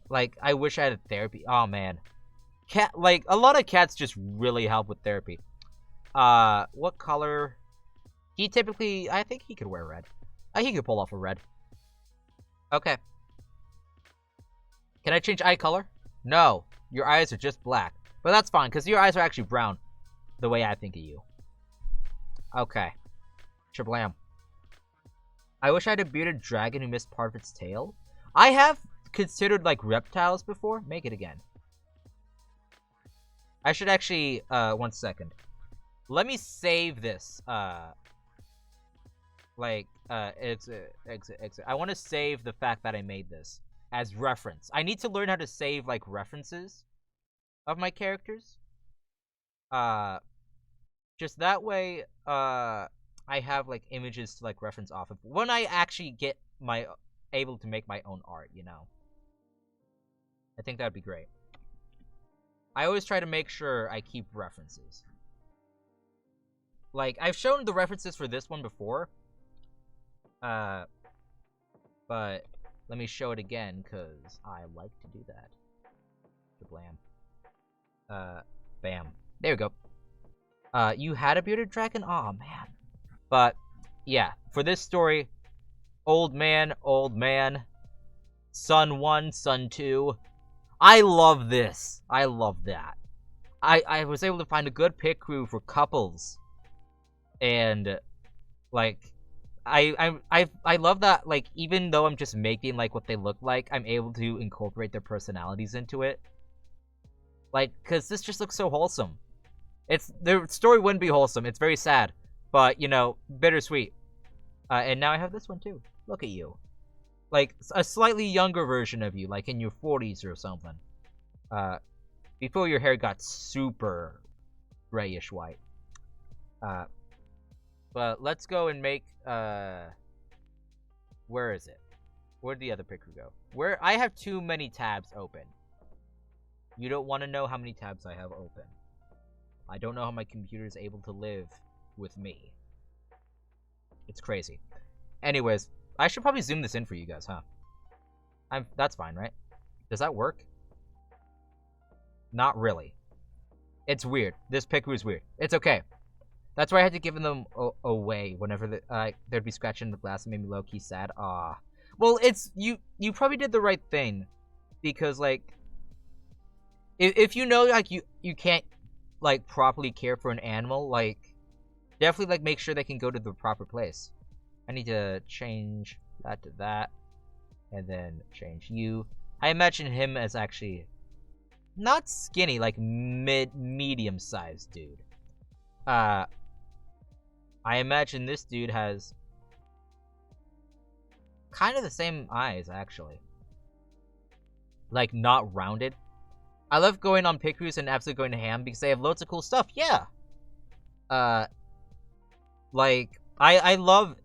Like, I wish I had a therapy. Oh, man. Like, a lot of cats just really help with therapy. What color? He typically, I think he could wear red. He could pull off a red. Okay. Can I change eye color? No. Your eyes are just black. But that's fine, because your eyes are actually brown. The way I think of you. Okay. Shablam. I wish I had a bearded dragon who missed part of its tail. I have considered, like, reptiles before. Make it again. I should actually, 1 second. Let me save this, exit. I want to save the fact that I made this as reference. I need to learn how to save, like, references of my characters. Just that way, I have, like, images to, like, reference off of when I actually get able to make my own art, you know? I think that would be great. I always try to make sure I keep references. Like, I've shown the references for this one before. But let me show it again, because I like to do that. Blam. Bam. There we go. You had a bearded dragon? Aw, man. But, yeah. For this story, old man, son 1, son 2. I love this. I love that. I was able to find a good pit crew for couples. And, like, I love that, like, even though I'm just making, like, what they look like, I'm able to incorporate their personalities into it. Like, because this just looks so wholesome. The story wouldn't be wholesome. It's very sad. But, you know, bittersweet. And now I have this one, too. Look at you. like a slightly younger version of you, like in your 40s or something. Before your hair got super grayish white. But let's go and make where is it? Where'd the other picker go? Where I have too many tabs open. You don't want to know how many tabs I have open. I don't know how my computer is able to live with me. It's crazy. Anyways, I should probably zoom this in for you guys, huh? That's fine, right? Does that work? Not really. It's weird. This picker is weird. It's okay. That's why I had to give them away whenever they'd be scratching the glass. It made me low-key sad. Ah. Well, it's... You probably did the right thing. Because, like... If you know, like, you can't, like, properly care for an animal, like... Definitely, like, make sure they can go to the proper place. I need to change that to that. And then change you. I imagine him as actually... Not skinny, like, medium-sized dude. I imagine this dude has kind of the same eyes, actually. Like, not rounded. I love going on pictures and absolutely going to ham because they have loads of cool stuff. Yeah. Like, I love,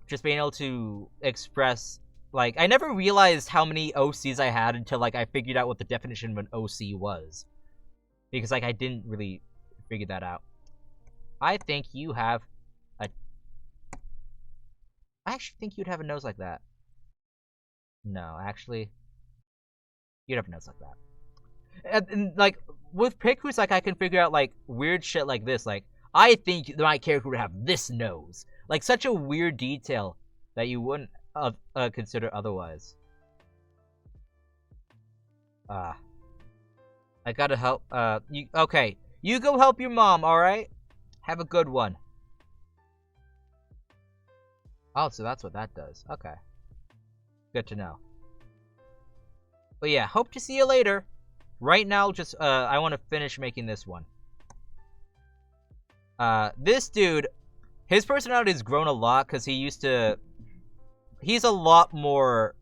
just being able to express, like, I never realized how many OCs I had until, like, I figured out what the definition of an OC was. Because, like, I didn't really figure that out. I think you have a... I actually think you'd have a nose like that. No, actually... You'd have a nose like that. And like, with Picroos, like, I can figure out, like, weird shit like this. Like, I think my character would have this nose. Like, such a weird detail that you wouldn't consider otherwise. I gotta help, okay. You go help your mom, alright? Have a good one. Oh, so that's what that does. Okay. Good to know. But yeah, hope to see you later. Right now, just, I want to finish making this one. This dude, his personality has grown a lot because he used to... He's a lot more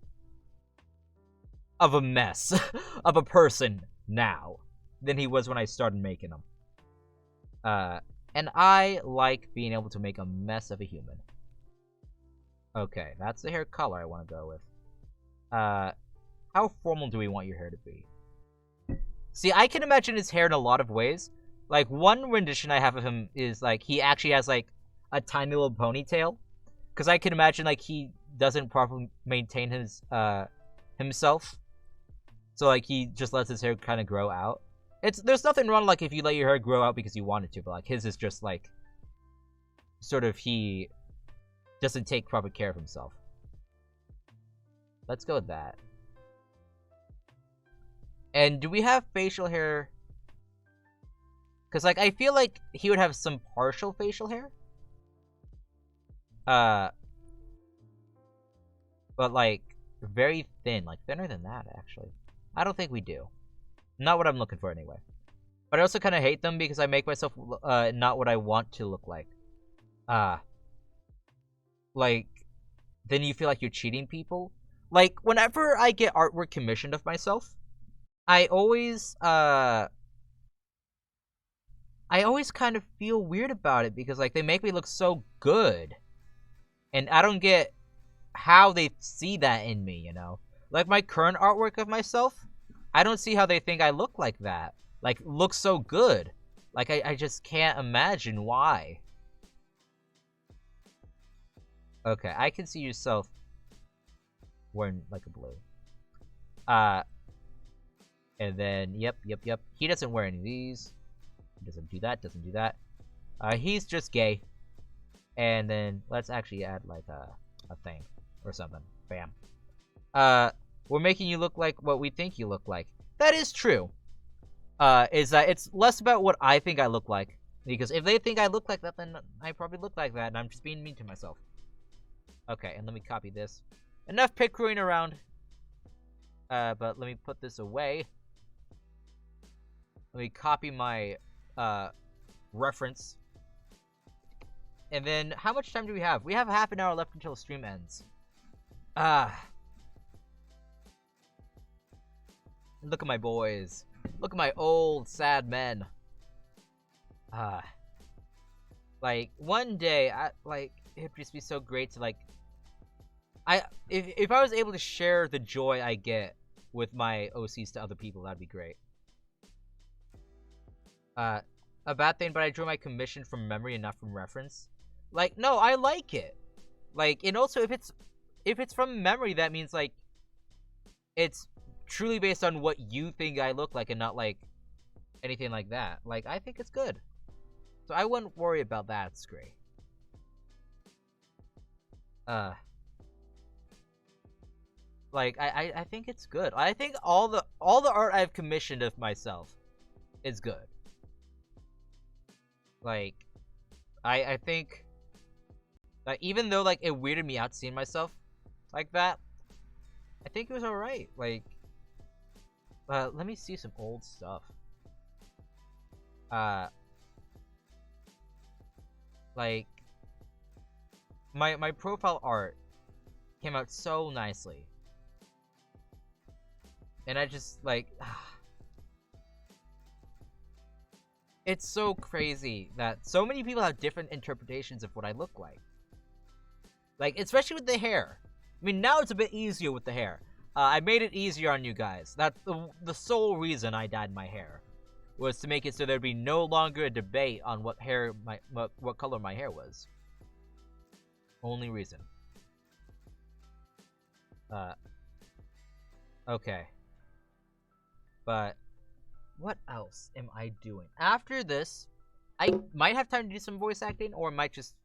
of a mess of a person now than he was when I started making him. And I like being able to make a mess of a human. Okay, that's the hair color I want to go with. How formal do we want your hair to be? See, I can imagine his hair in a lot of ways. Like, one rendition I have of him is, like, he actually has, like, a tiny little ponytail. Because I can imagine, like, he doesn't properly maintain his, himself. So, like, he just lets his hair kind of grow out. There's nothing wrong, like, if you let your hair grow out because you want it to, but, like, his is just, like, sort of, he doesn't take proper care of himself. Let's go with that. And do we have facial hair? Because, like, I feel like he would have some partial facial hair. But, like, very thin. Like, thinner than that, actually. I don't think we do. Not what I'm looking for, anyway. But I also kind of hate them because I make myself, not what I want to look like. Like, then you feel like you're cheating people. Like, whenever I get artwork commissioned of myself, I always kind of feel weird about it because, like, they make me look so good. And I don't get how they see that in me, you know? Like, my current artwork of myself, I don't see how they think I look like that. Like, look so good. Like, I just can't imagine why. Okay, I can see yourself wearing, like, a blue. And then, yep. He doesn't wear any of these. He doesn't do that, doesn't do that. He's just gay. And then, let's actually add, like, a thing. Or something. Bam. We're making you look like what we think you look like. That is true. Is that it's less about what I think I look like. Because if they think I look like that, then I probably look like that, and I'm just being mean to myself. Okay, and let me copy this. Enough pickering around. But let me put this away. Let me copy my, reference. And then, how much time do we have? We have half an hour left until the stream ends. Ah. Look at my boys. Look at my old, sad men. Ah. Like, one day, it'd just be so great to, like... If I was able to share the joy I get with my OCs to other people, that'd be great. A bad thing, but I drew my commission from memory and not from reference. Like, no, I like it. Like, and also, if it's from memory, that means, like, it's truly based on what you think I look like and not, like, anything like that. Like, I think it's good. So I wouldn't worry about that, it's great. Like, I think it's good. I think all the art I've commissioned of myself is good. Like, I think that even though, like, it weirded me out seeing myself like that, I think it was alright. Like, let me see some old stuff. Like, my profile art came out so nicely. And I just, like... It's so crazy that so many people have different interpretations of what I look like. Like, especially with the hair. I mean, now it's a bit easier with the hair. I made it easier on you guys. That's the sole reason I dyed my hair. Was to make it so there'd be no longer a debate on what color my hair was. Only reason. Okay. But what else am I doing? After this, I might have time to do some voice acting, or I might just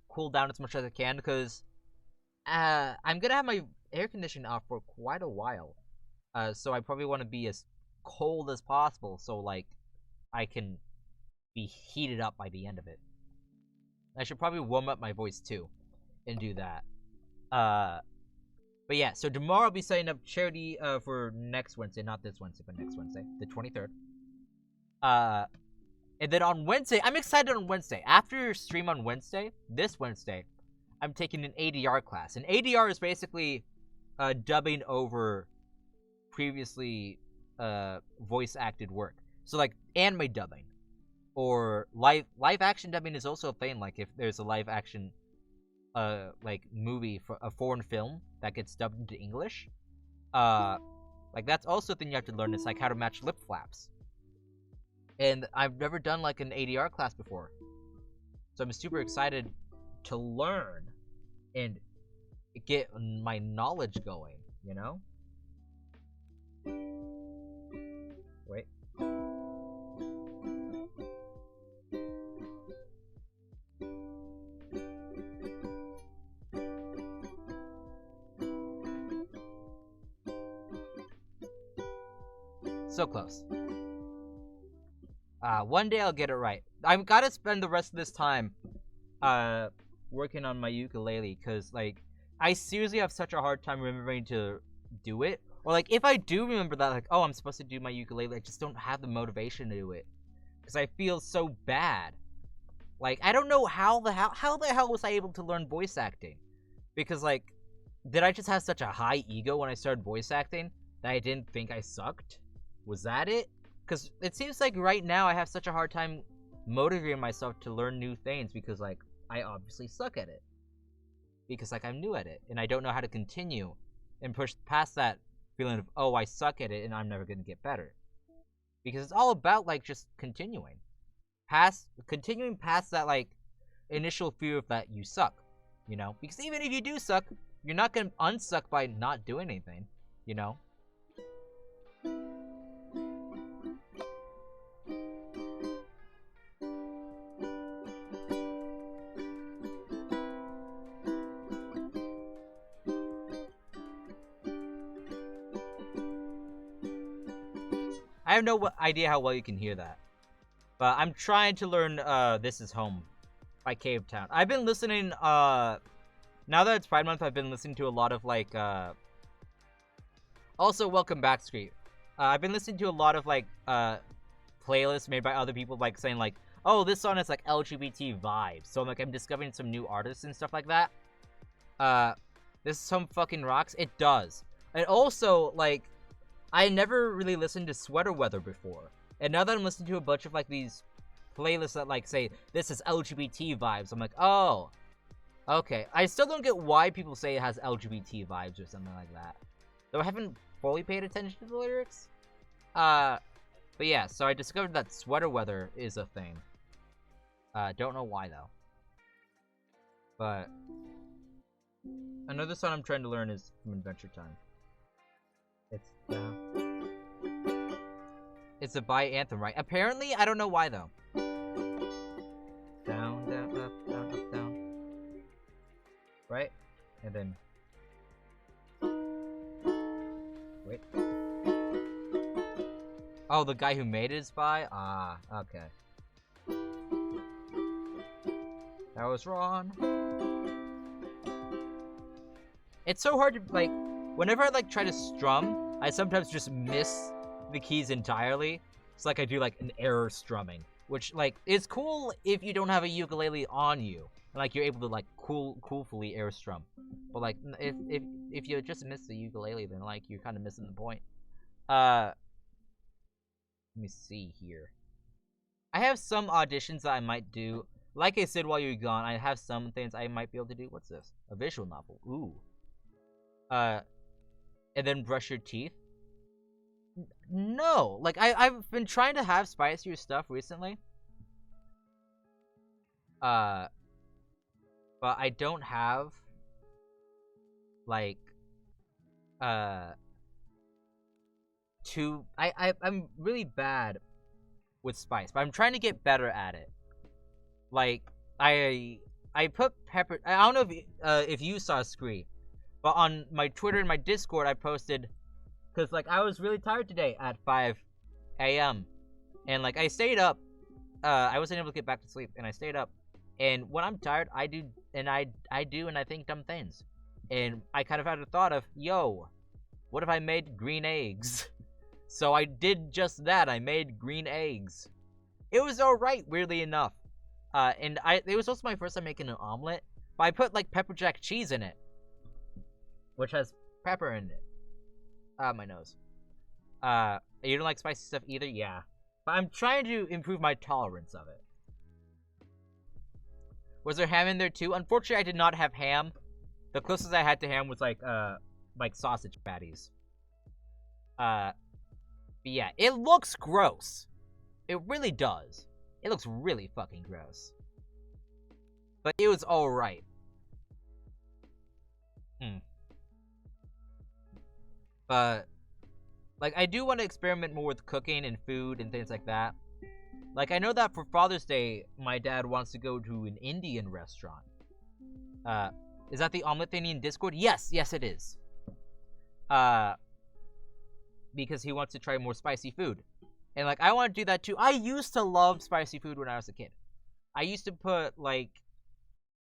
cool down as much as I can, because I'm gonna have my air conditioning off for quite a while. So I probably want to be as cold as possible, so like I can be heated up by the end of it. I should probably warm up my voice too, and do that. But yeah, so tomorrow I'll be setting up charity for next Wednesday, not this Wednesday, but next Wednesday, the 23rd. And then on Wednesday, I'm excited on Wednesday. After stream on Wednesday, this Wednesday, I'm taking an ADR class. And ADR is basically dubbing over previously voice acted work. So like anime dubbing or live action dubbing is also a thing. Like if there's a live action like movie for a foreign film that gets dubbed into English, like that's also a thing you have to learn. It's like how to match lip flaps. And I've never done like an ADR class before, so I'm super excited to learn and get my knowledge going, you know? Wait. So close. One day I'll get it right. I've got to spend the rest of this time working on my ukulele, because like I seriously have such a hard time remembering to do it. Or like if I do remember that, like, oh, I'm supposed to do my ukulele, I just don't have the motivation to do it, because I feel so bad. Like I don't know how the hell was I able to learn voice acting? Because like, did I just have such a high ego when I started voice acting that I didn't think I sucked? Was that it? Because it seems like right now I have such a hard time motivating myself to learn new things, because like I obviously suck at it, because like I'm new at it and I don't know how to continue and push past that feeling of, oh, I suck at it and I'm never gonna get better. Because it's all about like just continuing past that like initial fear of that you suck, you know? Because even if you do suck, you're not gonna unsuck by not doing anything, you know? I have no idea how well you can hear that, but I'm trying to learn This Is Home by Cave Town. I've been listening, now that it's Pride Month, I've been listening to a lot of like, also welcome back, Street. I've been listening to a lot of like, playlists made by other people, like saying like, oh, this song is like LGBT vibes. So like I'm discovering some new artists and stuff like that. This song fucking rocks. It does. And also, like, I never really listened to Sweater Weather before. And now that I'm listening to a bunch of, like, these playlists that, like, say, this is LGBT vibes, I'm like, oh, okay. I still don't get why people say it has LGBT vibes or something like that. Though I haven't fully paid attention to the lyrics. But yeah, so I discovered that Sweater Weather is a thing. Don't know why, though. But another song I'm trying to learn is from Adventure Time. It's a bi anthem, right? Apparently, I don't know why though. Down, down, up, down, up, down. Right? And then wait. Oh, the guy who made it is bi? Ah, okay. That was wrong. It's so hard to, like, whenever I, like, try to strum, I sometimes just miss the keys entirely. It's like I do, like, an error strumming, which, like, is cool if you don't have a ukulele on you. And, like, you're able to, like, coolfully air strum. But, like, if you just miss the ukulele, then, like, you're kind of missing the point. Let me see here. I have some auditions that I might do. Like I said while you were gone, I have some things I might be able to do. What's this? A visual novel. Ooh. And then brush your teeth. No, like I've been trying to have spicier stuff recently. But I don't have like I'm really bad with spice, but I'm trying to get better at it. Like I put pepper. I don't know if you saw Scree. But on my Twitter and my Discord, I posted, because, like, I was really tired today at 5 a.m. And, like, I stayed up. I wasn't able to get back to sleep, and I stayed up. And when I'm tired, I do and I think dumb things. And I kind of had a thought of, yo, what if I made green eggs? So I did just that. I made green eggs. It was alright, weirdly enough. And it was also my first time making an omelet. But I put, like, pepper jack cheese in it, which has pepper in it. My nose. You don't like spicy stuff either? Yeah. But I'm trying to improve my tolerance of it. Was there ham in there too? Unfortunately, I did not have ham. The closest I had to ham was like sausage patties. But yeah, it looks gross. It really does. It looks really fucking gross. But it was alright. But, like, I do want to experiment more with cooking and food and things like that. Like, I know that for Father's Day, my dad wants to go to an Indian restaurant. Is that the omelet thingy in Discord? Yes, it is. Because he wants to try more spicy food. And, like, I want to do that too. I used to love spicy food when I was a kid. I used to put, like,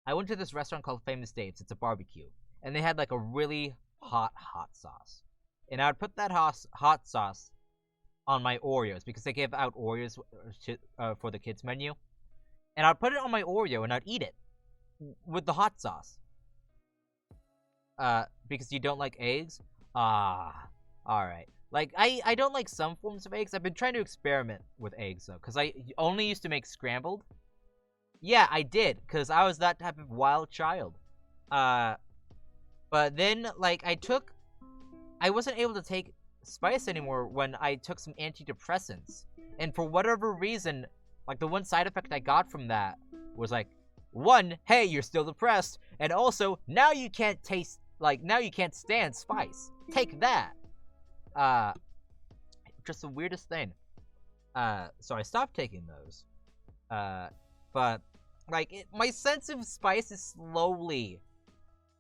I went to this restaurant called Famous Dave's. It's a barbecue. And they had, like, a really hot sauce. And I would put that hot sauce on my Oreos because they give out Oreos for the kids menu. And I'd put it on my Oreo and I'd eat it with the hot sauce. Because you don't like eggs? Alright. Like, I don't like some forms of eggs. I've been trying to experiment with eggs, though. Because I only used to make scrambled. Yeah, I did. Because I was that type of wild child. But then, like, I wasn't able to take spice anymore when I took some antidepressants. And for whatever reason, like, the one side effect I got from that was, like, one, hey, you're still depressed. And also, now you can't stand spice. Take that. Just the weirdest thing. So I stopped taking those. But, like, my sense of spice is slowly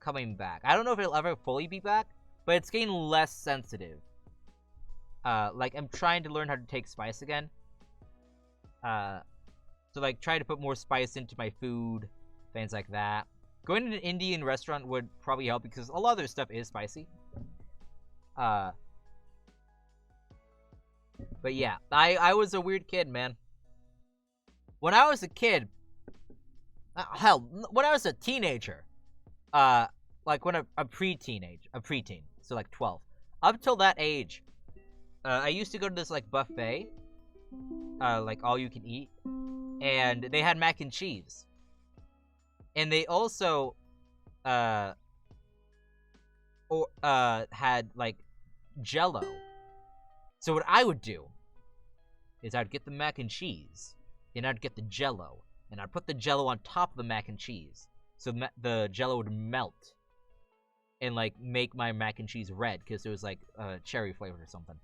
coming back. I don't know if it'll ever fully be back, but it's getting less sensitive. Like, I'm trying to learn how to take spice again. So, like, try to put more spice into my food, things like that. Going to an Indian restaurant would probably help because a lot of their stuff is spicy. But yeah, I was a weird kid, man. When I was a kid, hell, when I was a teenager, like when a preteen, so like 12. Up till that age, I used to go to this like buffet, like all you can eat, and they had mac and cheese, and they also had like Jello. So what I would do is I'd get the mac and cheese, and I'd get the Jello, and I'd put the Jello on top of the mac and cheese, so the Jello would melt, and like make my mac and cheese red because it was like cherry flavored or something.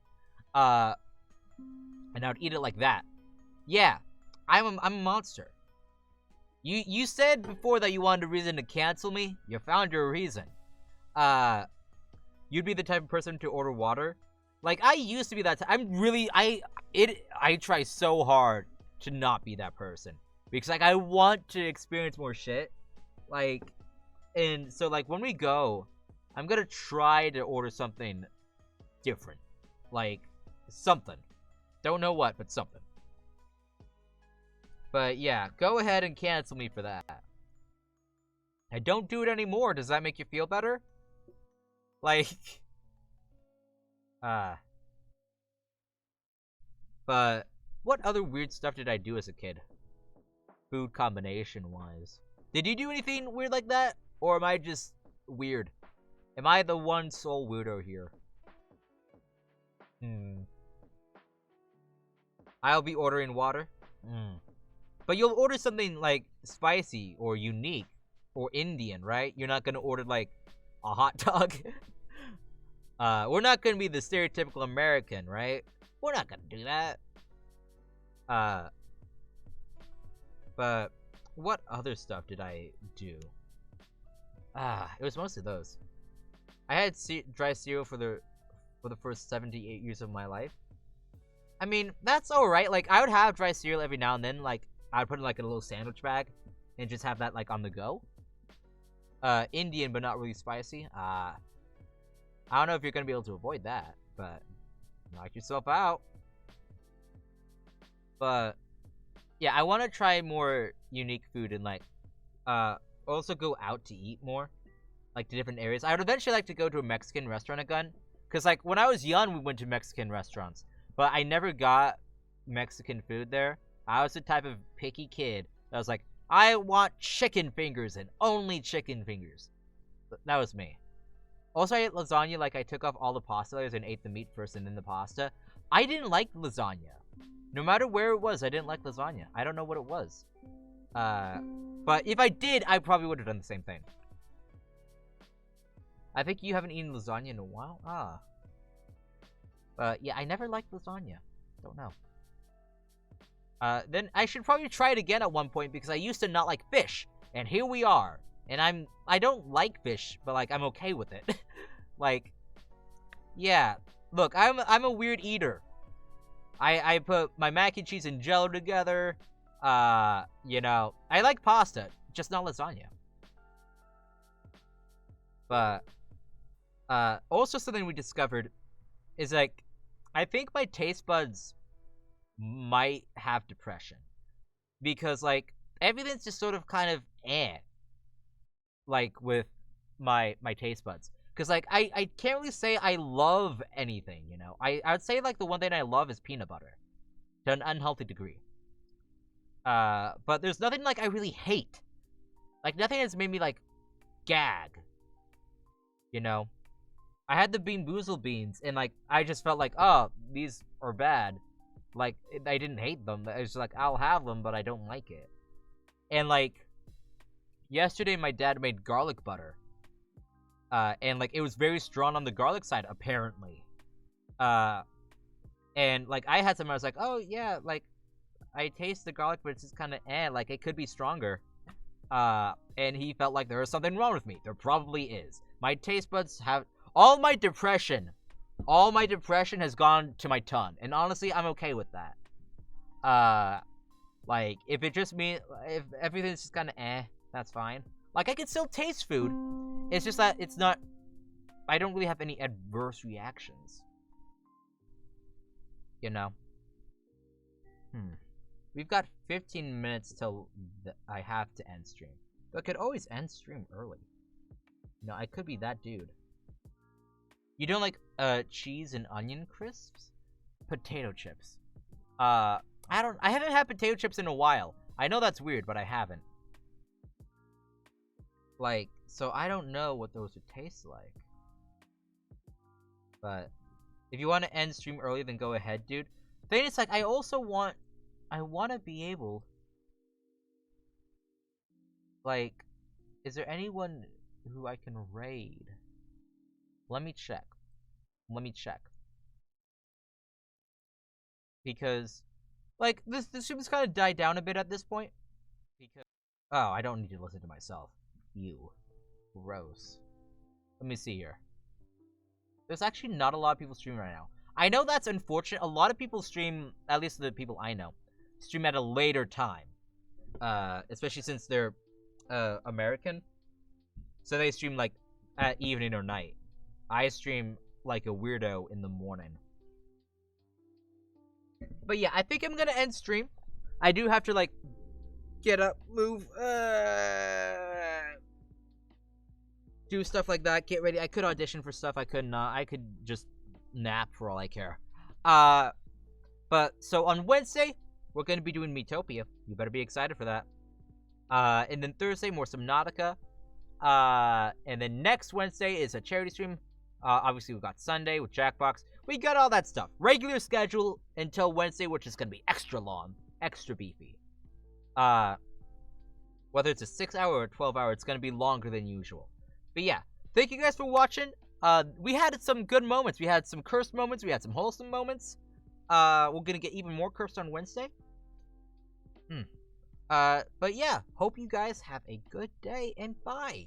And I would eat it like that. Yeah, I'm a monster. You said before that you wanted a reason to cancel me. You found your reason. You'd be the type of person to order water. Like I used to be that. I try so hard to not be that person because like I want to experience more shit. Like, and so like when we go, I'm gonna try to order something different, like something. Don't know what, but something. But yeah, go ahead and cancel me for that. I don't do it anymore. Does that make you feel better? Like, but what other weird stuff did I do as a kid? Food combination wise. Did you do anything weird like that? Or am I just weird? Am I the one sole weirdo here? I'll be ordering water. But you'll order something like spicy or unique or Indian, right? You're not gonna order like a hot dog. We're not gonna be the stereotypical American, right? We're not gonna do that. But what other stuff did I do? It was mostly those. I had dry cereal for the first 78 years of my life. I mean, that's alright. Like, I would have dry cereal every now and then. Like, I would put it in, like, a little sandwich bag and just have that, like, on the go. Indian, but not really spicy. I don't know if you're gonna be able to avoid that, but knock yourself out. But, yeah, I want to try more unique food and, like, also go out to eat more. Like, to different areas. I would eventually like to go to a Mexican restaurant again. Because, like, when I was young, we went to Mexican restaurants. But I never got Mexican food there. I was the type of picky kid that was like, I want chicken fingers and only chicken fingers. That was me. Also, I ate lasagna. Like, I took off all the pasta layers and ate the meat first and then the pasta. I didn't like lasagna. No matter where it was, I didn't like lasagna. I don't know what it was. But if I did, I probably would have done the same thing. I think you haven't eaten lasagna in a while? But yeah, I never liked lasagna. Don't know. Then I should probably try it again at one point because I used to not like fish. And here we are. And I don't like fish, but like I'm okay with it. Like, yeah. Look, I'm a weird eater. I put my mac and cheese and Jello together. You know, I like pasta, just not lasagna. But also something we discovered is like I think my taste buds might have depression because like everything's just sort of kind of like with my taste buds because like I can't really say I love anything, you know. I would say like the one thing I love is peanut butter to an unhealthy degree, but there's nothing like I really hate. Like nothing has made me like gag, you know. I had the Bean Boozled beans, and, like, I just felt like, oh, these are bad. Like, I didn't hate them. I was like, I'll have them, but I don't like it. And, like, yesterday my dad made garlic butter. And, like, it was very strong on the garlic side, apparently. And, like, I had some, I was like, oh, yeah, like, I taste the garlic, but it's just kind of like, it could be stronger. And he felt like there was something wrong with me. There probably is. My taste buds have... All my depression has gone to my tongue, and honestly, I'm okay with that. Like, if it just means, if everything's just kind of that's fine. Like, I can still taste food, it's just that it's not, I don't really have any adverse reactions. You know? We've got 15 minutes till I have to end stream. But I could always end stream early. No, I could be that dude. You don't like cheese and onion crisps? Potato chips. I haven't had potato chips in a while. I know that's weird, but I haven't. Like, so I don't know what those would taste like. But if you want to end stream early, then go ahead, dude. Thing is, like, I want to be able, like, is there anyone who I can raid? Let me check. Because, like, this stream has kind of died down a bit at this point. Because, oh, I don't need to listen to myself. You. Gross. Let me see here. There's actually not a lot of people streaming right now. I know that's unfortunate. A lot of people stream, at least the people I know, stream at a later time. Especially since they're American. So they stream, like, at evening or night. I stream like a weirdo in the morning. But yeah, I think I'm gonna end stream. I do have to, like, get up, move, do stuff like that, get ready. I could audition for stuff, I could not. I could just nap for all I care. But, so on Wednesday, we're gonna be doing Miitopia. You better be excited for that. And then Thursday, more Subnautica. And then next Wednesday is a charity stream. Obviously, we've got Sunday with Jackbox. We got all that stuff. Regular schedule until Wednesday, which is going to be extra long, extra beefy. Whether it's a 6-hour or 12-hour, it's going to be longer than usual. But yeah, thank you guys for watching. We had some good moments. We had some cursed moments. We had some wholesome moments. We're going to get even more cursed on Wednesday. But yeah, hope you guys have a good day, and bye.